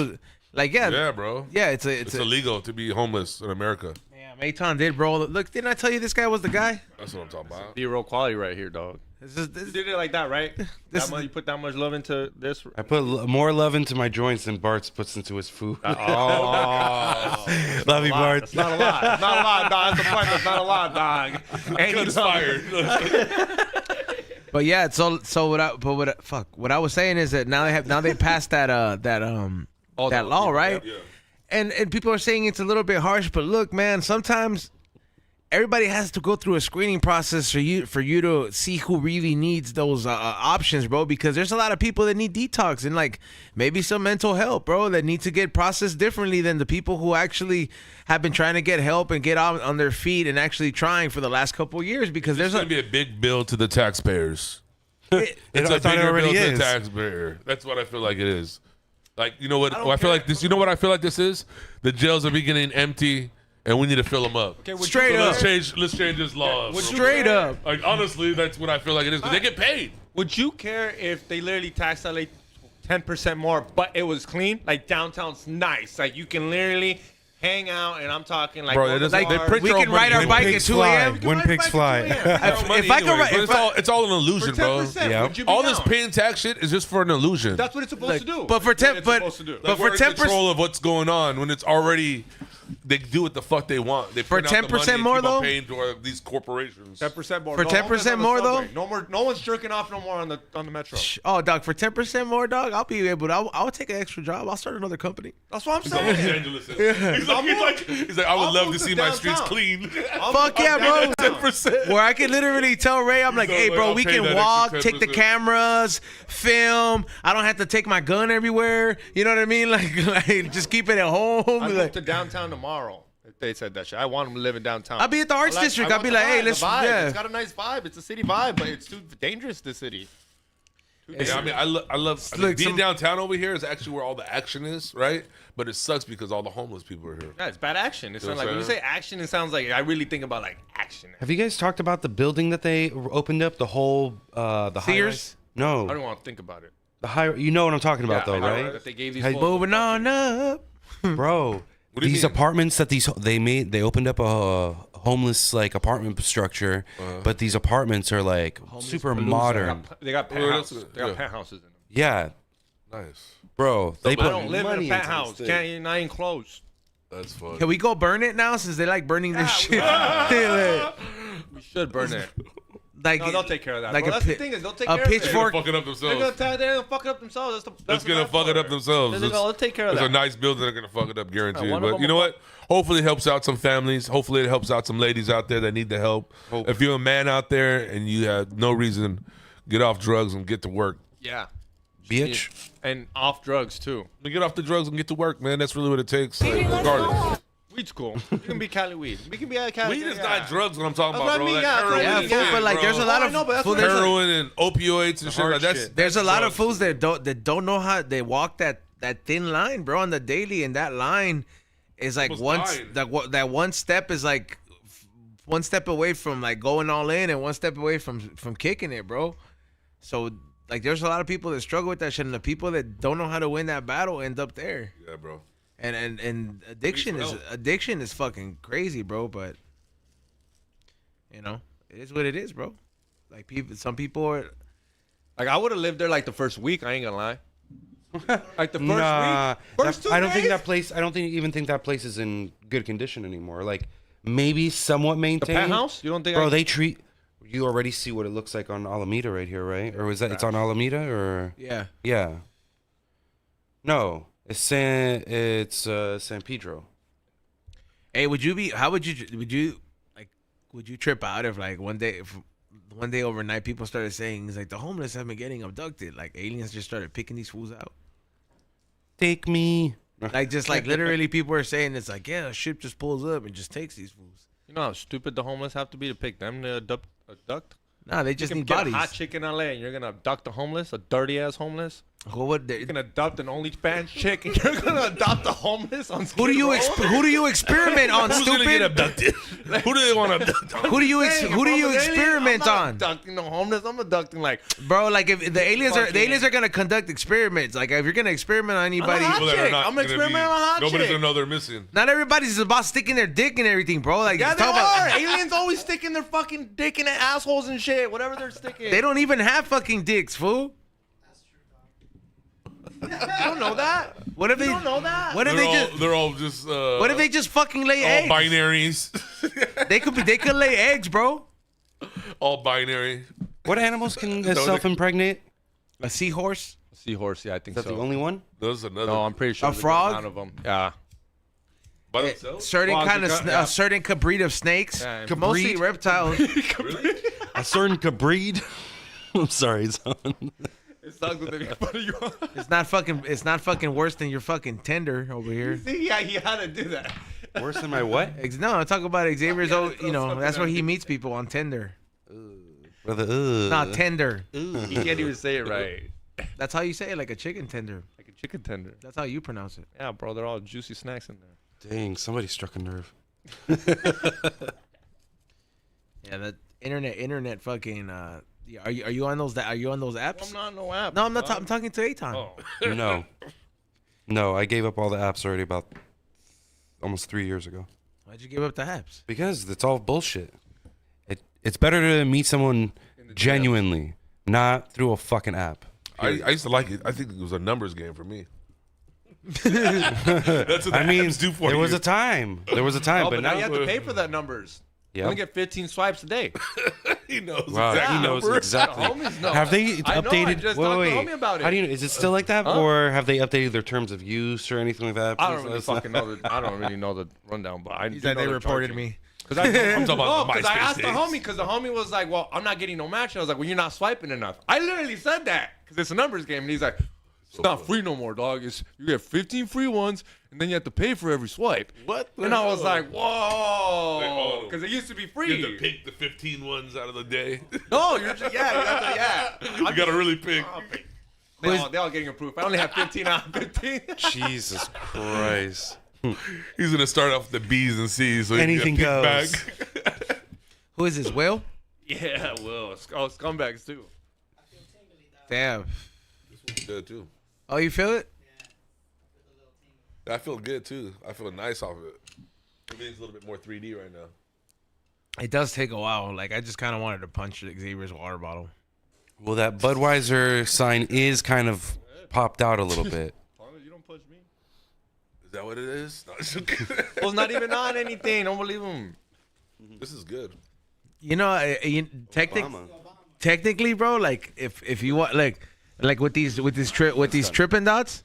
S1: like, yeah,
S4: bro.
S1: Yeah, it's
S4: illegal to be homeless in America.
S1: Yeah, Mayton did, bro. Look, didn't I tell you this guy was the guy?
S4: That's what I'm talking about.
S2: Zero quality right here, dog. You did it like that, right? You put that much love into this.
S6: I put more love into my joints than Bart's puts into his food.
S2: Oh,
S6: love you, Bart.
S2: That's not a lot. That's not a lot, dog. That's the point. That's not a lot, dog. And
S4: Guns fired.
S1: But yeah, what I was saying is that now they passed that law, right?
S4: Yeah.
S1: And people are saying it's a little bit harsh, but look, man, sometimes everybody has to go through a screening process for you to see who really needs those options, bro. Because there's a lot of people that need detox and like maybe some mental help, bro, that need to get processed differently than the people who actually have been trying to get help and get out on their feet and actually trying for the last couple of years. Because
S4: There's going to be a big bill to the taxpayers. It's
S6: I
S4: a
S6: thought it
S4: bigger
S6: already
S4: bill to
S6: is.
S4: the taxpayer. That's what I feel like it is. Like, you know what? I feel like this. You know what I feel like this is? The jails are beginning empty, and we need to fill them up.
S2: Okay,
S1: Straight up.
S4: Let's change this law.
S1: Straight up.
S4: Like, honestly, that's what I feel like it is. 'Cause they get paid.
S2: Would you care if they literally taxed LA 10% more, but it was clean? Like downtown's nice. Like you can literally hang out, and I'm talking like,
S4: Bro,
S2: go
S4: it
S2: to
S4: doesn't-
S2: bars.
S4: they print
S1: We
S4: your
S1: can
S4: own money.
S1: ride our
S4: When
S1: bike at
S6: pigs
S1: 2
S6: fly.
S1: a.m.
S6: When pigs fly.
S4: It's all an illusion,
S2: For
S4: bro.
S2: 10%,
S6: Yeah.
S2: would you be
S4: All this
S2: down?
S4: paying tax shit is just for an illusion.
S2: That's what it's supposed to do.
S1: But for
S2: That's what
S1: 10
S2: it's
S1: but
S2: supposed to do.
S1: but
S4: We're
S1: for
S4: in
S1: 10%
S4: control of what's going on when it's already. They do what the fuck they want. They
S1: For
S4: print out the
S1: 10%
S4: money
S1: more,
S4: and keep on
S1: though?
S4: paying to these corporations.
S2: 10% more.
S1: For
S2: No
S1: 10%
S2: homeless on the
S1: more,
S2: subway.
S1: though?
S2: No more. No one's jerking off no more on the metro.
S1: Oh, dog, for 10% more, dog, I'll be able to. I'll take an extra job. I'll start another company.
S2: That's what I'm
S4: That's what Los
S2: saying.
S4: Angeles is. He's like, I would
S2: I'll
S4: love
S2: move
S4: to
S2: to
S4: see my streets
S2: downtown.
S4: clean.
S1: Fuck yeah, bro.
S4: 10%.
S1: Where I could literally tell Ray, I'm like,
S4: So,
S1: hey,
S4: like,
S1: bro,
S4: I'll
S1: we
S4: pay
S1: can
S4: that
S1: walk,
S4: extra
S1: take the
S4: 10%.
S1: cameras, film. I don't have to take my gun everywhere. You know what I mean? Like just keep it at home.
S2: I move
S1: Like,
S2: to downtown tomorrow. If they said that shit, I want them to live in downtown.
S1: I'll be at the arts district. I'll
S2: want
S1: be
S2: the
S1: like, hey,
S2: vibe,
S1: let's,
S2: the vibe.
S1: yeah.
S2: It's got a nice vibe. It's a city vibe, but it's too dangerous. The city.
S4: Yeah, I mean, I love
S1: Look,
S4: being
S1: some-
S4: downtown over here is actually where all the action is, right? But it sucks because all the homeless people are here.
S2: Yeah, it's bad action. It's
S4: You know
S2: not
S4: what
S2: like
S4: I'm
S2: when you say
S4: saying?
S2: action, it sounds like I really think about like action.
S6: Have you guys talked about the building that they opened up? The whole the
S1: Sears?
S6: high-rise? No,
S2: I don't want to think about it.
S6: the high. You know what I'm talking about,
S2: Yeah, I
S6: though,
S2: know
S6: right?
S2: That they gave these
S6: Hey,
S2: fools
S1: Moving on up.
S6: Bro,
S4: What do you
S6: these
S4: mean?
S6: apartments that they opened up a homeless like apartment structure, but these apartments are like super modern.
S2: They got
S4: Well,
S2: penthouses.
S4: that's-
S2: They got
S4: yeah.
S2: penthouses in them.
S6: Yeah,
S4: Nice.
S6: bro. They
S2: I
S6: put
S2: don't live in
S6: money
S2: a
S6: into
S2: penthouse.
S6: this
S2: Can't
S6: thing.
S2: even not even close.
S4: That's fun.
S1: Can we go burn it now since they like burning this shit?
S2: We should burn it.
S1: like,
S2: No, they'll take care of that.
S1: Like
S2: bro.
S1: a
S2: That's
S1: pi-
S2: the thing is they'll take
S1: a
S2: care of it.
S1: pitchfork-
S4: They're gonna fuck it up themselves.
S2: They're gonna fuck it up themselves.
S4: That's gonna fuck it up themselves.
S2: They'll take care of
S4: It's
S2: that.
S4: a nice building. They're gonna fuck it up, guaranteed.
S2: one of
S4: But
S2: them
S4: you know
S2: will
S4: what? Hopefully, it helps out some families. Hopefully, it helps out some ladies out there that need the help. If you're a man out there and you have no reason, get off drugs and get to work.
S2: Yeah.
S6: bitch.
S2: And off drugs too.
S4: Get off the drugs and get to work, man. That's really what it takes. Like, regardless,
S2: Weed's cool. You can be Cali weed. We can be Cali.
S4: weed is not drugs. What I'm talking
S2: That's
S4: about,
S2: what I
S4: bro.
S2: mean,
S4: Like
S2: yeah, that's what I
S4: heroin
S1: yeah,
S2: mean,
S4: and
S1: fool,
S4: shit,
S1: but like
S4: bro.
S1: there's a lot
S2: Oh, I
S1: of
S2: know, but that's
S1: fool,
S2: what
S1: there's,
S4: heroin and opioids and shit.
S2: hard
S4: Like, that's
S2: shit.
S1: there's a lot of
S4: drugs.
S1: fools that don't know how they walk that thin line, bro, on the daily, and that line is like
S4: Almost dying.
S1: that one step is like one step away from like going all in and one step away from kicking it, bro. So like there's a lot of people that struggle with that shit, and the people that don't know how to win that battle end up there.
S4: Yeah, bro.
S1: And addiction
S4: Please
S1: is
S4: help.
S1: addiction is fucking crazy, bro. But you know, it is what it is, bro. Like some people are.
S2: Like I would have lived there like the first week. I ain't gonna lie. Like the first
S6: Nah,
S2: week? First 2
S6: I don't think
S2: days?
S6: that place. I don't think that place is in good condition anymore. Like maybe somewhat maintained.
S2: penthouse? You don't think?
S6: Bro, they treat. You already see what it looks like on Alameda right here, right? Or was that it's on Alameda or?
S1: Yeah.
S6: Yeah. No, it's San Pedro.
S1: Hey, would you trip out if like one day overnight people started saying it's like the homeless have been getting abducted, like aliens just started picking these fools out?
S6: Take me.
S1: Like just like literally people are saying it's like, yeah, a ship just pulls up and just takes these fools.
S2: You know how stupid the homeless have to be to pick them to abduct?
S1: Nah, they
S2: You
S1: just
S2: can
S1: need
S2: get
S1: bodies.
S2: a hot chick in LA and you're gonna abduct a homeless, a dirty ass homeless.
S1: Who would they,
S2: You're gonna adopt an OnlyFans chick and you're gonna adopt a homeless on
S1: who do you
S2: Skid Row?
S1: who do you experiment on,
S4: Who's gonna get
S1: stupid?
S4: abducted? Who do they want to abduct?
S1: Who do you
S2: Saying,
S1: who do
S2: if
S1: you
S2: I'm an alien,
S1: experiment
S2: I'm not
S1: on?
S2: abducting no homeless. I'm abducting like
S1: Bro, like if the aliens
S2: Fucking-
S1: are gonna conduct experiments, like if you're gonna experiment on anybody,
S2: hot
S4: People that are
S2: chick.
S4: not
S2: I'm
S4: gonna
S2: experimenting on a hot
S4: Nobody's
S2: chick.
S4: gonna know they're missing.
S1: not everybody's about sticking their dick and everything, bro. Like
S2: yeah, they
S1: talk about-
S2: are. Aliens always sticking their fucking dick in their assholes and shit. Whatever they're sticking.
S1: They don't even have fucking dicks, fool.
S2: You don't know that.
S1: What if
S2: You
S1: they
S2: don't know that.
S1: What if they just
S4: They're all just.
S1: what if they just fucking lay
S4: all
S1: eggs?
S4: binaries?
S1: They could lay eggs, bro.
S4: all binary.
S6: What animals can self-impregnate?
S1: A seahorse,
S2: Seahorse. Yeah, I think
S6: Is that
S2: so.
S6: the only one?
S4: Those another.
S2: No, I'm pretty sure.
S1: A
S2: there's
S1: frog?
S2: Amount of them. Yeah.
S4: by themselves.
S1: certain
S2: Frogs
S1: kind of
S2: are- yeah.
S1: a certain breed of snakes,
S2: Yeah,
S1: mostly
S6: Cabreed?
S1: reptiles.
S6: A certain breed. I'm sorry, son.
S2: It sucks when they make fun of you.
S1: It's not fucking worse than your fucking tender over here.
S2: See, yeah, he had to do that.
S6: Worse than my what?
S1: No, I'm talking about Xavier's.
S2: Yeah,
S1: Oh,
S2: throw
S1: you know,
S2: something
S1: that's where
S2: at
S1: he
S2: me.
S1: meets people on Tinder.
S6: Brother,
S1: Not tender.
S2: He can't even say it right.
S1: That's how you say it, like a chicken tender.
S2: Like a chicken tender.
S1: That's how you pronounce it.
S2: Yeah, bro, they're all juicy snacks in there.
S6: Dang, somebody struck a nerve.
S1: Yeah, that internet fucking. Are you on those? Are you on those apps?
S2: I'm not on no app.
S1: No, I'm not. I'm talking to Aton.
S2: Oh.
S6: No, I gave up all the apps already about almost 3 years ago.
S1: Why'd you give up the apps?
S6: Because it's all bullshit. It's better to meet someone genuinely, not through a fucking app.
S4: I used to like it. I think it was a numbers game for me. That's what
S6: I mean,
S4: apps do for
S6: there
S4: you.
S6: was a time. There was a time,
S2: Oh,
S6: but
S2: but now
S6: now
S2: you have to pay for that numbers. You
S6: Yeah.
S2: only get 15 swipes a day.
S4: He knows
S6: Wow,
S4: exactly.
S6: he knows
S4: number.
S6: exactly.
S2: The homies know.
S6: Have they
S2: I know, I
S6: updated?
S2: just
S6: wait,
S2: talked to
S6: wait.
S2: homie about it.
S6: How do you know? Is it still like that,
S2: Huh?
S6: or have they updated their terms of use or anything like that?
S2: I
S6: Please
S2: don't really
S6: let us know.
S2: fucking know. I don't really know the rundown, but I
S1: He
S2: do
S1: said
S2: know
S1: they
S2: they're
S1: reported
S2: charging.
S1: me.
S2: Cause I,
S4: I'm talking about the
S2: because I
S4: MySpace
S2: asked the
S4: days.
S2: homie, because the homie was like, "Well, I'm not getting no match." I was like, "Well, you're not swiping enough." I literally said that because it's a numbers game, and he's like, "It's not free no more, dog. It's you get 15 free ones, and then you have to pay for every swipe."
S4: What?
S2: And I was like,
S4: Like,
S2: "Whoa,"
S4: oh.
S2: because it used to be
S4: You have
S2: free.
S4: to pick the 15 ones out of the day.
S2: No, you're just you have to,
S4: You gotta really pick.
S2: They all getting approved. I only have 15 out of 15.
S6: Jesus Christ.
S4: He's gonna start off with the B's and C's. So he
S6: Anything
S4: can get
S6: goes.
S4: picked back.
S1: Who is this? Will?
S2: Yeah, well, scumbags too.
S1: Damn.
S4: Good too.
S1: Oh, you feel it?
S4: I feel good too. I feel nice off of it. Everything's a little bit more 3D right now.
S1: It does take a while. Like I just kind of wanted to punch Xavier's water bottle.
S6: Well, that Budweiser sign is kind of popped out a little bit.
S2: As long as you don't push me.
S4: Is that what it is? No, it's okay.
S2: Well, it's not even on anything. Don't believe him.
S4: This is good.
S1: You know,
S6: Obama.
S1: technically, bro. Like if you want, like with these tripping dots,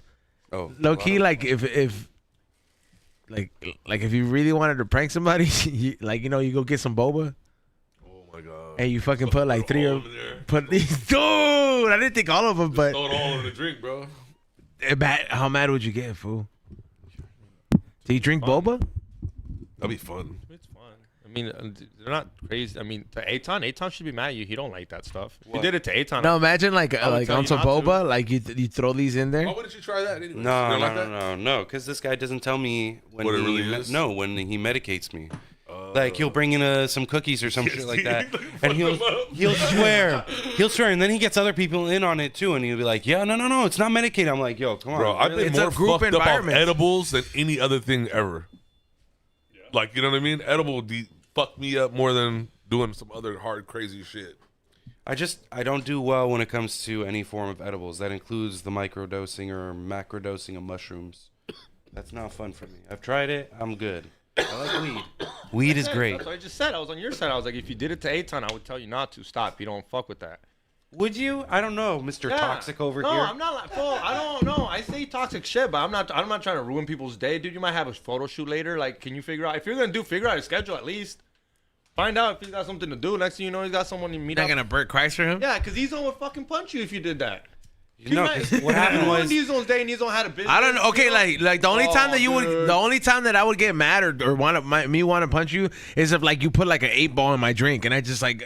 S6: Oh,
S1: low key, like if you really wanted to prank somebody, you go get some boba
S4: Oh my god.
S1: and you fucking put like three
S4: all
S1: of
S4: over there.
S1: put these. Dude, I didn't think all of them, but
S4: Throw it all in the drink, bro.
S1: how mad would you get, fool? Do you drink boba?
S4: That'd be fun.
S2: It's fun. I mean, they're not crazy. I mean, to Aton should be mad at you. He don't like that stuff.
S6: What?
S2: You did it to Aton.
S1: No, imagine like
S2: would
S1: on
S2: tell you
S1: some
S2: not to.
S1: boba, like you throw these in there.
S4: Why wouldn't you try that anyway?
S6: No,
S4: You don't
S6: no,
S4: like
S6: no,
S4: that?
S6: no, no, because this guy doesn't tell me when
S4: What it
S6: he
S4: really is?
S6: No, when he medicates me. Like he'll bring in some cookies or some shit like that,
S4: Fuck
S6: and
S4: them up.
S6: he'll swear, and then he gets other people in on it too, and he'll be like, yeah, no, it's not medicated. I'm like, yo, come on,
S4: Bro, I've been
S1: It's a
S4: more
S1: group
S4: fucked up off
S1: environment.
S4: edibles than any other thing ever. Like, you know what I mean? Edible fuck me up more than doing some other hard, crazy shit.
S6: I don't do well when it comes to any form of edibles. That includes the microdosing or macrodosing of mushrooms. That's not fun for me. I've tried it. I'm good. I like weed. Weed is great.
S2: That's what I just said. I was on your side. I was like, if you did it to Aton, I would tell you not to stop. You don't fuck with that.
S6: Would you? I don't know, Mr.
S2: Yeah.
S6: Toxic over
S2: no,
S6: here.
S2: I'm not like, fool. I don't know. I say toxic shit, but I'm not trying to ruin people's day, dude. You might have a photo shoot later. Like, can you figure out if you're gonna figure out a schedule at least? Find out if he's got something to do. Next thing you know, he's got someone to meet
S1: Not
S2: up.
S1: gonna Bert Kreischer him?
S2: Yeah, because Ezone would fucking punch you if you did that.
S6: No, 'cause what happened was
S2: Ezone's day and Ezone had a business.
S1: I don't know. Okay, like the only time that you would,
S2: dude.
S1: the only time that I would get mad or want to punch you is if like you put like an 8-ball in my drink and I just like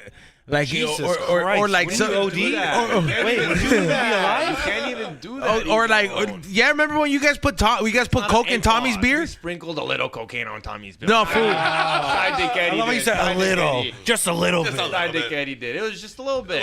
S6: Jesus
S1: or
S6: Christ,
S1: like
S6: when
S1: some
S6: you OD?
S2: Wait,
S6: would you be alive?
S2: You can't even do that.
S1: or like
S2: Ezone.
S1: yeah. Remember when you guys put Coke in Tommy's beer?
S2: We sprinkled a little cocaine on Tommy's beer.
S1: No, fool.
S2: Side dick Eddie
S6: I love how you
S2: did.
S6: said
S2: Side
S6: a
S2: dick
S6: little,
S2: Eddie.
S6: just a little bit.
S2: Side dick Eddie did. It was just a little bit.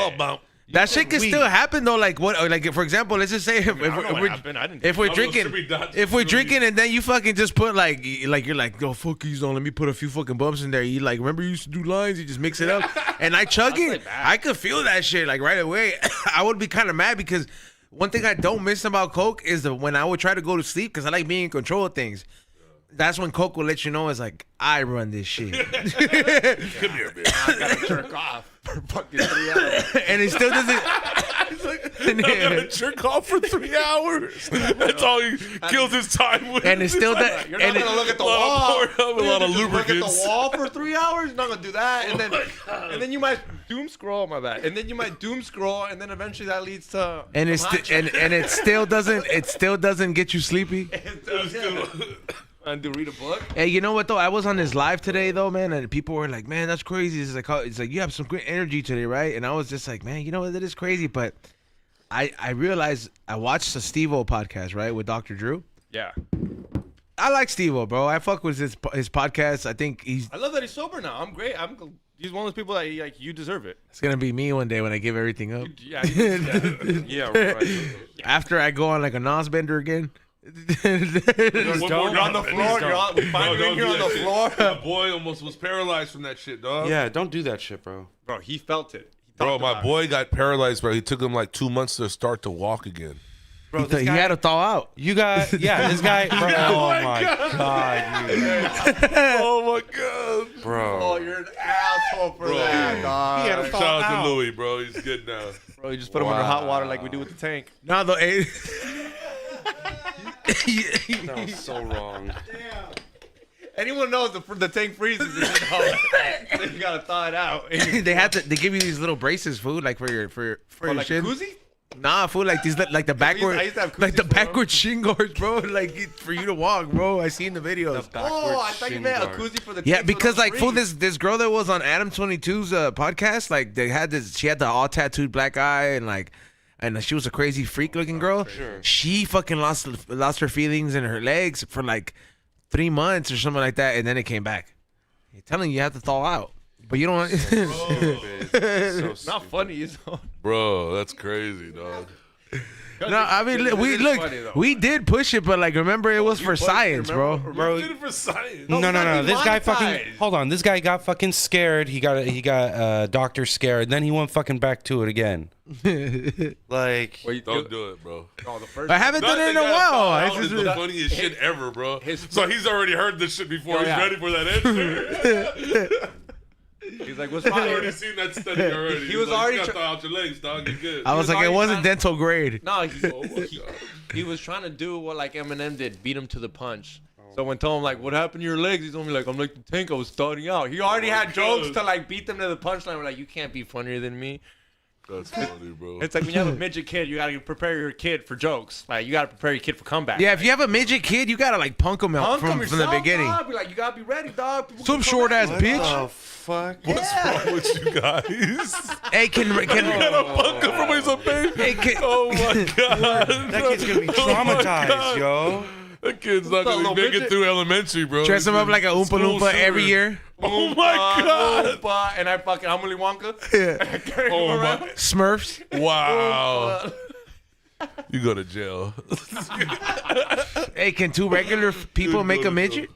S1: That shit can
S6: weed.
S1: still happen though. Like what? Like for example, let's just say if
S2: I don't know what happened. I didn't.
S1: if we're
S4: I don't know,
S1: drinking,
S4: should be done.
S1: if we're drinking and then you fucking just put like you're like, oh fuck you, on. Let me put a few fucking bumps in there. You like, remember you used to do lines? You just mix it up, and I chug it.
S2: like that.
S1: I could feel that shit like right away. I would be kind of mad because one thing I don't miss about Coke is that when I would try to go to sleep because I like being in control of things. That's when Coke will let you know it's like I run this shit,
S4: Come here, bitch.
S2: I gotta jerk off for fucking 3 hours.
S1: and it still doesn't.
S4: I'm gonna jerk off for 3 hours. That's all he kills his time with.
S1: And it's still that.
S2: You're not
S1: And
S2: gonna look at the
S4: a lot
S2: wall.
S4: of Pornhub, a lot of
S2: Just look at
S4: lubricants.
S2: the wall for 3 hours. You're not gonna do that, and then you might doom scroll. My bad. And then you might doom scroll, and then eventually that leads to.
S1: and it's
S2: some hot
S1: and it still doesn't get you sleepy.
S2: And to read a book.
S1: Hey, you know what though? I was on this live today though, man, and people were like, "Man, that's crazy." It's like you have some great energy today, right? And I was just like, "Man, you know what? That is crazy." But I realized I watched the Steve-O podcast, right, with Dr. Drew.
S2: Yeah.
S1: I like Steve-O, bro. I fuck with his podcast. I think
S2: I love that he's sober now. I'm great. He's one of those people that like you deserve it.
S1: it's gonna be me one day when I give everything up.
S2: Yeah. Yeah. Right.
S1: After I go on like a Nas bender again.
S2: You're on the floor. We find you here on the floor.
S4: My boy almost was paralyzed from that shit, dog.
S6: Yeah, don't do that shit, bro.
S2: Bro, he felt it.
S4: Bro, my boy got paralyzed, bro. He took him like 2 months to start to walk again.
S6: Bro,
S1: He had to thaw out.
S6: You got, this guy. Bro, oh my god,
S4: Oh my god,
S6: bro.
S2: Oh, you're an asshole for that, dog.
S6: He had a
S4: Shout out
S6: out.
S4: to Louis, bro. He's good now.
S2: Bro, you just put him under hot water like we do with the tank.
S1: No, though.
S6: That was so wrong.
S2: Anyone knows the tank freezes, you gotta thaw it out.
S1: They give you these little braces, food, like for your
S2: Like a
S1: shin.
S2: koozie?
S1: Nah, fool, like these, like the backward,
S2: I used to have
S1: like the
S2: koozies, bro.
S1: backward shin guards, bro. Like for you to walk, bro. I seen the videos.
S2: Oh, I thought you meant a koozie for the tank.
S1: Yeah,
S2: so it
S1: because
S2: don't
S1: like fool,
S2: freeze.
S1: this girl that was on Adam 22's podcast, like they had this, she had the all tattooed black eye and she was a crazy freak looking girl.
S6: Sure.
S1: She fucking lost her feelings in her legs for like 3 months or something like that, and then it came back. You're telling you have to thaw out, but you don't.
S2: Not funny, is it?
S4: Bro, that's crazy, dog.
S1: No, I mean,
S2: It
S1: we
S2: is
S1: look,
S2: funny, though.
S1: we did push it, but like, remember, it was for science, bro.
S6: Bro,
S4: We did it for science.
S6: no. This guy fucking.
S2: demonetized.
S6: Hold on. This guy got fucking scared. He got doctor scared. Then he went fucking back to it again. Like,
S2: Wait,
S4: Don't do it, bro.
S2: No, the first
S1: I haven't done it in a while. I
S4: It's
S1: just-
S4: the funniest shit ever, bro.
S2: his-
S4: So he's already heard this shit before.
S2: Oh,
S4: He's
S2: yeah.
S4: ready for that answer.
S2: He's like, what's
S4: He's already
S2: wrong?
S4: seen that study already.
S2: He
S4: He's
S2: was
S4: like,
S2: already
S4: you gotta
S2: tr-
S4: thaw out your legs, dog. You're good.
S1: I was like, it
S2: already
S1: wasn't
S2: trying-
S1: dental grade.
S2: No,
S4: Oh
S2: he was trying to do what like Eminem did, beat him to the punch. So when told him like, what happened to your legs? He's only like, I'm like the tank I was starting out. He already had jokes to like beat them to the punchline. We're like, you can't be funnier than me.
S4: That's funny, bro.
S2: It's like when you have a midget kid, you gotta prepare your kid for jokes. Like you gotta prepare your kid for comeback.
S1: Yeah, if you have a midget kid, you gotta like punk him out
S2: Punk him
S1: from the
S2: yourself,
S1: beginning.
S2: Dog. Be like, you gotta be ready, dog. People
S1: Some
S2: can
S1: short
S2: come
S1: ass
S2: at you.
S1: bitch.
S6: fuck.
S4: What's wrong with you guys?
S1: Hey, can
S4: Punk him from his opinion.
S1: hey, can,
S4: Oh my god.
S6: That kid's gonna be
S4: Oh my
S6: traumatized,
S4: God.
S6: yo.
S4: That kid's not
S2: What's up,
S4: gonna
S2: little
S4: make it
S2: midget?
S4: through elementary, bro.
S1: dress him up like a Oompa
S4: School
S1: Loompa every
S4: shooter.
S1: year?
S4: Oh my god.
S2: Oompa, and I fucking I'm Willy Wonka.
S1: Yeah.
S2: Carry him
S4: Oh
S2: around.
S4: my.
S1: Smurfs.
S4: Wow. You go to jail.
S1: Hey, can two regular people make a midget?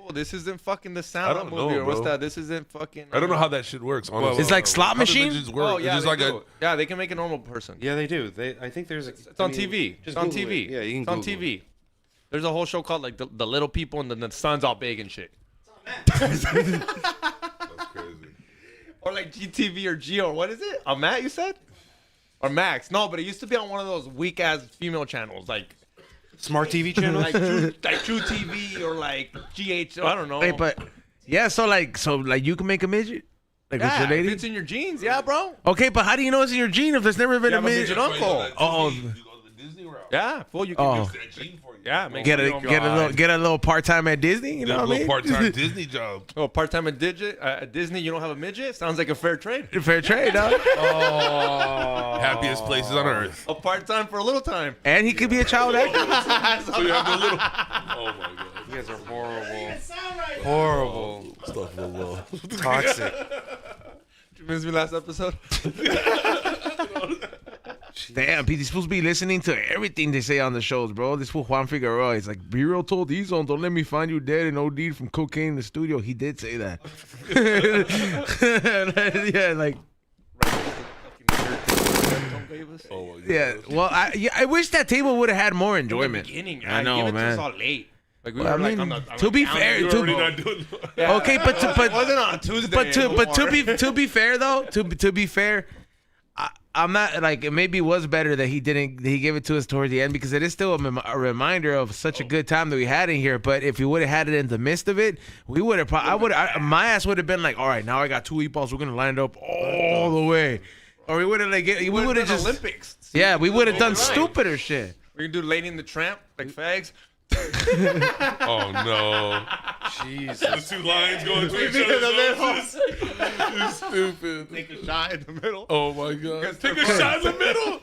S2: Oh, this isn't fucking the
S4: I
S2: sound
S4: don't
S2: movie
S4: know,
S2: or what's
S4: bro.
S2: that? This isn't fucking.
S4: I don't know how that shit works. Honestly.
S1: It's like slot
S4: How do
S1: machine?
S4: midgets work?
S2: Oh
S4: It's
S2: yeah,
S4: just
S2: they
S4: like
S2: do. Yeah, they can make a normal person.
S6: Yeah, they do. I think there's.
S2: It's on TV. It's on TV.
S6: Yeah, you can.
S2: It's on
S6: Google
S2: TV. There's a whole show called like the little people and then the sun's all big and shit.
S4: That's crazy.
S2: Or like GTV or Geo. What is it? A Matt, you said? Or Max? No, but it used to be on one of those weak ass female channels like
S6: Smart TV channels.
S2: like True TV or like GH. I don't know.
S1: Hey, but yeah, so you can make a midget, like with
S2: yeah,
S1: your lady.
S2: if it's in your jeans, yeah, bro.
S1: Okay, but how do you know it's in your gene if there's never been
S2: You
S1: a
S2: have a midget
S1: midget?
S2: uncle.
S1: Oh.
S4: You go to the Disney route.
S2: Yeah, fool, you can
S1: Oh.
S2: use
S4: That gene for you.
S2: Yeah, make
S1: Get
S2: sure
S1: a
S2: you don't
S1: get a little part time at Disney. You
S4: Get
S1: know
S4: a
S1: what I
S4: little
S1: mean?
S4: part-time Disney job.
S2: Oh, part time at Disney, you don't have a midget? Sounds like a fair trade.
S1: Fair trade, dog.
S2: Oh.
S4: Happiest places on earth.
S2: A part time for a little time.
S1: And he could be a child actor.
S4: So you have the little. Oh my god.
S6: You guys are horrible.
S3: Sound right.
S6: Horrible.
S4: Stuff the law.
S6: Toxic.
S2: Did you miss me last episode?
S1: Damn, Pete, he's supposed to be listening to everything they say on the shows, bro. This fool Juan Figueroa, he's like, be real told these on, don't let me find you dead and OD'd from cocaine in the studio. He did say that. Yeah, like,
S4: Oh my god.
S1: yeah. Well, I wish that table would have had more enjoyment.
S2: Beginning,
S1: I know,
S2: give it to us
S1: man.
S2: all late. Like we
S1: Well,
S2: were
S1: I
S2: like
S1: mean,
S2: on the
S1: to be fair,
S4: You're
S1: to-
S4: already not doing.
S2: Yeah.
S1: Okay, but
S2: it wasn't on a Tuesday.
S1: to be fair though, to be fair, I'm not like, it maybe was better that he gave it to us towards the end because it is still a reminder of such a good time that we had in here. But if we would have had it in the midst of it, we would have. My ass would have been like, all right, now I got 2 e-balls. We're gonna line it up all the way, or we would have like we would have just
S2: Olympics.
S1: yeah, we would have done
S2: Right.
S1: stupider shit.
S2: We can do Lady in the Tramp like fags.
S4: Oh no.
S6: Jesus.
S4: The 2 lions going to each
S2: in the
S4: other's noses. You stupid.
S2: Take a shot in the middle.
S4: Oh my god. Take a shot in the middle.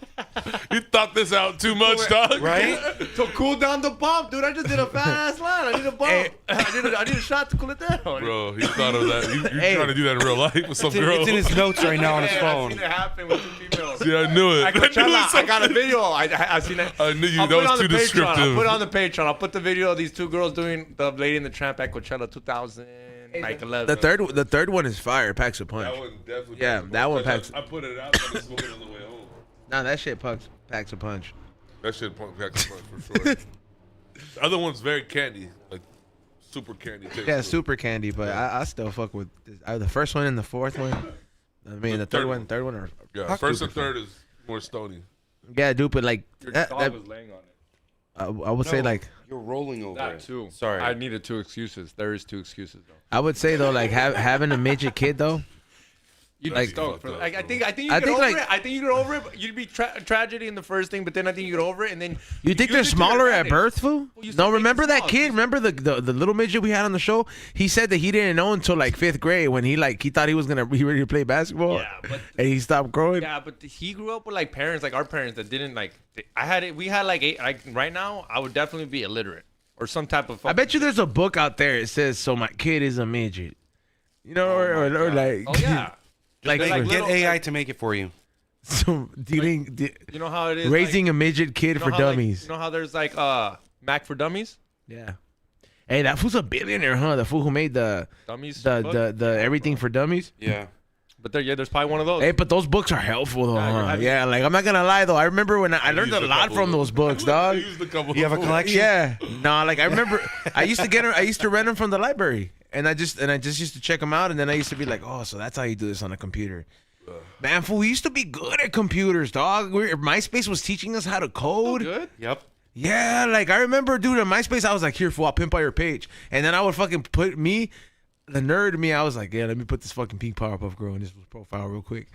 S4: You thought this out too much, dog.
S6: Right?
S2: To cool down the bump, dude. I just did a fast line. I need a bump.
S1: Hey.
S2: I need a shot to cool it down.
S4: Bro, he thought of that. You're
S1: Hey.
S4: trying to do that in real life with some girl.
S6: It's in his notes right now on his
S2: Yeah, I
S6: phone.
S2: seen it happen with 2 females.
S4: Yeah, I knew it.
S2: I, Coachella, I got a video. I seen it.
S4: I knew you.
S2: I'll
S4: That
S2: put it
S4: was
S2: on
S4: too
S2: the Patreon.
S4: descriptive.
S2: I'll put it on the Patreon. I'll put the video of these 2 girls doing the Lady in the Tramp at Coachella 2011.
S1: The third one is fire. Packs a punch.
S4: That one definitely.
S1: Yeah,
S4: packs a
S1: that one
S4: punch.
S1: packs-
S4: I put it out on the smoke on the way home.
S1: Nah, that shit packs a punch.
S4: That shit packs a punch for sure. The other one's very candy, like super candy. Taste
S1: Yeah,
S4: to it.
S1: super candy, but I still fuck with the first one and the fourth one. I mean, the third one are
S4: Yeah, first and third is more stony.
S1: yeah, dude. But like,
S2: Your
S1: that-
S2: dog
S1: that-
S2: was laying on it.
S1: I would say like,
S6: You're rolling over
S2: That
S6: it.
S2: too.
S6: Sorry.
S2: I needed 2 excuses. There is 2 excuses though.
S1: I would say though, like having a midget kid though.
S2: You'd
S1: Like-
S2: be stoked.
S4: Fucked up,
S2: I think you
S1: I
S2: get
S1: think,
S2: over
S1: like-
S2: it. I think you get over it. But you'd be tragedy in the first thing, but then I think you get over it, and then
S1: You think
S2: use
S1: they're
S2: it to your
S1: smaller at
S2: advantage.
S1: birth, fool?
S2: Well, you
S1: No,
S2: still make
S1: remember
S2: it
S1: that
S2: small.
S1: kid? Remember the little midget we had on the show? He said that he didn't know until like 5th grade when he thought he was gonna be ready to play basketball.
S2: Yeah, but-
S1: and he stopped growing.
S2: Yeah, but he grew up with like parents, like our parents, that didn't like. I had it. We had like 8. Like right now, I would definitely be illiterate or some type of.
S1: I bet you there's a book out there. It says, "So my kid is a midget," you know, or like,
S2: Oh yeah.
S1: like,
S2: like
S6: Get
S2: little-
S6: AI to make it for you.
S1: so dealing,
S2: You know how it is.
S1: raising
S2: like,
S1: a midget kid
S2: you know
S1: for
S2: how,
S1: dummies.
S2: Like, you know how there's like Mac for dummies.
S1: Yeah. Hey, that fool's a billionaire, huh? The fool who made the
S2: Dummies. book?
S1: the everything for dummies.
S6: Yeah.
S2: But there's probably one of those.
S1: Hey, but those books are helpful though,
S2: Yeah, you're
S1: huh?
S2: having-
S1: Yeah, like I'm not gonna lie though. I remember when I learned a
S4: used a
S1: lot
S4: couple
S1: from
S4: of
S1: those
S4: them.
S1: books,
S4: I
S1: dog.
S4: used a couple.
S6: You have a
S4: of them.
S6: collection?
S1: Yeah. Nah, like I remember I used to rent them from the library. And I just used to check them out, and then I used to be like, oh, so that's how you do this on a computer. Man, fool, we used to be good at computers, dog. MySpace was teaching us how to code.
S2: Good.
S6: Yep.
S1: Yeah, like I remember, dude, on MySpace, I was like, here, fool, I'll pimp out your page. And then I would fucking put the nerd me, I was like, yeah, let me put this fucking pink Powerpuff Girl in this profile real quick.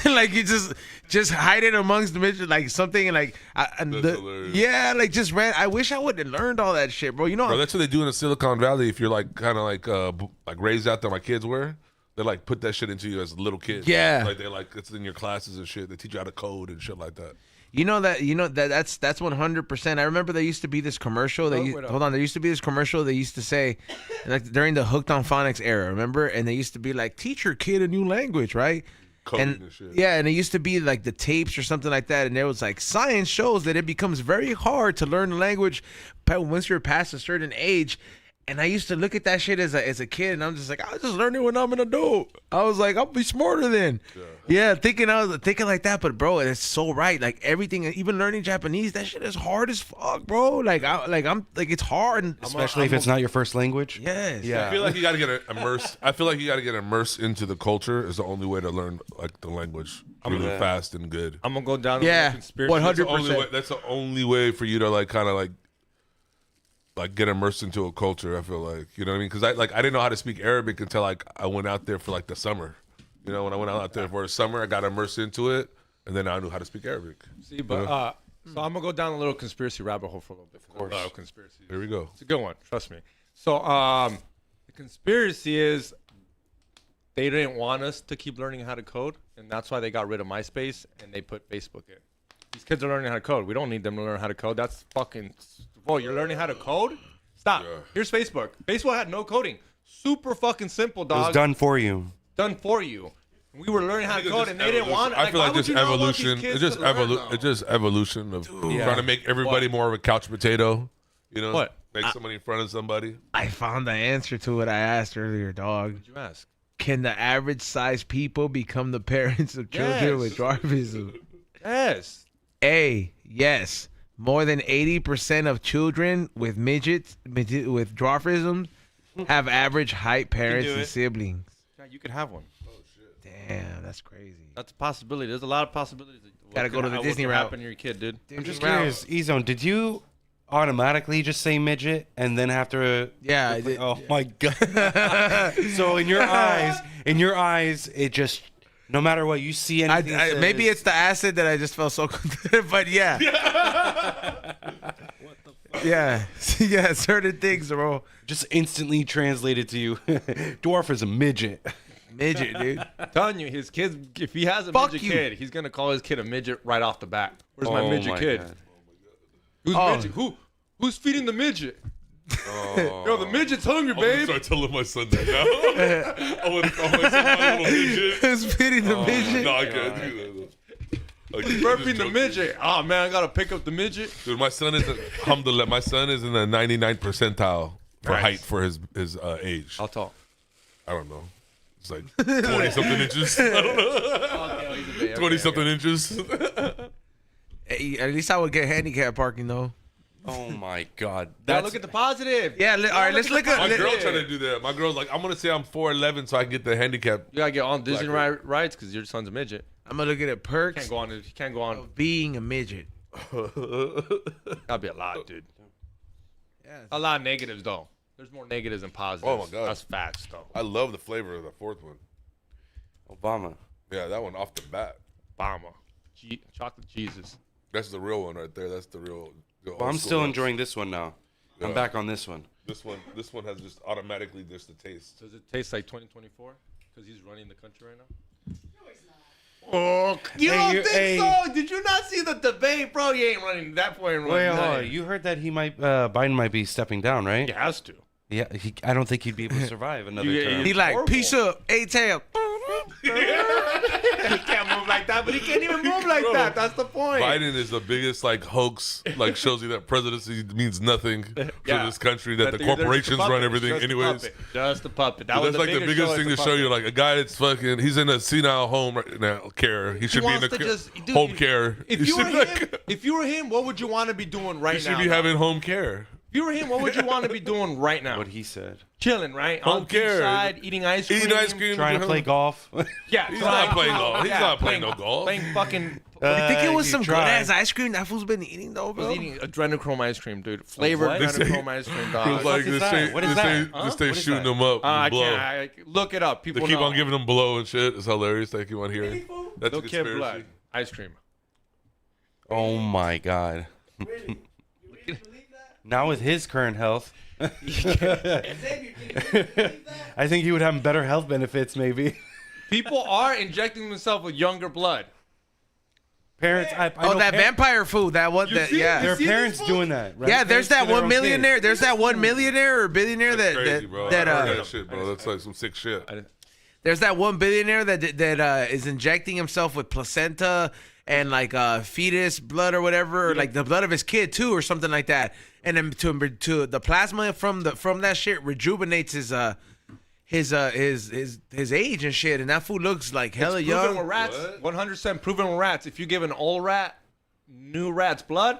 S1: Like, you just hide it amongst the midget, like something, and like,
S4: hilarious.
S1: yeah, like just ran. I wish I would have learned all that shit, bro. You know,
S4: Bro, that's what they do in the Silicon Valley. If you're like kind of like raised out there, my kids were. They like put that shit into you as a little kid.
S1: Yeah.
S4: Like they like it's in your classes and shit. They teach you how to code and shit like that.
S1: that's 100%. I remember there used to be this commercial. There used to be this commercial. They used to say, like during the Hooked on Phonics era, remember? And they used to be like, teach your kid a new language, right?
S4: Coding and shit.
S1: Yeah, and it used to be like the tapes or something like that, and there was like science shows that it becomes very hard to learn the language once you're past a certain age. And I used to look at that shit as a kid, and I'm just like, I was just learning when I'm an adult. I was like, I'll be smarter then. Yeah, thinking like that. But bro, it's so right. Like everything, even learning Japanese, that shit is hard as fuck, bro. It's hard.
S6: Especially if it's not your first language.
S1: Yes.
S6: Yeah.
S4: I feel like you gotta get immersed. I feel like you gotta get immersed into the culture. Is the only way to learn like the language really fast and good.
S2: I'm gonna go down.
S1: Yeah,
S2: conspiracy.
S1: 100%.
S4: That's the only way for you to like kind of like get immersed into a culture. I feel like, you know what I mean? Because I didn't know how to speak Arabic until like I went out there for like the summer. You know, when I went out there for the summer, I got immersed into it, and then I knew how to speak Arabic.
S2: See, but so I'm gonna go down a little conspiracy rabbit hole for a little bit. Of course, conspiracy.
S4: Here we go.
S2: It's a good one. Trust me. So the conspiracy is they didn't want us to keep learning how to code, and that's why they got rid of MySpace and they put Facebook in. These kids are learning how to code. We don't need them to learn how to code. That's fucking. Whoa, you're learning how to code? Stop.
S4: Yeah.
S2: Here's Facebook. Facebook had no coding. Super fucking simple,
S6: It
S2: dog.
S6: was done for you.
S2: Done for you. We were learning how to code, and they didn't want it.
S4: I feel like
S2: why would
S4: just
S2: you not want these
S4: evolution.
S2: kids
S4: It's just
S2: to learn, though?
S4: It's just evolution of trying to make everybody more of a couch potato. You know,
S2: What?
S4: Make somebody in front of somebody.
S1: I found the answer to what I asked earlier, dog.
S2: What'd you ask?
S1: Can the average size people become the parents of children
S2: Yes.
S1: with dwarfism?
S2: Yes.
S1: A, yes. More than 80% of children with with dwarfism have average height parents
S6: do
S1: and
S6: it.
S1: siblings.
S2: Yeah, you could have one.
S1: Damn, that's crazy.
S2: That's a possibility. There's a lot of possibilities.
S1: Gotta go to the Disney route.
S2: Happen to your kid, dude.
S6: I'm just curious, E-Zone, did you automatically just say midget and then have to?
S1: Yeah, I did.
S6: Oh my god! So in your eyes, it just no matter what you see anything. that says-
S1: Maybe it's the acid that I just felt so good, but yeah. Yeah, yeah, certain things, bro.
S6: just instantly translated to you. Dwarf is a midget.
S1: Midget, dude.
S2: I'm telling you, his kids, if he has a
S1: Fuck
S2: midget
S1: you.
S2: kid, he's going to call his kid a midget right off the bat. Where's my
S6: Oh
S2: midget
S6: my
S2: kid?
S6: God.
S2: Who's
S1: Oh.
S2: midget? Who's feeding the midget? Yo, the midget's hungry,
S4: I'm gonna
S2: babe.
S4: start telling my son that now. I want to call my son my little midget.
S1: Who's feeding the midget?
S4: No, I can't do that.
S2: Burping the midget. Oh, man, I got to pick up the midget.
S4: Dude, my son is alhamdulillah. My son is in the 99th percentile for
S2: Nice.
S4: height for his age.
S2: How tall?
S4: I don't know. It's like 20 something inches. I don't know. 20 something inches.
S1: Hey, at least I would get handicap parking though.
S6: Oh my god!
S2: Now look at the positive.
S1: Yeah, all right, let's look at.
S4: My
S1: let-
S4: girl trying to do that. My girl's like, I'm gonna say I'm 4'11" so I can get the handicap.
S2: You got to get on Disney
S4: Black
S2: rides because your son's a midget.
S1: I'm gonna look at the perks
S2: Can't go on. You can't go on.
S1: of being a midget.
S2: That'd be a lot, dude.
S1: Yeah.
S2: A lot of negatives, though. There's more negatives than positives.
S4: Oh, my God.
S2: That's facts, though.
S4: I love the flavor of the fourth one.
S6: Obama.
S4: Yeah, that one off the bat.
S2: Obama. Chocolate Jesus.
S4: That's the real one right there. That's the real.
S6: But I'm still enjoying this one now.
S4: Yeah.
S6: I'm back on this one.
S4: This one has just automatically just the taste.
S2: Does it taste like 2024? Because he's running the country right now? Oh, you
S6: Hey,
S2: don't
S6: you-
S2: think
S6: hey.
S2: so? Did you not see the debate, bro? You ain't running that point.
S6: Wait, hold on. You heard that he might Biden might be stepping down, right?
S2: He has to.
S6: Yeah. I don't think he'd be able to survive another
S2: You-
S6: term.
S1: He like
S2: Horrible.
S1: peace up, A-tail.
S2: He can't move like that, but he can't even move like that. That's the point.
S4: Biden is the biggest like hoax. Like shows you that presidency means nothing for
S2: Yeah.
S4: this country. That the
S2: they're just a
S4: corporations
S2: puppet.
S4: run everything,
S2: Just a
S4: anyways.
S2: puppet. Just a puppet. That
S4: But
S2: was
S4: that's like the biggest
S2: show
S4: thing to
S2: as a
S4: show you,
S2: puppet.
S4: like a guy that's fucking. He's in a senile home right now. Care. He should be in
S2: wants
S4: the
S2: to just- dude,
S4: home care.
S2: If
S4: He
S2: you were
S4: should,
S2: him, if you were him, what would you want to be doing right
S4: he should
S2: now?
S4: be having home care.
S2: If you were him, what would you want to be doing right now?
S6: What he said.
S2: Chilling, right?
S4: Home
S2: On the
S4: care.
S2: side, eating ice cream.
S4: Eating ice cream.
S6: Trying to play golf.
S2: Yeah,
S4: He's not playing golf. He's not playing no golf.
S2: Playing fucking.
S1: You think it was
S6: you
S1: some good
S6: tried.
S1: ass ice cream that fool's been eating though, bro?
S2: was eating adrenochrome ice cream, dude. Flavored
S6: What?
S2: adrenochrome ice cream,
S4: He
S2: dog.
S4: was like,
S6: is
S4: this
S6: that?
S4: stay,
S6: What is
S4: this
S6: that?
S4: stay,
S6: Huh?
S4: this stay
S6: What is
S4: shooting
S6: that?
S4: them up.
S2: I
S4: with blow.
S2: can't. Look it up.
S4: They
S2: People
S4: keep
S2: know.
S4: on giving them blow and shit. It's hilarious. They keep on hearing. That's a
S2: Little kid
S4: conspiracy.
S2: blood. Ice cream.
S6: Oh my god. Now with his current health. I think he would have better health benefits, maybe.
S2: People are injecting themselves with younger blood.
S6: Parents, I
S1: Oh,
S6: know
S1: that vampire food. That one.
S2: You
S1: That
S2: see-
S1: yeah.
S6: There are
S2: see
S6: parents
S2: these
S6: doing that, right?
S1: Yeah, there's
S6: Parents
S1: that
S6: to their
S1: one
S6: own
S1: millionaire.
S6: kids.
S1: There's that one millionaire or billionaire
S4: That's
S1: that
S4: crazy, bro.
S1: that
S4: I heard
S1: uh
S4: that shit, bro. That's like some sick shit.
S1: There's that one billionaire that is injecting himself with placenta and like fetus blood or whatever, or like the blood of his kid too, or something like that. And then to the plasma from that shit rejuvenates his age and shit, and that fool looks like hella
S2: It's proven
S1: young.
S2: with rats. 100% proven with rats. If you give an old rat new rat's blood,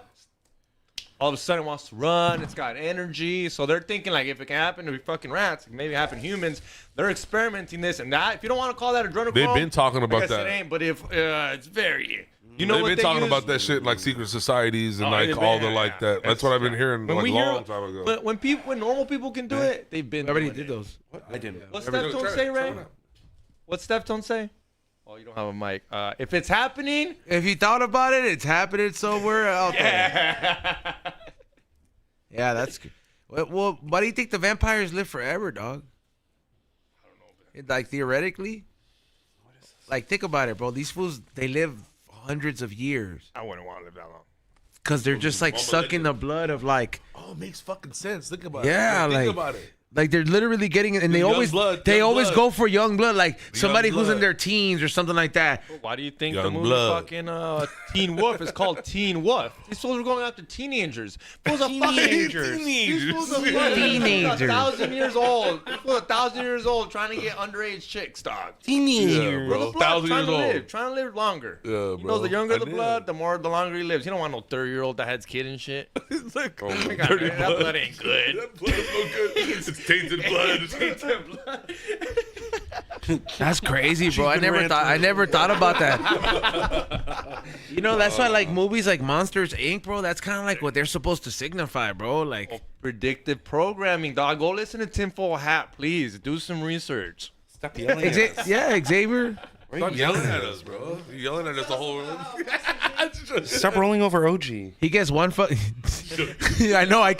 S2: all of a sudden it wants to run. It's got energy. So they're thinking like if it can happen to fucking rats, it can maybe happen to humans. They're experimenting this and that. If you don't want to call that adrenochrome,
S4: They've been talking about
S2: I guess
S4: that.
S2: It ain't. But if it's very, you know
S4: They've
S2: what
S4: been
S2: they
S4: talking
S2: use?
S4: about that shit in like secret societies and
S2: they've
S4: like all
S2: been-
S4: the like that. That's what I've been hearing
S2: When
S4: like
S2: we
S4: long
S2: hear,
S4: time ago.
S2: but when normal people can do it, they've been.
S1: Already
S2: doing
S1: did
S2: it.
S1: those.
S6: I didn't.
S2: What's
S4: Try
S2: Steph
S4: it,
S2: say,
S4: try
S2: Ray?
S4: it out.
S2: What's Steph say? Oh, you don't have a mic. If it's happening,
S1: If you thought about it, it's happening. So we're out there. Yeah, that's good. Well, why do you think the vampires live forever, dog? I don't know. Like theoretically, like think about it, bro. These fools, they live hundreds of years
S2: I wouldn't want to live that long.
S1: because they're just like sucking the blood of like.
S4: Oh, it makes fucking sense. Think about
S1: Yeah,
S4: it.
S1: like-
S4: Think about it.
S1: Like they're literally getting it, and they
S4: Young
S1: always
S4: blood,
S1: they
S4: young
S1: always
S4: blood.
S1: go for young blood, like somebody who's in
S4: blood.
S1: their teens or something like that.
S2: Why do you think the
S4: Young
S2: movie
S4: blood.
S2: fucking Teen Wolf is called Teen Wolf? These fools are going after teenagers. Fools are fucking These fools are fucking
S1: Teenagers.
S2: 1,000 years old. These fools are 1,000 years old trying to get underage chicks, dog.
S4: Yeah, bro.
S2: The blood,
S4: 1,000
S2: trying
S4: years
S2: to
S4: old.
S2: live, trying to live longer.
S4: Yeah,
S2: You know,
S4: bro.
S2: the younger
S4: I
S2: the
S4: did.
S2: blood, the longer he lives. You don't want no 30-year-old that has kid and shit.
S4: It's like, oh,
S2: God,
S4: dirty
S2: that
S4: blood.
S2: blood ain't good.
S4: That blood is no good. It's tainted blood.
S1: That's crazy, bro. I never thought about that. You know, that's why like movies like Monsters Inc., bro. That's kind of like what they're supposed to signify, bro. Like,
S2: Predictive programming, dog. Go listen to Tinfoil Hat, please. Do some research.
S6: Stop yelling at us.
S1: yeah, Xavier.
S4: Stop yelling at us, bro. You're yelling at us the whole room.
S6: Stop rolling over OG.
S1: He gets one I know. I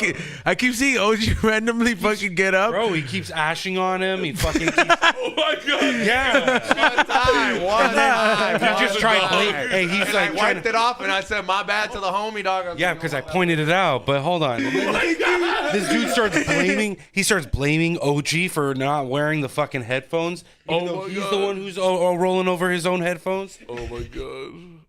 S1: keep seeing OG randomly fucking get up.
S6: Bro, he keeps ashing on him. He fucking keeps...
S4: Oh my god.
S6: Yeah.
S2: One time.
S6: He just tried blame. Hey, he's
S2: I
S6: like trying
S2: wiped
S6: to...
S2: it off and I said, my bad to the homie, dog.
S6: Yeah, because I pointed it out. But hold on. This dude starts blaming. He starts blaming OG for not wearing the fucking headphones. Even though
S4: my
S6: he's
S4: God.
S6: the one who's rolling over his own headphones.
S4: Oh my god.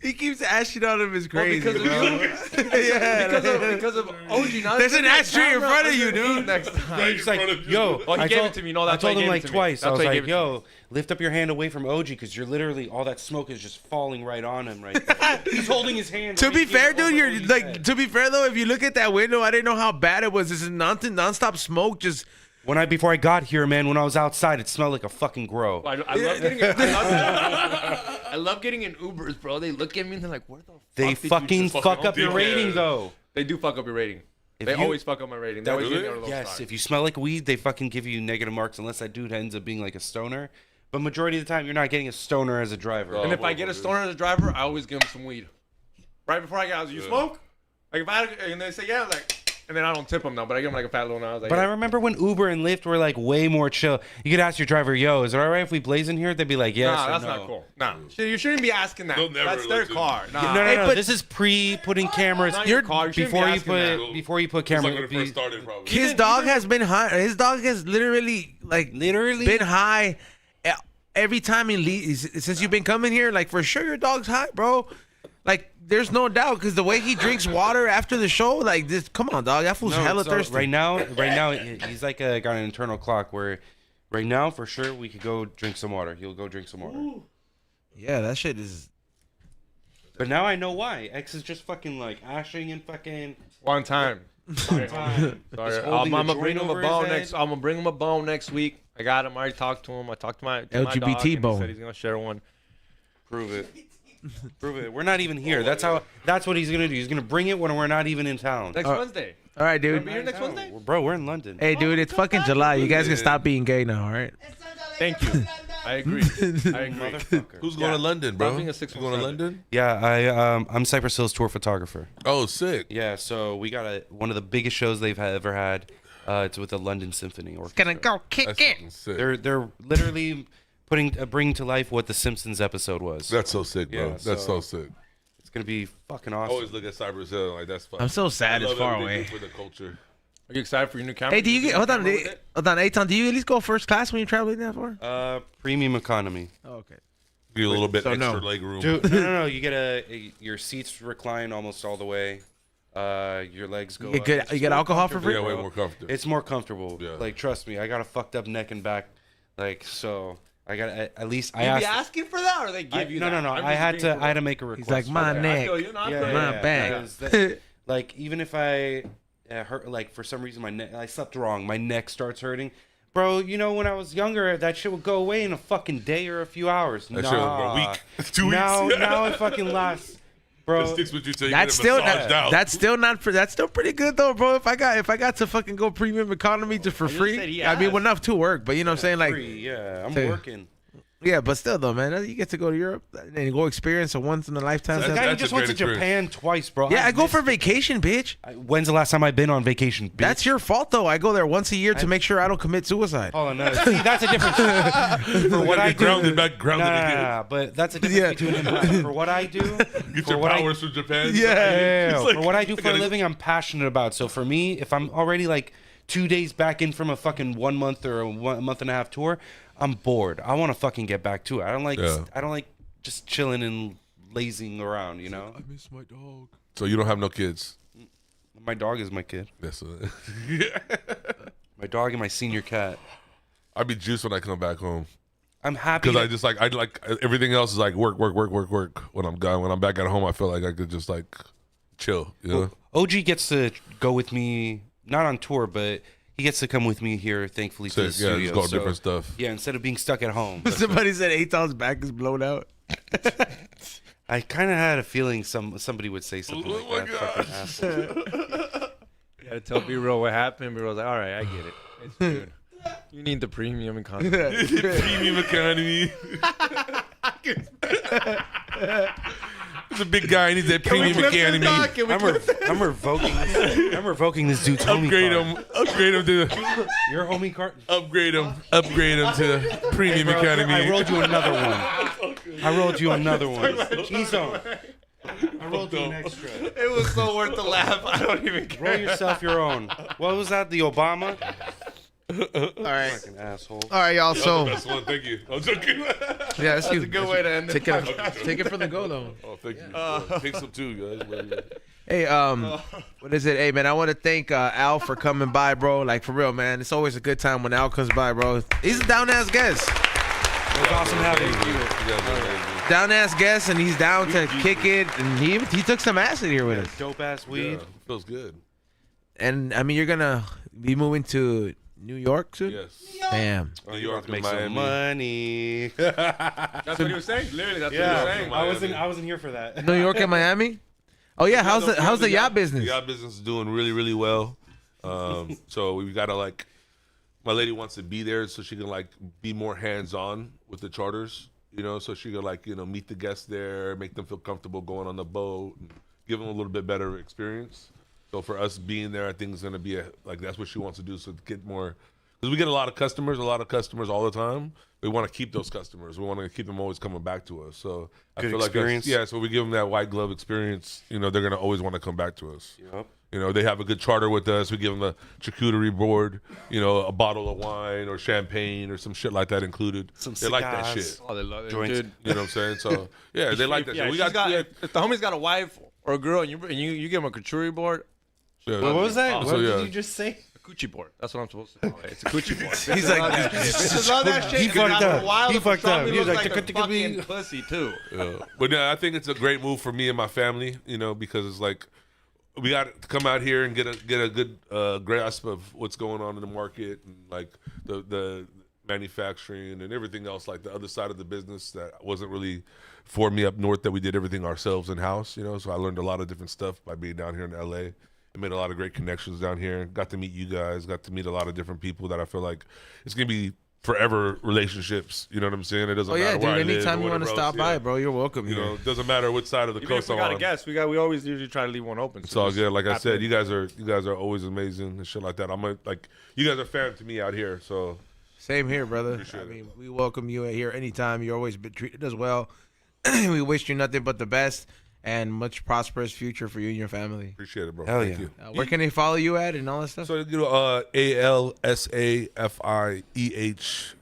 S1: He keeps ashing on him. Is crazy,
S2: because of
S1: bro.
S2: you.
S1: Yeah,
S2: Because of OG. Now
S1: There's an ashtray in front of you, dude.
S2: Next time.
S6: He's like, yo,
S2: Oh, he
S6: I
S2: gave
S6: told,
S2: it to me. No,
S6: I
S2: that's why
S6: told
S2: he
S6: him
S2: gave it
S6: like
S2: to me.
S6: twice. I
S2: That's
S6: was
S2: why he
S6: like,
S2: gave it to
S6: yo, lift up your hand away from OG because you're literally all that smoke is just falling right on him right there. He's holding his hand.
S1: To
S6: right
S1: be
S6: here
S1: fair,
S6: over
S1: dude, you're
S6: OG's
S1: like.
S6: head.
S1: To be fair though, if you look at that window, I didn't know how bad it was. This is nonstop smoke. Just
S6: Before I got here, man, when I was outside, it smelled like a fucking grow.
S2: I love getting I love getting in Ubers, bro. They look at me and they're like, "Where the fuck
S6: They
S2: did you
S6: fucking
S2: just
S6: fuck up your
S4: dickhead.
S6: rating though.
S2: They do fuck up your rating.
S6: If
S2: They
S6: you-
S2: always fuck up my rating. They always give me a low
S6: Yes,
S2: star.
S6: if you smell like weed, they fucking give you negative marks unless that dude ends up being like a stoner. But majority of the time, you're not getting a stoner as a driver.
S2: And if I get a stoner as a driver, I always give them some weed. Right before I get out, I was like, you smoke? Like if I and they say yeah, I was like, and then I don't tip them though, but I give them like a fat little. I was like,
S6: But I
S2: yeah.
S6: remember when Uber and Lyft were like way more chill. You could ask your driver, "Yo, is it all right if we blaze in here?" They'd be like, "Yes."
S2: Nah,
S6: or
S2: that's
S6: no.
S2: not cool. Nah, you shouldn't be asking that.
S4: They'll never
S2: That's their
S4: listen.
S2: car. Nah.
S6: No, no,
S1: Hey,
S6: no.
S1: but-
S6: This is putting cameras.
S2: Not your car. You shouldn't be
S6: before you
S2: asking
S6: put
S2: that.
S6: before you put
S4: It's like
S6: camera.
S4: when it first started, probably.
S1: his dog has been high. His dog has literally been high every time he leaves since you've been coming here. Like for sure, your dog's high, bro. Like there's no doubt because the way he drinks water after the show, like this. Come on, dog. That fool's hella
S6: so
S1: thirsty.
S6: Right now, he's like got an internal clock where, right now for sure we could go drink some water. He'll go drink some water.
S1: Yeah, that shit is.
S6: But now I know why. X is just fucking like ashing and fucking.
S2: One time.
S6: Time.
S2: Sorry.
S6: Just
S2: I'm
S6: holding a
S2: gonna
S6: joint
S2: bring him a
S6: over his
S2: bone
S6: head.
S2: next. I'm gonna bring him a bone next week. I got him. I already talked to him. I talked to my
S1: LGBT
S2: dog, and
S1: bone.
S2: He said he's gonna share one.
S6: Prove it. Prove it. We're not even here. That's what he's gonna do. He's gonna bring it when we're not even in town.
S2: Next Wednesday.
S1: All right, dude.
S2: Be here next Wednesday.
S6: Bro, we're in London.
S1: Hey, dude, it's fucking July. You guys can stop being gay now, all right?
S2: Thank you. I agree. I agree.
S6: Motherfucker.
S4: Who's going to London, bro?
S2: Stop being a
S4: You going to
S2: 617.
S4: London?
S6: Yeah, I'm Cypress Hill's tour photographer.
S4: Oh, sick.
S6: Yeah, so we got one of the biggest shows they've ever had. It's with the London Symphony Orchestra.
S1: Gonna go kick
S4: That's
S1: it.
S4: fucking sick.
S6: They're literally bringing to life what the Simpsons episode was.
S4: That's so sick, bro.
S6: Yeah,
S4: That's so
S6: so-
S4: sick.
S6: It's gonna be fucking
S4: I
S6: awesome.
S4: always look at Cyber Hill like that's fun.
S1: I'm so sad
S4: I
S1: it's
S4: love
S1: far
S4: everything
S1: away.
S4: they do for the culture.
S2: Are you excited for your new camera?
S1: Hey, do you get hold on, Aton? Do you at least go first class when you're traveling that far?
S6: Premium economy.
S1: Oh, okay.
S4: Get a little bit
S1: So
S4: extra
S1: no.
S4: leg room.
S6: Dude, no. You get your seats recline almost all the way. Your legs go.
S1: You get
S6: up.
S1: good. You get alcohol for free.
S4: Yeah, way more comfortable.
S6: It's more comfortable.
S4: Yeah.
S6: Like, trust me, I got a fucked up neck and back. Like, so I got at least I
S2: You be
S6: asked.
S2: asking for that, or they give you
S6: No,
S2: that?
S6: no.
S2: I'm
S6: I
S2: just
S6: had
S2: being
S6: to.
S2: cool.
S6: I had to make a request.
S1: He's like my
S2: I
S1: neck.
S2: feel you, no, I feel
S6: Yeah,
S2: you.
S1: my
S6: yeah,
S1: back.
S6: because that- like, even if I hurt, like, for some reason I slept wrong, my neck starts hurting. Bro, you know, when I was younger, that shit would go away in a fucking day or a few hours.
S4: That shit was a week. 2 weeks.
S6: Now it fucking lasts. Bro,
S4: It sticks with you till you
S1: That's
S4: get it
S1: still
S4: massaged out.
S1: that's still not for that's still pretty good though, bro. If I got to fucking go premium economy just for
S2: just
S1: free,
S2: said he
S1: I mean,
S2: asked.
S1: well, enough to work, but you know what I'm saying, like,
S6: free, yeah, I'm
S1: Say-
S6: working.
S1: yeah, but still though, man, you get to go to Europe and go experience a once in a lifetime.
S6: The
S4: That's-
S6: guy who
S4: that's a
S6: just went to
S4: great experience.
S6: Japan twice, bro.
S1: Yeah, I go for
S6: missed it.
S1: vacation, bitch.
S6: When's the last time I've been on vacation? Bitch?
S1: That's your fault though. I go there once a year to make sure I don't commit suicide.
S6: Oh no! See, that's a difference. For what I do,
S4: grounded back, grounded again.
S6: nah, but that's a difference between him and I. For what I do,
S4: Get
S6: for
S4: your
S6: what I-
S4: powers from Japan.
S6: Yeah,
S4: It's like,
S6: for what I do for a
S4: gotta-
S6: living, I'm passionate about. So for me, if I'm already like 2 days back in from a fucking 1 month or a month and a half tour, I'm bored. I want to fucking get back to it. I don't like just chilling and lazing around. You know,
S4: I miss my dog. So you don't have no kids?
S6: my dog is my kid.
S4: Yes.
S6: My dog and my senior cat.
S4: I'd be juiced when I come back home
S6: I'm happy.
S4: because I like everything else is like work. When I'm gone, when I'm back at home, I feel like I could just like chill. You know?
S6: OG gets to go with me, not on tour, but he gets to come with me here, thankfully, to the
S4: Sick. Yeah,
S6: studio.
S4: just go
S6: So,
S4: different stuff.
S6: Yeah, instead of being stuck at home.
S1: Somebody said Aton's back is blown out.
S6: I kind of had a feeling somebody would say something
S4: Oh
S6: like
S4: my
S6: that. Fucking asshole.
S2: You gotta tell B-Roll what happened. B-Roll's like, all right, I get it. It's good. You need the premium economy.
S4: Premium economy. He's a big guy. He needs that premium economy.
S6: I'm revoking this dude's homie
S4: Upgrade
S6: card.
S4: him. Upgrade him to.
S6: Your homie card.
S4: Upgrade him. Upgrade him to premium
S6: Bro,
S4: economy.
S6: I rolled you another one. I rolled you another one. Cheese-o. I rolled you an extra.
S2: It was so worth the laugh. I don't even care.
S6: Roll yourself your own. What was that? The Obama?
S1: All right,
S6: Fucking asshole.
S1: all right, y'all. So
S4: That's one. Thank you. I'm joking.
S1: yeah, that's
S2: That's a good way to end it.
S1: Take it for the go though.
S4: Oh, thank you. Take some too, guys.
S1: Hey, what is it? Hey, man, I want to thank Al for coming by, bro. Like, for real, man. It's always a good time when Al comes by, bro. He's a down-ass guest.
S6: It was awesome having you.
S1: Down-ass guest, and he's down to kick it. And he took some acid here with us.
S6: Dope ass weed.
S4: Yeah, feels good.
S1: And, I mean, you're going to be moving to New York soon?
S4: Yes.
S1: Damn.
S4: New
S6: You
S4: York
S6: about to make
S4: and
S6: some
S4: Miami.
S6: money.
S2: That's what he was saying. Literally, that's what he was saying.
S6: I wasn't here for that.
S1: New York and Miami? Oh, yeah. How's the yacht business?
S4: The yacht business is doing really, really well. So we gotta like, my lady wants to be there so she can like be more hands-on with the charters, you know, so she can like, you know, meet the guests there, make them feel comfortable going on the boat, and give them a little bit better experience. So for us being there, I think it's gonna be like that's what she wants to do. So to get more, because we get a lot of customers all the time. We want to keep those customers. We want to keep them always coming back to us. So I
S6: Good
S4: feel
S6: experience.
S4: like so we give them that white glove experience. You know, they're gonna always want to come back to us.
S6: Yep.
S4: You know, they have a good charter with us. We give them a charcuterie board, you know, a bottle of wine or champagne or some shit like that included.
S6: Some
S4: They like that
S6: cigars.
S4: shit.
S2: Oh, they love it.
S6: Joints.
S2: Dude.
S4: You know what I'm saying? So yeah, they like that
S2: Yeah,
S4: shit. We
S2: she's
S4: got,
S2: if the homie's got a wife or a girl and you give him a charcuterie board,
S4: yeah.
S6: What was that?
S2: Oh,
S6: What
S4: so, yeah.
S6: did you just say?
S2: a coochie board. That's what I'm supposed to call it. It's a coochie board.
S1: He's like,
S2: Bitches love that shit.
S6: He
S2: 'cause
S6: fucked
S2: after
S6: up.
S2: a while,
S6: He
S2: it for
S6: fucked up.
S2: some,
S6: He was
S2: looks
S6: like,
S2: a
S6: "Tick-tick-tick-tick."
S2: fucking pussy too.
S4: Yeah. But no, I think it's a great move for me and my family, you know, because it's like we got to come out here and get a good grasp of what's going on in the market and like the manufacturing and everything else, like the other side of the business that wasn't really for me up north, that we did everything ourselves in house, you know. So I learned a lot of different stuff by being down here in LA. I made a lot of great connections down here. Got to meet you guys. Got to meet a lot of different people that I feel like it's gonna be forever relationships. You know what I'm saying? It doesn't
S1: oh, yeah,
S4: matter
S1: dude.
S4: where I live
S1: Anytime
S4: or
S1: you want to
S4: whatever
S1: stop
S4: else,
S1: by,
S4: yeah.
S1: bro, you're welcome
S4: You
S1: here.
S4: know, it doesn't matter what side of the
S2: Even if
S4: coast
S2: we
S4: I'm
S2: got a
S4: on.
S2: guest, we always usually try to leave one open.
S4: It's all good. Like I
S2: tap
S4: said,
S2: in.
S4: you guys are always amazing and shit like that. You guys are fam to me out here. So
S1: Same here, brother.
S4: Appreciate
S1: I
S4: it.
S1: mean, we welcome you here anytime. You're always been treated as well. We wish you nothing but the best. and much prosperous future for you and your family.
S4: Appreciate it, bro.
S6: Hell
S4: Thank
S6: yeah.
S4: you.
S1: Where can they follow you at and all that stuff?
S4: So ALSAFIEH.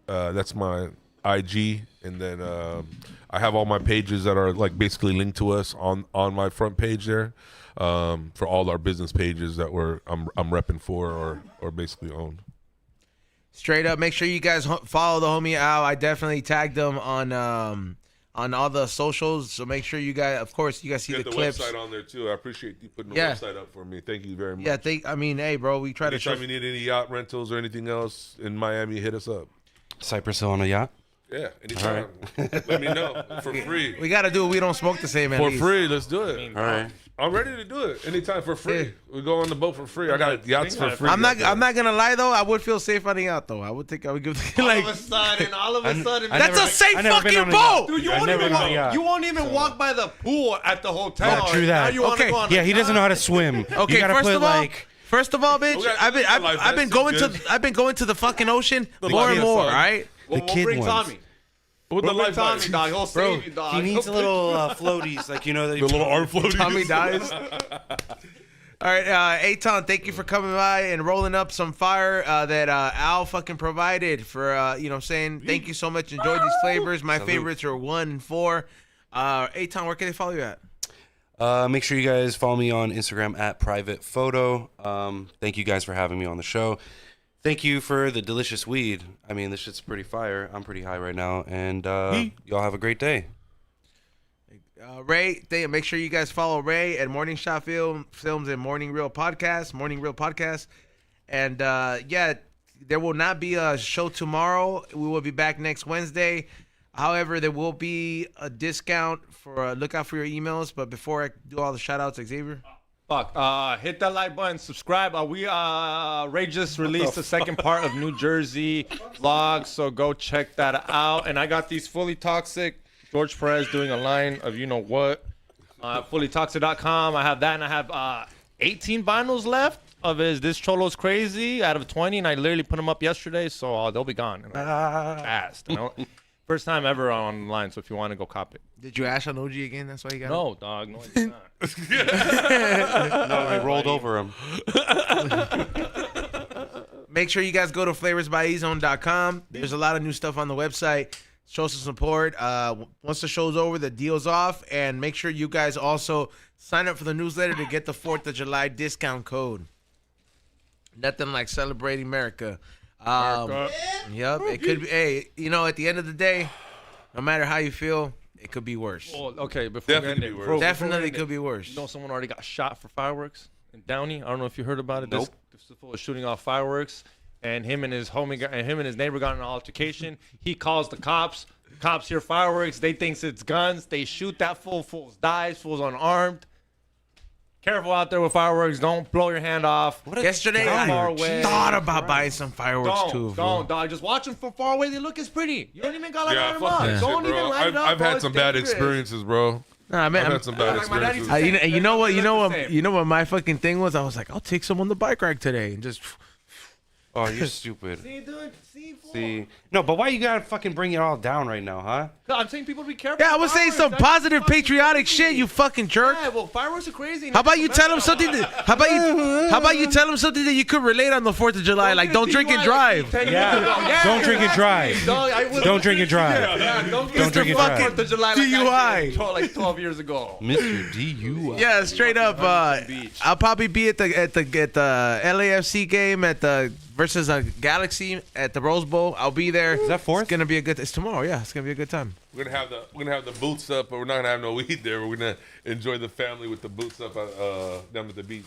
S4: That's my IG, and then I have all my pages that are like basically linked to us on my front page there, for all our business pages that I'm repping for or basically own.
S1: Straight up, make sure you guys follow the homie Al. I definitely tagged him on all the socials, so make sure you guys, of course, you guys see
S4: Get
S1: the
S4: the
S1: clips.
S4: website on there too. I appreciate you putting the
S1: Yeah.
S4: website up for me. Thank you very much.
S1: Yeah, I mean, hey, bro, we try to show.
S4: Anytime you need any yacht rentals or anything else in Miami, hit us up.
S6: Cypress Hill on a yacht.
S4: Yeah, anytime. Let me know for free.
S1: We got to do it. We don't smoke the same. At
S4: For
S1: least.
S4: free, let's do it.
S6: All right.
S4: I'm ready to do it anytime for free.
S1: Yeah.
S4: We go on the boat for free. I got yachts for free.
S1: I'm not gonna lie though. I would feel safe on the yacht though. I would think I would give
S2: All of a sudden,
S1: that's a safe fucking boat.
S2: Dude, you
S6: I've
S2: won't
S6: never
S2: even
S6: been on a
S2: walk.
S6: yacht,
S2: You won't even walk by the pool at the hotel.
S6: Oh, true that.
S2: Now you wanna
S1: Okay.
S2: go on
S6: Yeah,
S2: a
S6: he doesn't know how to swim.
S1: Okay,
S6: you gotta
S1: first
S6: put
S1: of all,
S6: like.
S1: First of all, bitch,
S4: Okay,
S1: I've been going
S4: good.
S1: to the fucking ocean more
S4: life
S1: and more.
S4: vest
S1: All right.
S2: We'll
S6: kid
S2: bring
S6: ones.
S2: Tommy.
S4: With
S2: We'll
S4: the
S2: bring
S4: life
S2: Tommy,
S4: vest.
S2: dog. He'll save you, dog.
S6: He needs a little floaties, like you know.
S4: The little arm floaties.
S1: Tommy dies. All right, Aton, thank you for coming by and rolling up some fire that Al fucking provided for, you know what I'm saying? Thank you so much. Enjoy these flavors. My favorites are 1 and 4. Aton, where can they follow you at?
S6: Make sure you guys follow me on Instagram at private photo. Thank you guys for having me on the show. Thank you for the delicious weed. I mean, this shit's pretty fire. I'm pretty high right now, and y'all have a great day.
S1: Ray, make sure you guys follow Ray at Morning Shot Films and Morning Real Podcast. And yeah, there will not be a show tomorrow. We will be back next Wednesday. However, there will be a discount for look out for your emails. But before I do all the shout outs, Xavier.
S2: Fuck. Hit that like button, subscribe. Ray just released the second part of New Jersey vlog, so go check that out. And I got these Fully Toxic. George Perez doing a line of you know what. Fullytoxic.com. I have that, and I have 18 vinyls left of his This Cholo's Crazy out of 20, and I literally put them up yesterday, so they'll be gone. Fast. You know? First time ever online, so if you want to go cop it.
S1: Did you ash on OG again? That's why you got
S2: No, dog. No, I did not.
S6: No, I rolled over him.
S1: Make sure you guys go to flavorsbyezone.com. There's a lot of new stuff on the website. Show some support. Once the show's over, the deal's off. And make sure you guys also sign up for the newsletter to get the 4th of July discount code. Nothing like celebrating America. Yep, it could be. Hey, you know, at the end of the day, no matter how you feel, it could be worse.
S2: Well, okay, before
S4: Definitely
S2: we end it,
S4: worse.
S2: bro,
S1: Definitely could be worse.
S2: You know, someone already got shot for fireworks in Downey. I don't know if you heard about it.
S6: Nope.
S2: This fool was shooting off fireworks, and him and his neighbor got in an altercation. He calls the cops. The cops hear fireworks. They thinks it's guns. They shoot that fool. Fool dies. Fool's unarmed. Careful out there with fireworks. Don't blow your hand off.
S1: Yesterday,
S2: Far
S1: I
S2: away.
S1: thought about buying some fireworks too.
S2: Don't, dog. Just watch them from far away. They look as pretty. You don't even gotta light them
S4: fuck
S2: up.
S4: that shit,
S2: Don't even
S4: bro.
S2: light it up.
S4: I've
S2: bro.
S4: had
S2: It's
S4: some bad
S2: dangerous.
S4: experiences, bro.
S1: Nah, man,
S4: I've had some bad
S2: like my daddy
S4: experiences.
S2: said.
S1: you know what?
S2: Same.
S1: You know what my fucking thing was? I was like, I'll take someone on the bike ride today and just.
S6: Oh, you're stupid.
S2: See, dude. See, fool.
S6: See, no, but why you gotta fucking bring it all down right now, huh?
S2: I'm saying people be careful.
S1: Yeah, I
S2: with
S1: was saying
S2: fireworks.
S1: some
S2: That's
S1: positive
S2: fucking
S1: patriotic
S2: crazy.
S1: shit. You fucking jerk.
S2: Yeah, well, fireworks are crazy.
S1: How about you tell him something? How about you tell him something that you could relate on the 4th of July? Like, don't drink and drive.
S6: Yeah. Don't drink and drive. Don't drink and drive.
S2: Don't
S6: Don't drink and drive.
S2: 4th of July
S1: DUI.
S2: like 12 years ago.
S6: Mr. DUI.
S1: Yeah, straight up.
S2: Beach.
S1: I'll probably be at the LAFC game at the versus Galaxy at the Rose Bowl. I'll be there. Is
S6: that 4th?
S1: It's gonna be a good. It's tomorrow. Yeah, it's gonna be a good time.
S4: We're gonna have the boots up, but we're not gonna have no weed there. We're gonna enjoy the family with the boots up down at the beach.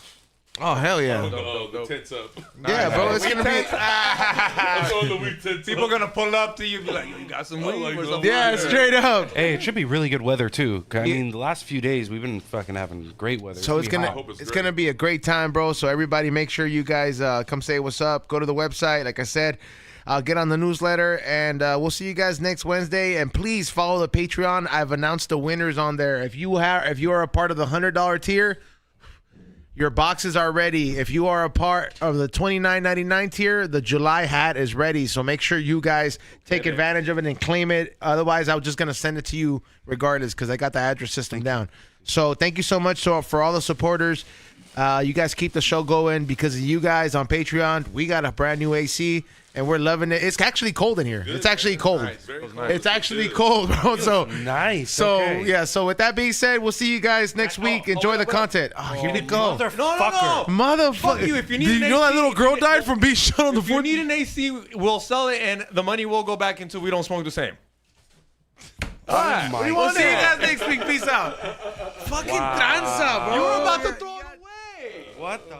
S1: Oh hell yeah.
S4: The tents up.
S1: Yeah, bro. It's gonna be.
S4: I'm throwing the weed tents
S2: People
S4: up.
S2: gonna pull up to you and be like, yo, you got some weed?
S4: like
S2: Where's
S4: the-
S2: the
S1: Yeah,
S2: weed?
S1: straight up.
S6: Hey, it should be really good weather too. I mean, the last few days we've been fucking having great weather.
S1: So it's gonna
S4: hope it's
S1: it's
S4: great.
S1: gonna be a great time, bro. So everybody, make sure you guys come say what's up. Go to the website, like I said. Get on the newsletter, and we'll see you guys next Wednesday. And please follow the Patreon. I've announced the winners on there. If you are a part of the $100 tier, Your boxes are ready. If you are a part of the $29.99 tier, the July hat is ready. So make sure you guys take advantage of it and claim it. Otherwise, I'm just going to send it to you regardless because I got the address system down. So thank you so much for all the supporters. You guys keep the show going because of you guys on Patreon. We got a brand new AC. And we're loving it. It's actually cold in here. It's actually cold.
S4: Nice.
S1: It's actually cold, bro. So
S6: Nice.
S1: So
S6: okay.
S1: yeah. So with that being said, we'll see you guys next week. Enjoy the content. Oh, here we go.
S2: No,
S1: Motherfucker.
S2: Fuck you. If you need
S1: Do
S2: an
S1: you know that
S2: AC,
S1: little girl died from being shot on the
S2: If you
S1: foot?
S2: need an AC, we'll sell it, and the money will go back into We Don't Smoke the Same.
S6: Oh my
S1: We'll see you guys next week. Peace out. Fucking tranza, bro.
S2: You were about to throw it away.
S6: What the?